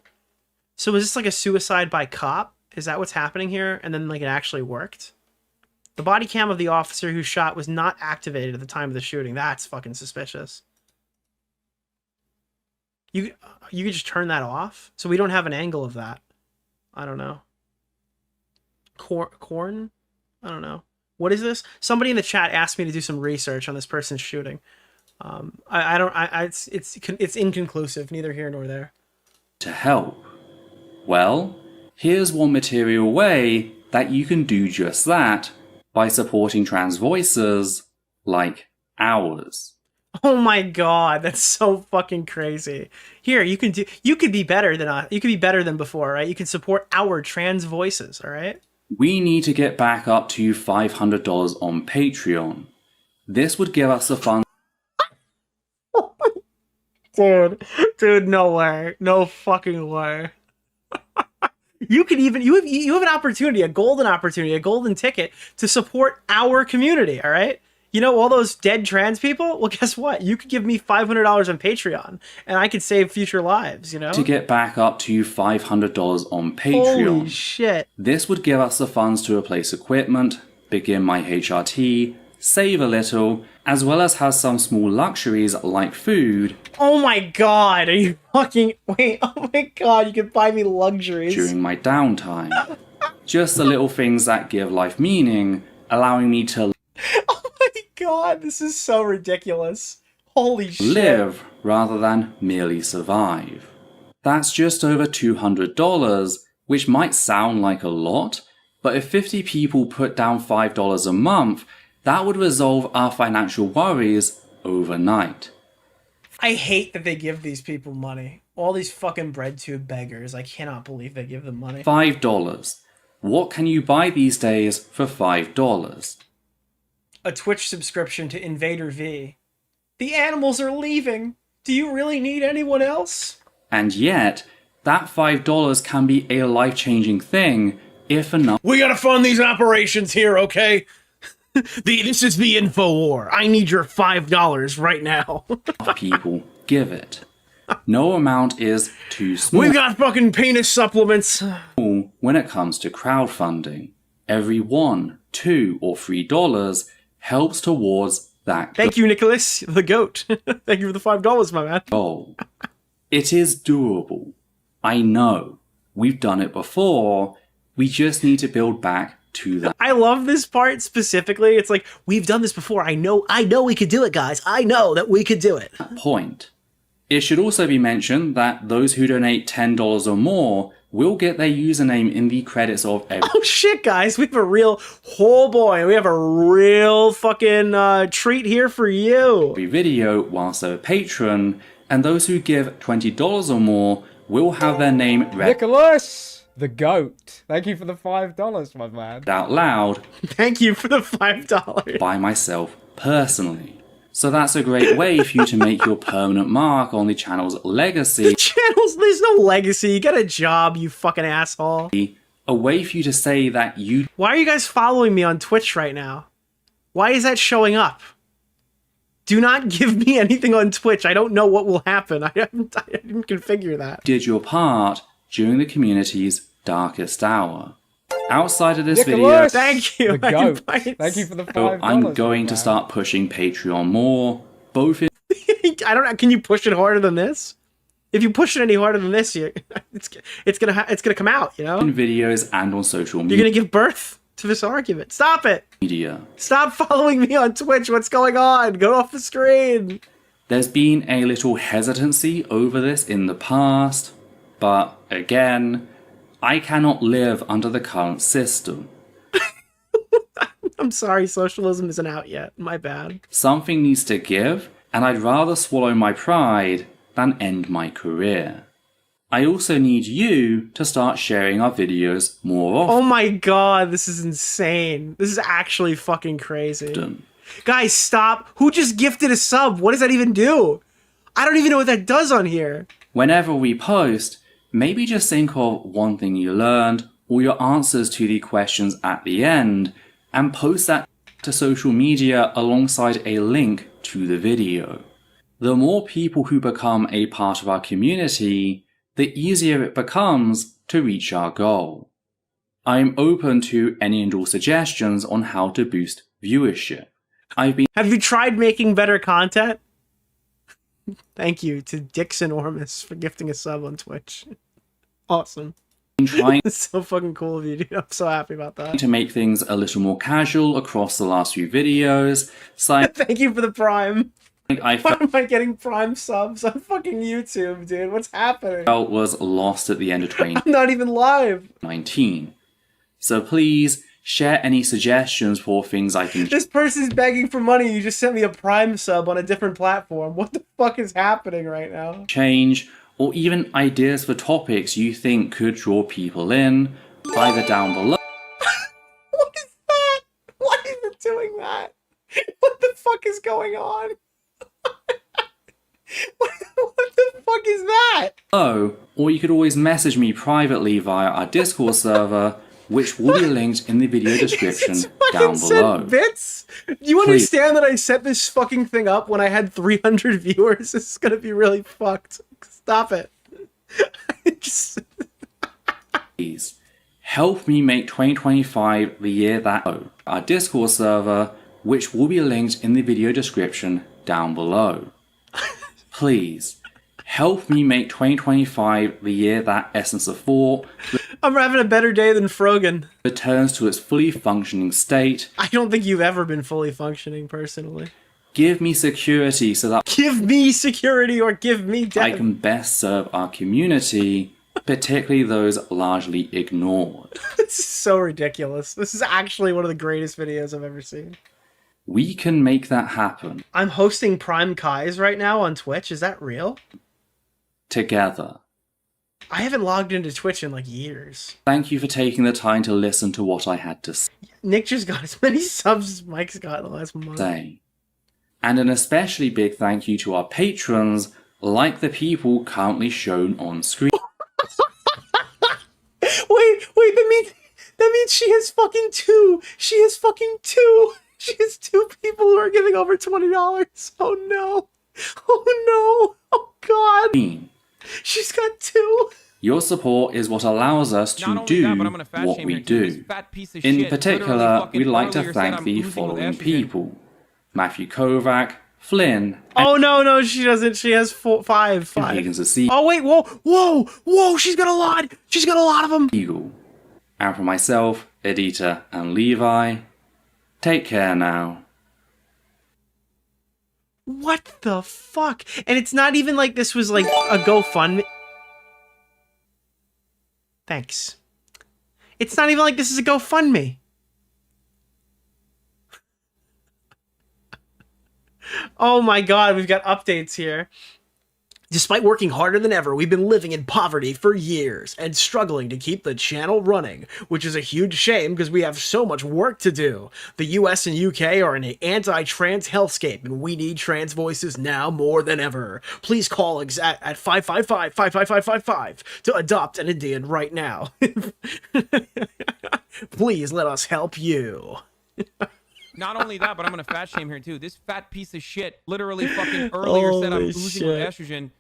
So is this like a suicide by cop? Is that what's happening here? And then like it actually worked? The body cam of the officer who shot was not activated at the time of the shooting. That's fucking suspicious. You could just turn that off? So we don't have an angle of that. I don't know. Corn? I don't know. What is this? Somebody in the chat asked me to do some research on this person's shooting. It's inconclusive, neither here nor there. To help? Well, here's one material way that you can do just that by supporting trans voices like ours. Oh my god, that's so fucking crazy. Here, you could be better than us. You could be better than before, right? You can support our trans voices, all right? We need to get back up to $500 on Patreon. This would give us the funds. Dude, no way. No fucking way. You could even, you have an opportunity, a golden ticket to support our community, all right? You know, all those dead trans people? Well, guess what? You could give me $500 on Patreon, and I could save future lives, you know? To get back up to $500 on Patreon. Holy shit. This would give us the funds to replace equipment, begin my HRT, save a little, as well as have some small luxuries like food. Oh my god, are you fucking... Wait, oh my god, you can buy me luxuries. During my downtime. Just the little things that give life meaning, allowing me to... Oh my god, this is so ridiculous. Holy shit. Live rather than merely survive. That's just over $200, which might sound like a lot, but if 50 people put down $5 a month, that would resolve our financial worries overnight. I hate that they give these people money. All these fucking bread tube beggars. I cannot believe they give them money. $5. What can you buy these days for $5? A Twitch subscription to Invader V. The animals are leaving. Do you really need anyone else? And yet, that $5 can be a life-changing thing if enough... We gotta fund these operations here, okay? This is the info war. I need your $5 right now. People give it. No amount is too small. We've got fucking penis supplements. When it comes to crowdfunding, every $1, $2, or $3 helps towards that. Thank you, Nicholas, the goat. Thank you for the $5, my man. Goal. It is doable. I know. We've done it before. We just need to build back to that. I love this part specifically. It's like, we've done this before. I know we could do it, guys. I know that we could do it. Point. It should also be mentioned that those who donate $10 or more will get their username in the credits of every... Oh shit, guys. We have a real... Oh boy, we have a real fucking treat here for you. Every video whilst they're a patron, and those who give $20 or more will have their name read. Nicholas! The goat. Thank you for the $5, my man. Out loud. Thank you for the $5. By myself personally. So that's a great way for you to make your permanent mark on the channel's legacy. The channel's, there's no legacy. Get a job, you fucking asshole. A way for you to say that you... Why are you guys following me on Twitch right now? Why is that showing up? Do not give me anything on Twitch. I don't know what will happen. I didn't configure that. Did your part during the community's darkest hour. Outside of this Nicholas! video... Thank you. The goat. Thank you for the $5. I'm going to start pushing Patreon more, both in... I don't know. Can you push it harder than this? If you push it any harder than this, it's gonna come out, you know? in videos and on social media. You're gonna give birth to this argument. Stop it! Stop following me on Twitch. What's going on? Go off the screen. There's been a little hesitancy over this in the past, but again, I cannot live under the current system. I'm sorry, socialism isn't out yet. My bad. Something needs to give, and I'd rather swallow my pride than end my career. I also need you to start sharing our videos more often. Oh my god, this is insane. This is actually fucking crazy. Guys, stop. Who just gifted a sub? What does that even do? I don't even know what that does on here. Whenever we post, maybe just think of one thing you learned or your answers to the questions at the end and post that to social media alongside a link to the video. The more people who become a part of our community, the easier it becomes to reach our goal. I am open to any and all suggestions on how to boost viewership. Have you tried making better content? Thank you to Dixon Ormus for gifting a sub on Twitch. Awesome. Trying It's so fucking cool of you, dude. I'm so happy about that. to make things a little more casual across the last few videos. So Thank you for the Prime. I Why am I getting Prime subs on fucking YouTube, dude? What's happening? felt was lost at the end of I'm not even live. 2019. So please share any suggestions for things I can This person's begging for money. You just sent me a Prime sub on a different platform. What the fuck is happening right now? change, or even ideas for topics you think could draw people in, either down below. What is that? Why is it doing that? What the fuck is going on? What the fuck is that? Oh, or you could always message me privately via our Discord server, which will be linked in the video description down below. Bits? Do you understand that I set this fucking thing up when I had 300 viewers? This is gonna be really fucked. Stop it. Please help me make 2025 the year that our Discord server, which will be linked in the video description down below. Please help me make 2025 the year that Essence of Thought I'm having a better day than Frogan. returns to its fully functioning state. I don't think you've ever been fully functioning, personally. Give me security so that Give me security or give me death. I can best serve our community, particularly those largely ignored. This is so ridiculous. This is actually one of the greatest videos I've ever seen. We can make that happen I'm hosting Prime Kais right now on Twitch. Is that real? together. I haven't logged into Twitch in like years. Thank you for taking the time to listen to what I had to Nick just got as many subs as Mike's got in the last month. say. And an especially big thank you to our patrons, like the people currently shown on screen. Wait, that means she has fucking two. She has fucking two. She has two people who are giving over $20. Oh no. Oh no. Oh god. She's got two. Your support is what allows us to do what we do. In particular, we'd like to thank the following people: Matthew Kovac, Flynn, Oh no, she doesn't. She has five. Higgins of Sea, Oh wait, whoa, she's got a lot. She's got a lot of them. Eagle. And for myself, Edita, and Levi, take care now. What the fuck? And it's not even like this was like a GoFundMe. Thanks. It's not even like this is a GoFundMe. Oh my god, we've got updates here. Despite working harder than ever, we've been living in poverty for years and struggling to keep the channel running, which is a huge shame because we have so much work to do. The US and UK are in an anti-trans hellscape and we need trans voices now more than ever. Please call at 555-55555 to adopt an Indian right now. Please let us help you. Not only that, but I'm gonna fat shame here too. This fat piece of shit literally fucking earlier said I'm oozing with estrogen.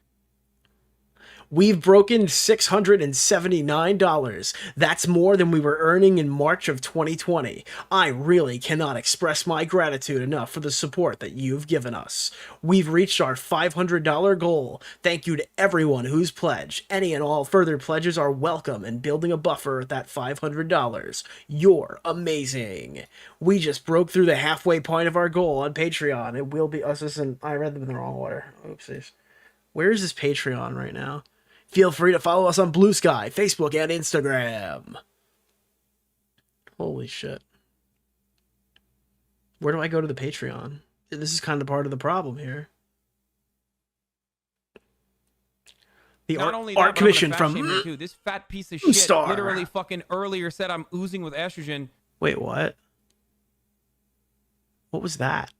We've broken $679. That's more than we were earning in March of 2020. I really cannot express my gratitude enough for the support that you've given us. We've reached our $500 goal. Thank you to everyone who's pledged. Any and all further pledges are welcome in building a buffer at that $500. You're amazing. We just broke through the halfway point of our goal on Patreon. It will be us. I read them in the wrong order. Oopsies. Where is this Patreon right now? Feel free to follow us on Blue Sky, Facebook, and Instagram. Holy shit. Where do I go to the Patreon? This is kind of part of the problem here. The art commission from this fat piece of shit Star. literally fucking earlier said I'm oozing with estrogen. Wait, what? What was that?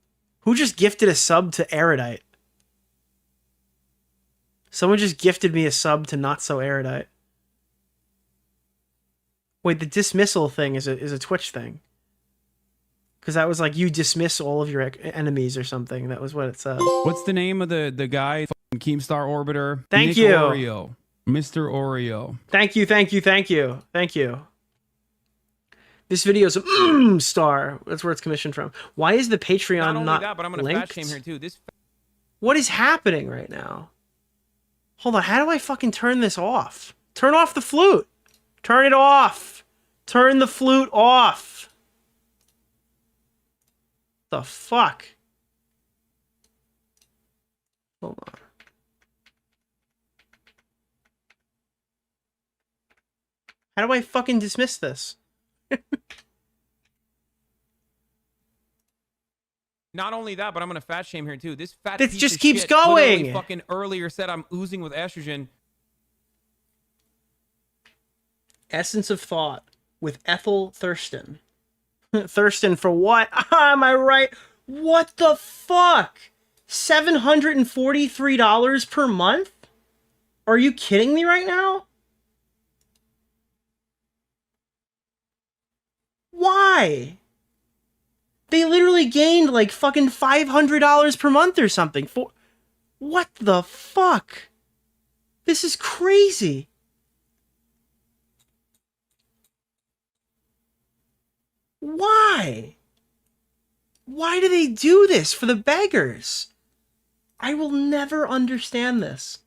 Who just gifted a sub to Erudite? Someone just gifted me a sub to Not So Erudite. Wait, the dismissal thing is a Twitch thing. Because that was like, you dismiss all of your enemies or something. That was what it said. What's the name of the guy? Keemstar Orbiter. Thank you. Oreo. Mr. Oreo. Thank you, thank you, thank you. Thank you. This video is a star. That's where it's commissioned from. Why is the Patreon Not only not that, but I'm gonna linked? fat shame here too. This. What is happening right now? Hold on, how do I fucking turn this off? Turn off the flute. Turn it off. Turn the flute off. The fuck? Hold on. How do I fucking dismiss this? Not only that, but I'm gonna fat shame here too. This fat This piece just of keeps shit going. literally fucking earlier said I'm oozing with estrogen. Essence of Thought with Ethel Thurston. Thurston for what? Am I right? What the fuck? $743 per month? Are you kidding me right now? Why? They literally gained like fucking $500 per month or something. For what the fuck? This is crazy. Why? Why do they do this for the beggars? I will never understand this.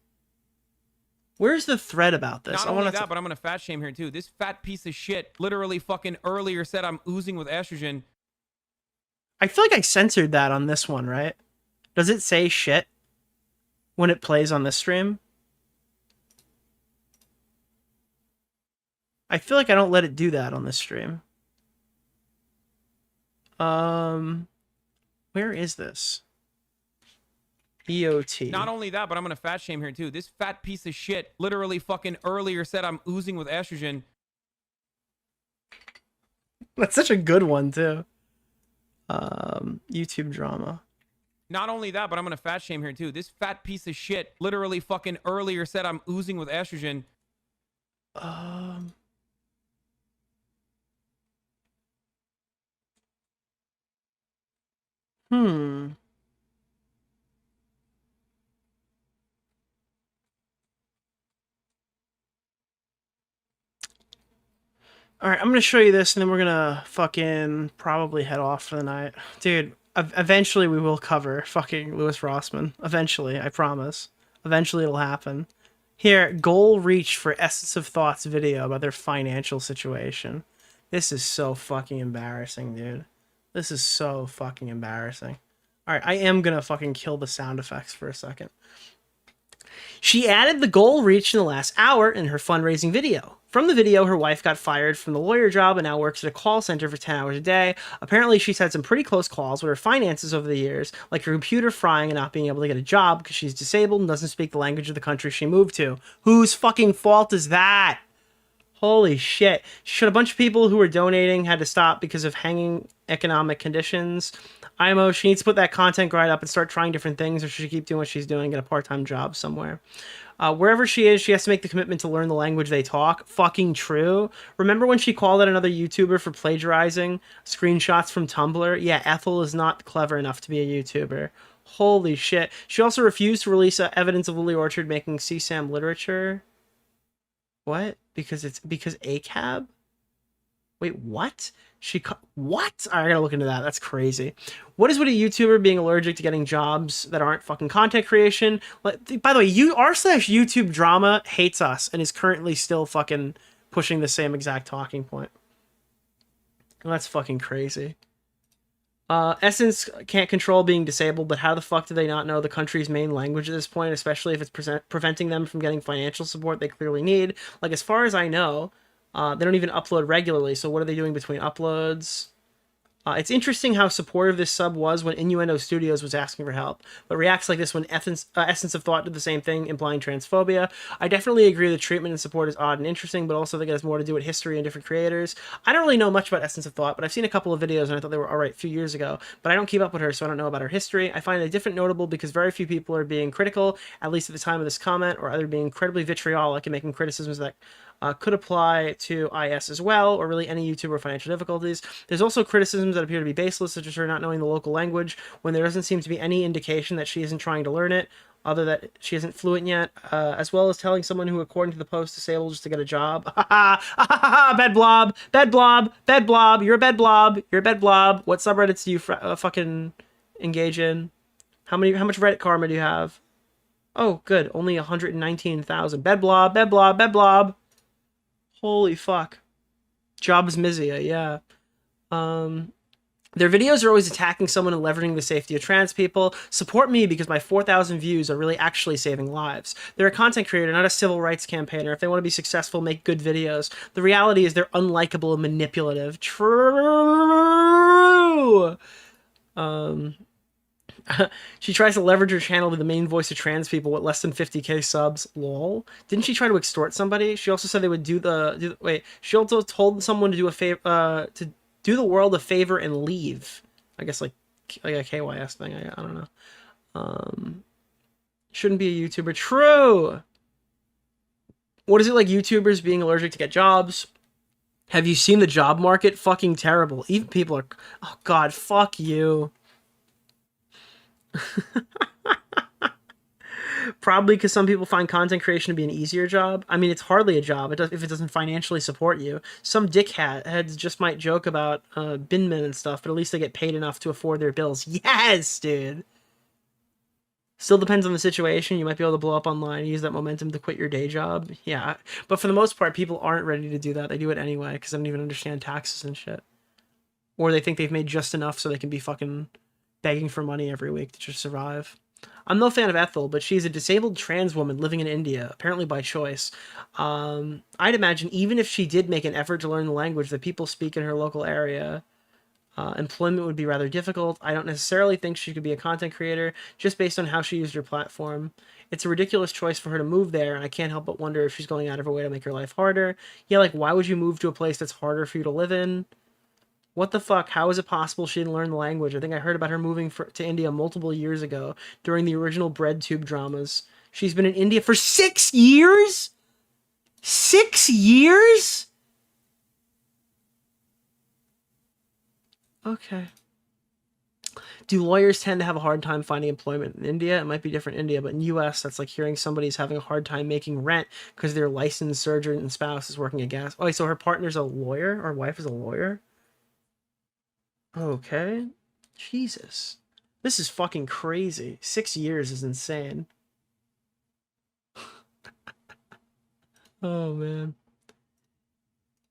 Where's the thread about this? Not only that, but I'm gonna fat shame here too. This fat piece of shit literally fucking earlier said I'm oozing with estrogen. I feel like I censored that on this one, right? Does it say shit when it plays on this stream? I feel like I don't let it do that on this stream. Where is this? EOT. Not only that, but I'm gonna fat shame here too. This fat piece of shit literally fucking earlier said I'm oozing with estrogen. That's such a good one too. YouTube drama. Not only that, but I'm gonna fat shame here too. This fat piece of shit literally fucking earlier said I'm oozing with estrogen. Alright, I'm gonna show you this and then we're gonna fucking probably head off for the night. Dude, eventually we will cover fucking Louis Rossman. Eventually, I promise. Eventually it'll happen. Here, goal reached for Essence of Thoughts video about their financial situation. This is so fucking embarrassing, dude. This is so fucking embarrassing. Alright, I am gonna fucking kill the sound effects for a second. She added the goal reached in the last hour in her fundraising video. From the video, her wife got fired from the lawyer job and now works at a call center for 10 hours a day. Apparently, she's had some pretty close calls with her finances over the years, like her computer frying and not being able to get a job because she's disabled and doesn't speak the language of the country she moved to. Whose fucking fault is that? Holy shit. She showed a bunch of people who were donating had to stop because of hanging economic conditions. IMO, she needs to put that content grind up and start trying different things, or she should keep doing what she's doing, get a part-time job somewhere. Wherever she is, she has to make the commitment to learn the language they talk. Fucking true. Remember when she called out another YouTuber for plagiarizing screenshots from Tumblr? Yeah, Ethel is not clever enough to be a YouTuber. Holy shit. She also refused to release evidence of Lily Orchard making CSAM literature. What? Because ACAB? Wait, what? What? I gotta look into that. That's crazy. What is with a YouTuber being allergic to getting jobs that aren't fucking content creation? By the way, r/YouTube drama hates us and is currently still fucking pushing the same exact talking point. That's fucking crazy. Essence can't control being disabled, but how the fuck do they not know the country's main language at this point, especially if it's preventing them from getting financial support they clearly need? Like, as far as I know, they don't even upload regularly, so what are they doing between uploads? It's interesting how supportive this sub was when Innuendo Studios was asking for help, but reacts like this when Essence of Thought did the same thing, implying transphobia. I definitely agree the treatment and support is odd and interesting, but also think it has more to do with history and different creators. I don't really know much about Essence of Thought, but I've seen a couple of videos and I thought they were alright a few years ago, but I don't keep up with her, so I don't know about her history. I find it different notable because very few people are being critical, at least at the time of this comment, or either being incredibly vitriolic and making criticisms that could apply to IS as well, or really any YouTuber with financial difficulties. There's also criticisms that appear to be baseless, such as her not knowing the local language, when there doesn't seem to be any indication that she isn't trying to learn it, other that she isn't fluent yet, as well as telling someone who, according to the post, disabled just to get a job. Bed blob, bed blob, bed blob, you're a bed blob, you're a bed blob. What subreddits do you fucking engage in? How much Reddit karma do you have? Oh, good, only 119,000. Bed blob, bed blob, bed blob. Holy fuck. Jobs Mizia, yeah. Their videos are always attacking someone and leveraging the safety of trans people. Support me because my 4,000 views are really actually saving lives. They're a content creator, not a civil rights campaigner. If they want to be successful, make good videos. The reality is they're unlikable and manipulative. True! She tries to leverage her channel to be the main voice of trans people with less than 50k subs. Lol. Didn't she try to extort somebody? She also said they would wait. She also told someone to do a favor, to do the world a favor and leave. I guess like a KYS thing. I don't know. Shouldn't be a YouTuber. True. What is it like YouTubers being allergic to get jobs? Have you seen the job market? Fucking terrible. Even people are. Oh God, fuck you. Probably because some people find content creation to be an easier job. I mean, it's hardly a job if it doesn't financially support you. Some dickheads just might joke about binmen and stuff, but at least they get paid enough to afford their bills. Yes, dude. Still depends on the situation. You might be able to blow up online and use that momentum to quit your day job. Yeah, but for the most part, people aren't ready to do that. They do it anyway because they don't even understand taxes and shit. Or they think they've made just enough so they can be fucking begging for money every week to just survive. I'm no fan of Ethel, but she's a disabled trans woman living in India, apparently by choice. I'd imagine even if she did make an effort to learn the language that people speak in her local area, employment would be rather difficult. I don't necessarily think she could be a content creator, just based on how she used her platform. It's a ridiculous choice for her to move there, and I can't help but wonder if she's going out of her way to make her life harder. Yeah, like, why would you move to a place that's harder for you to live in? What the fuck? How is it possible she didn't learn the language? I think I heard about her moving to India multiple years ago during the original BreadTube dramas. She's been in India for 6 years? 6 years? Okay. Do lawyers tend to have a hard time finding employment in India? It might be different in India, but in US, that's like hearing somebody's having a hard time making rent because their licensed surgeon and spouse is working at gas. Oh, so her partner's a lawyer? Or wife is a lawyer? Okay. Jesus. This is fucking crazy. 6 years is insane. Oh, man.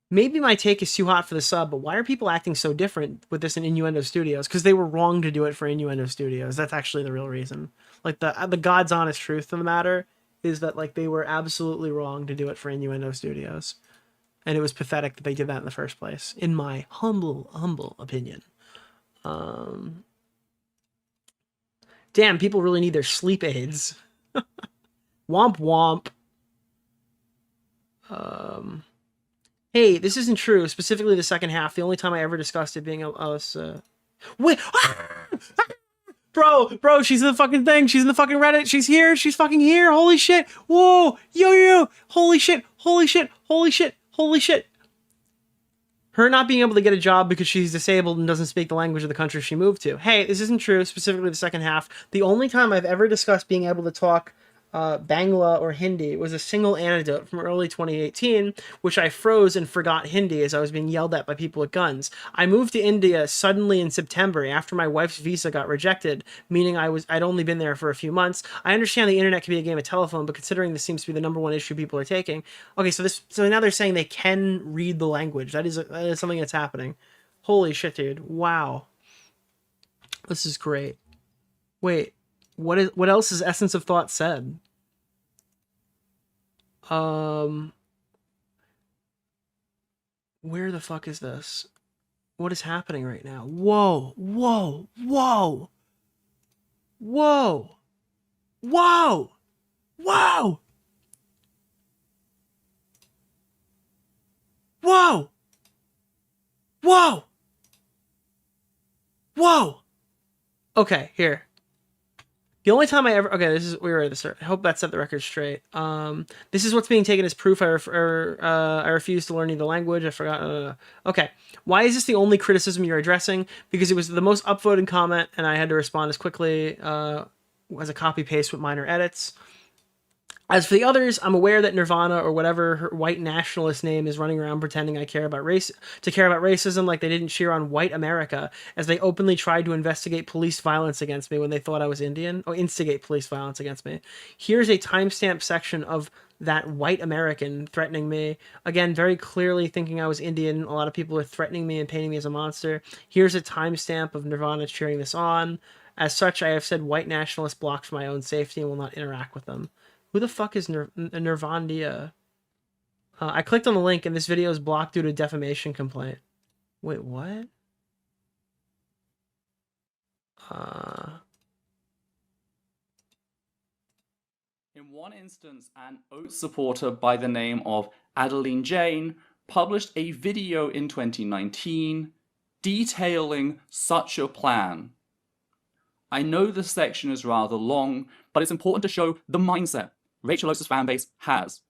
Maybe my take is too hot for the sub, but why are people acting so different with this in Innuendo Studios? Because they were wrong to do it for Innuendo Studios. That's actually the real reason. Like, the God's honest truth of the matter is that, like, they were absolutely wrong to do it for Innuendo Studios. And it was pathetic that they did that in the first place, in my humble opinion. Damn, people really need their sleep aids. Womp womp. Hey, this isn't true. Specifically the second half. The only time I ever discussed it being wait. Bro, she's in the fucking thing. She's in the fucking Reddit. She's here. She's fucking here. Holy shit. Whoa. Yo. Holy shit. Her not being able to get a job because she's disabled and doesn't speak the language of the country she moved to. Hey, this isn't true. Specifically the second half. The only time I've ever discussed being able to talk Bangla or Hindi was a single anecdote from early 2018, which I froze and forgot Hindi as I was being yelled at by people with guns. I moved to India suddenly in September after my wife's visa got rejected, meaning I'd only been there for a few months. I understand the internet can be a game of telephone, but considering this seems to be the #1 issue people are taking. Okay, so now they're saying they can read the language. That is something that's happening. Holy shit, dude. Wow. This is great. Wait, what else has Essence of Thought said? Where the fuck is this? What is happening right now? Whoa. Okay, here. The only time I ever... Okay, we were at the start. I hope that set the record straight. This is what's being taken as proof. I refuse to learn the language. I forgot. Okay. Why is this the only criticism you're addressing? Because it was the most upvoted comment, and I had to respond as quickly as a copy-paste with minor edits. As for the others, I'm aware that Nirvana or whatever her white nationalist name is running around pretending I care about racism like they didn't cheer on white America as they openly tried to investigate police violence against me when they thought I was Indian, or instigate police violence against me. Here's a timestamp section of that white American threatening me. Again, very clearly thinking I was Indian. A lot of people are threatening me and painting me as a monster. Here's a timestamp of Nirvana cheering this on. As such, I have said white nationalists blocked for my own safety and will not interact with them. Who the fuck is Nirvandia? I clicked on the link and this video is blocked due to defamation complaint. Wait, what? In one instance, an Oates supporter by the name of Adeline Jane published a video in 2019 detailing such a plan. I know this section is rather long, but it's important to show the mindset Rachel Oates' fanbase has.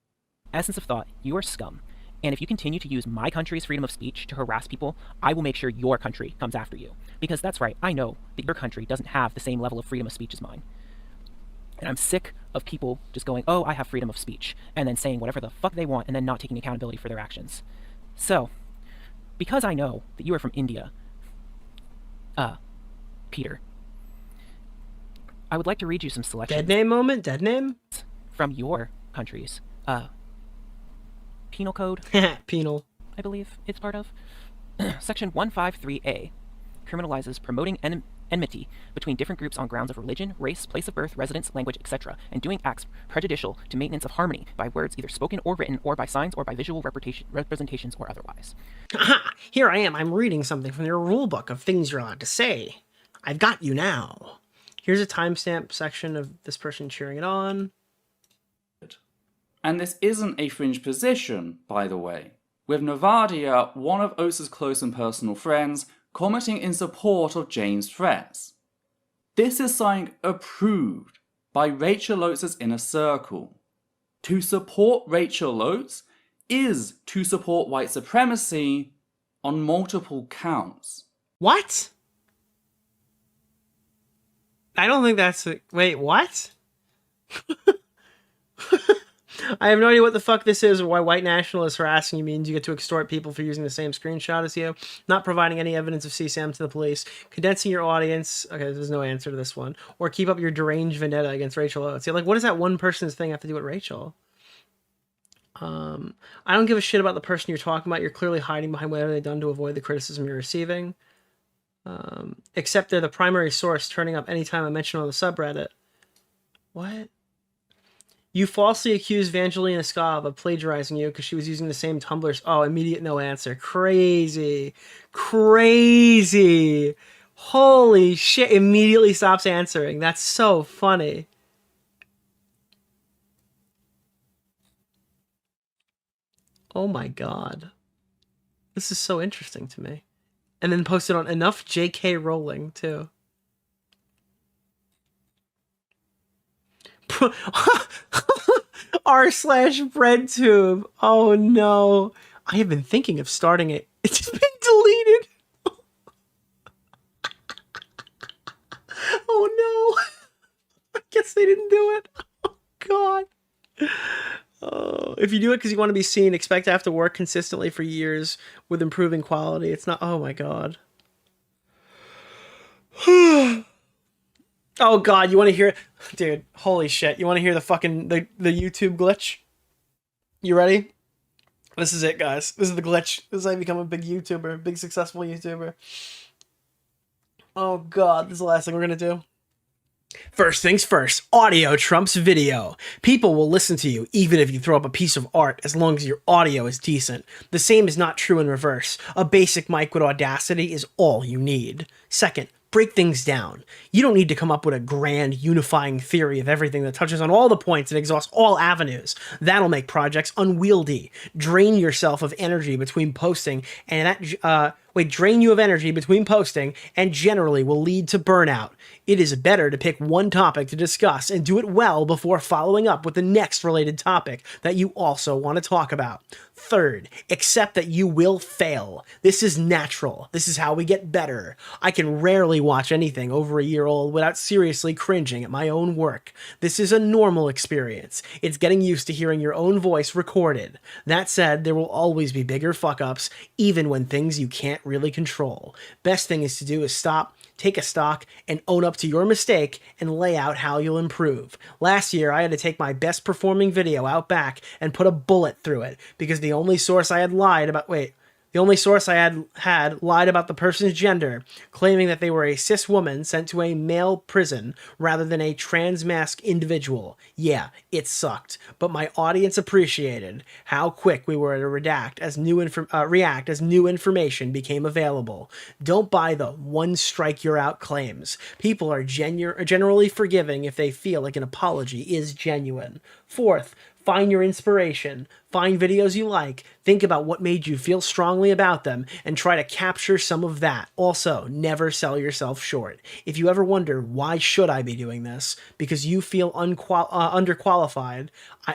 Essence of Thought, you are scum. And if you continue to use my country's freedom of speech to harass people, I will make sure your country comes after you. Because that's right, I know that your country doesn't have the same level of freedom of speech as mine. And I'm sick of people just going, oh, I have freedom of speech, and then saying whatever the fuck they want and then not taking accountability for their actions. So, because I know that you are from India, Peter, I would like to read you some selections. Dead name moment? Dead name? From your country's penal code. Penal. I believe it's part of. Section 153A criminalizes promoting enmity between different groups on grounds of religion, race, place of birth, residence, language, etc., and doing acts prejudicial to maintenance of harmony by words either spoken or written, or by signs, or by visual representations, or otherwise. Aha! Here I am. I'm reading something from your rulebook of things you're allowed to say. I've got you now. Here's a timestamp section of this person cheering it on. And this isn't a fringe position, by the way, with Navadia, one of Oates' close and personal friends, commenting in support of Jane's threats. This is something approved by Rachel Oates' inner circle. To support Rachel Oates is to support white supremacy on multiple counts. What? I don't think that's... Wait, what? I have no idea what the fuck this is or why white nationalists harassing you means you get to extort people for using the same screenshot as you, not providing any evidence of CSAM to the police, condensing your audience, okay, there's no answer to this one, or keep up your deranged vendetta against Rachel Oates. Yeah, like, what does that one person's thing have to do with Rachel? I don't give a shit about the person you're talking about. You're clearly hiding behind whatever they've done to avoid the criticism you're receiving. Except they're the primary source, turning up anytime I mention on the subreddit. What? You falsely accused Evangelina Scov of plagiarizing you because she was using the same Tumblr. Oh, immediate no answer. Crazy. Crazy. Holy shit. Immediately stops answering. That's so funny. Oh my god. This is so interesting to me. And then posted on Enough JK Rowling, too. r/breadtube. Oh no. I have been thinking of starting it. It's been deleted. Oh no. I guess they didn't do it. Oh god. Oh, if you do it because you want to be seen, expect to have to work consistently for years with improving quality. It's not. Oh my god. Oh god, you want to hear it? Dude, holy shit. You want to hear the fucking the YouTube glitch? You ready? This is it, guys. This is the glitch. This is how you become a big YouTuber, big successful YouTuber. Oh god, this is the last thing we're gonna do. First things first, audio trumps video. People will listen to you even if you throw up a piece of art as long as your audio is decent. The same is not true in reverse. A basic mic with Audacity is all you need. Second, break things down. You don't need to come up with a grand unifying theory of everything that touches on all the points and exhausts all avenues. That'll make projects unwieldy. Drain yourself of energy between posting and drain you of energy between posting and generally will lead to burnout. It is better to pick one topic to discuss and do it well before following up with the next related topic that you also want to talk about. Third, accept that you will fail. This is natural. This is how we get better. I can rarely watch anything over a year old without seriously cringing at my own work. This is a normal experience. It's getting used to hearing your own voice recorded. That said, there will always be bigger fuck-ups, even when things you can't really control. Best thing is to do is stop, take a stock, and own up to your mistake and lay out how you'll improve. Last year, I had to take my best performing video out back and put a bullet through it because the only source I had lied about the person's gender, claiming that they were a cis woman sent to a male prison rather than a trans-mask individual. Yeah, it sucked, but my audience appreciated how quick we were to react as new information became available. Don't buy the one strike you're out claims. People are generally forgiving if they feel like an apology is genuine. Fourth, find your inspiration. Find videos you like, think about what made you feel strongly about them, and try to capture some of that. Also, never sell yourself short. If you ever wonder, why should I be doing this? Because you feel underqualified,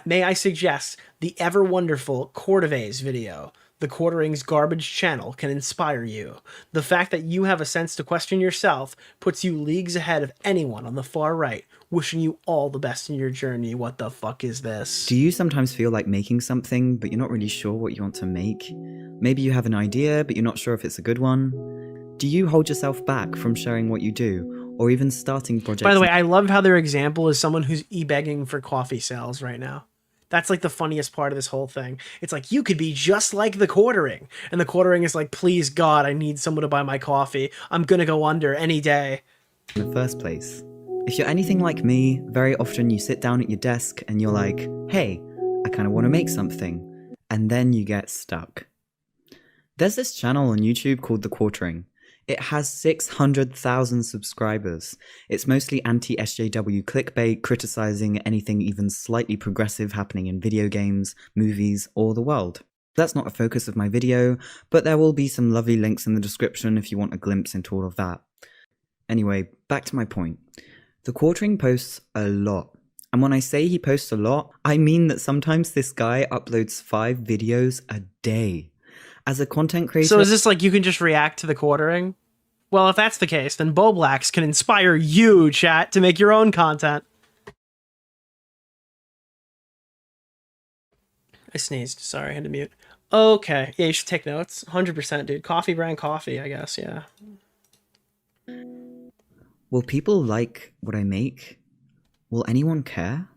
may I suggest the ever wonderful Cordova's video. The Quartering's garbage channel can inspire you. The fact that you have a sense to question yourself puts you leagues ahead of anyone on the far right. Wishing you all the best in your journey. What the fuck is this? Do you sometimes feel like making something, but you're not really sure what you want to make? Maybe you have an idea, but you're not sure if it's a good one? Do you hold yourself back from sharing what you do, or even starting projects? By the way, I love how their example is someone who's e-begging for coffee sales right now. That's like the funniest part of this whole thing. It's like, you could be just like the Quartering. And the Quartering is like, please God, I need someone to buy my coffee. I'm gonna go under any day. In the first place. If you're anything like me, very often you sit down at your desk and you're like, hey, I kind of want to make something. And then you get stuck. There's this channel on YouTube called The Quartering. It has 600,000 subscribers. It's mostly anti-SJW clickbait, criticizing anything even slightly progressive happening in video games, movies, or the world. That's not a focus of my video, but there will be some lovely links in the description if you want a glimpse into all of that. Anyway, back to my point. The Quartering posts a lot. And when I say he posts a lot, I mean that sometimes this guy uploads 5 videos a day. As a content creator... So is this like you can just react to the Quartering? Well, if that's the case, then Boblax can inspire you, chat, to make your own content. I sneezed. Sorry, I had to mute. Okay. Yeah, you should take notes. 100%, dude. Coffee brand coffee, I guess, yeah. Will people like what I make? Will anyone care?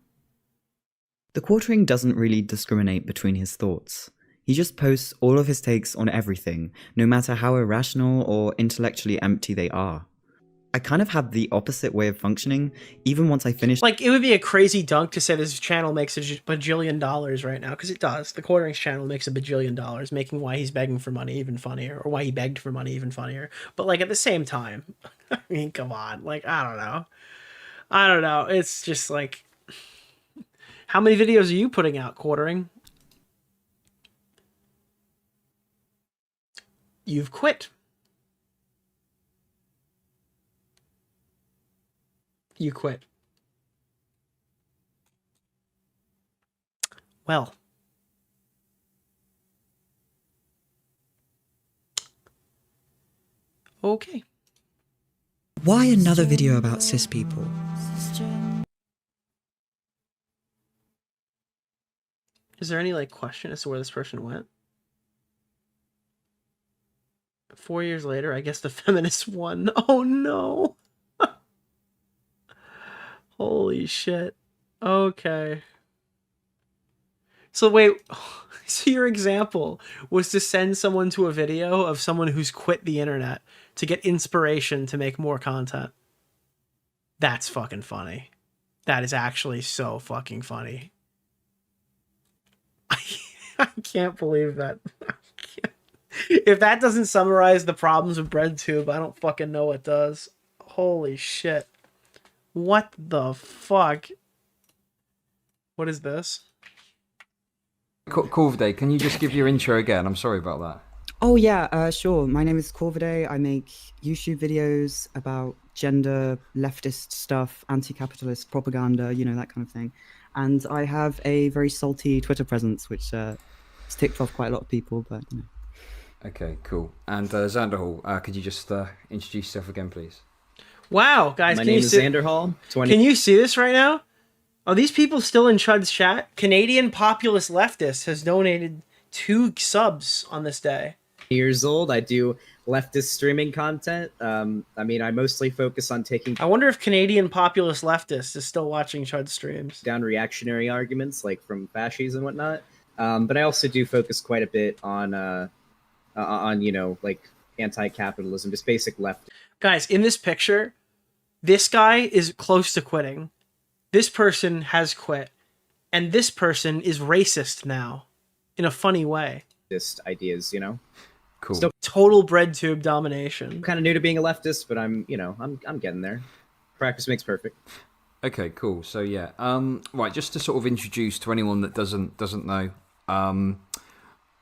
The Quartering doesn't really discriminate between his thoughts. He just posts all of his takes on everything, no matter how irrational or intellectually empty they are. I kind of had the opposite way of functioning. Even once I finished, Like, it would be a crazy dunk to say this channel makes a bajillion dollars right now, because it does. The Quartering's channel makes a bajillion dollars, making why he's begging for money even funnier, or why he begged for money even funnier. But, like, at the same time, I mean, come on. Like, I don't know. It's just like, how many videos are you putting out, Quartering? You've quit. You quit. Well. Okay. why another video about cis people? Is there any, like, question as to where this person went? 4 years later, I guess the feminists won. Oh no. Holy shit. Okay. So wait, so your example was to send someone to a video of someone who's quit the internet to get inspiration to make more content. That's fucking funny. That is actually so fucking funny. I can't believe that. If that doesn't summarize the problems of BreadTube, I don't fucking know what does. Holy shit. What the fuck? What is this? Corviday, can you just give your intro again? I'm sorry about that. Oh yeah, sure. My name is Corviday. I make YouTube videos about gender, leftist stuff, anti-capitalist propaganda, you know, that kind of thing. And I have a very salty Twitter presence, which has ticked off quite a lot of people, but you know. Okay, cool. And Xander Hall, could you just introduce yourself again, please? Wow, guys, My name is Xander Hall. Can you see this right now? Are these people still in Chud's chat? Canadian Populist Leftist has donated 2 subs on this day. Years old. I do leftist streaming content. I mean, I mostly focus on taking I wonder if Canadian Populist Leftist is still watching Chud streams. down reactionary arguments, like from fascists and whatnot. But I also do focus quite a bit on you know, like anti-capitalism, just basic left. Guys, in this picture, this guy is close to quitting. This person has quit. And this person is racist now. In a funny way. Just ideas, you know? Cool. Still total BreadTube domination. kind of new to being a leftist, but I'm getting there. Practice makes perfect. Okay, cool. So yeah, right, just to sort of introduce to anyone that doesn't know,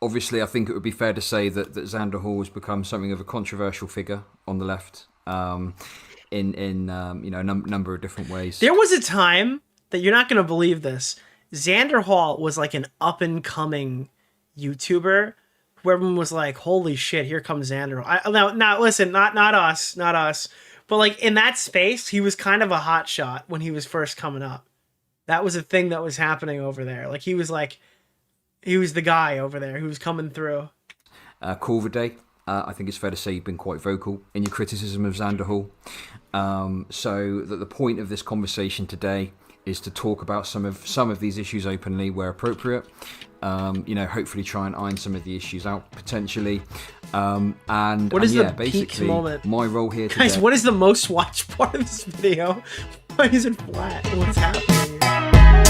obviously I think it would be fair to say that Xander Hall has become something of a controversial figure on the left, in you know, a number of different ways. There was a time that you're not going to believe this. Xander Hall was like an up and coming YouTuber where everyone was like, holy shit, here comes Xander. Now listen, not us, but like in that space, he was kind of a hot shot when he was first coming up. That was a thing that was happening over there. Like he was the guy over there who was coming through. Corviday, I think it's fair to say you've been quite vocal in your criticism of Xander Hall. So that the point of this conversation today is to talk about some of these issues openly where appropriate. You know, hopefully try and iron some of the issues out potentially. And what is yeah, the peak basically moment? My role here today. Guys, what is the most watched part of this video? Why is it flat? What's happening here?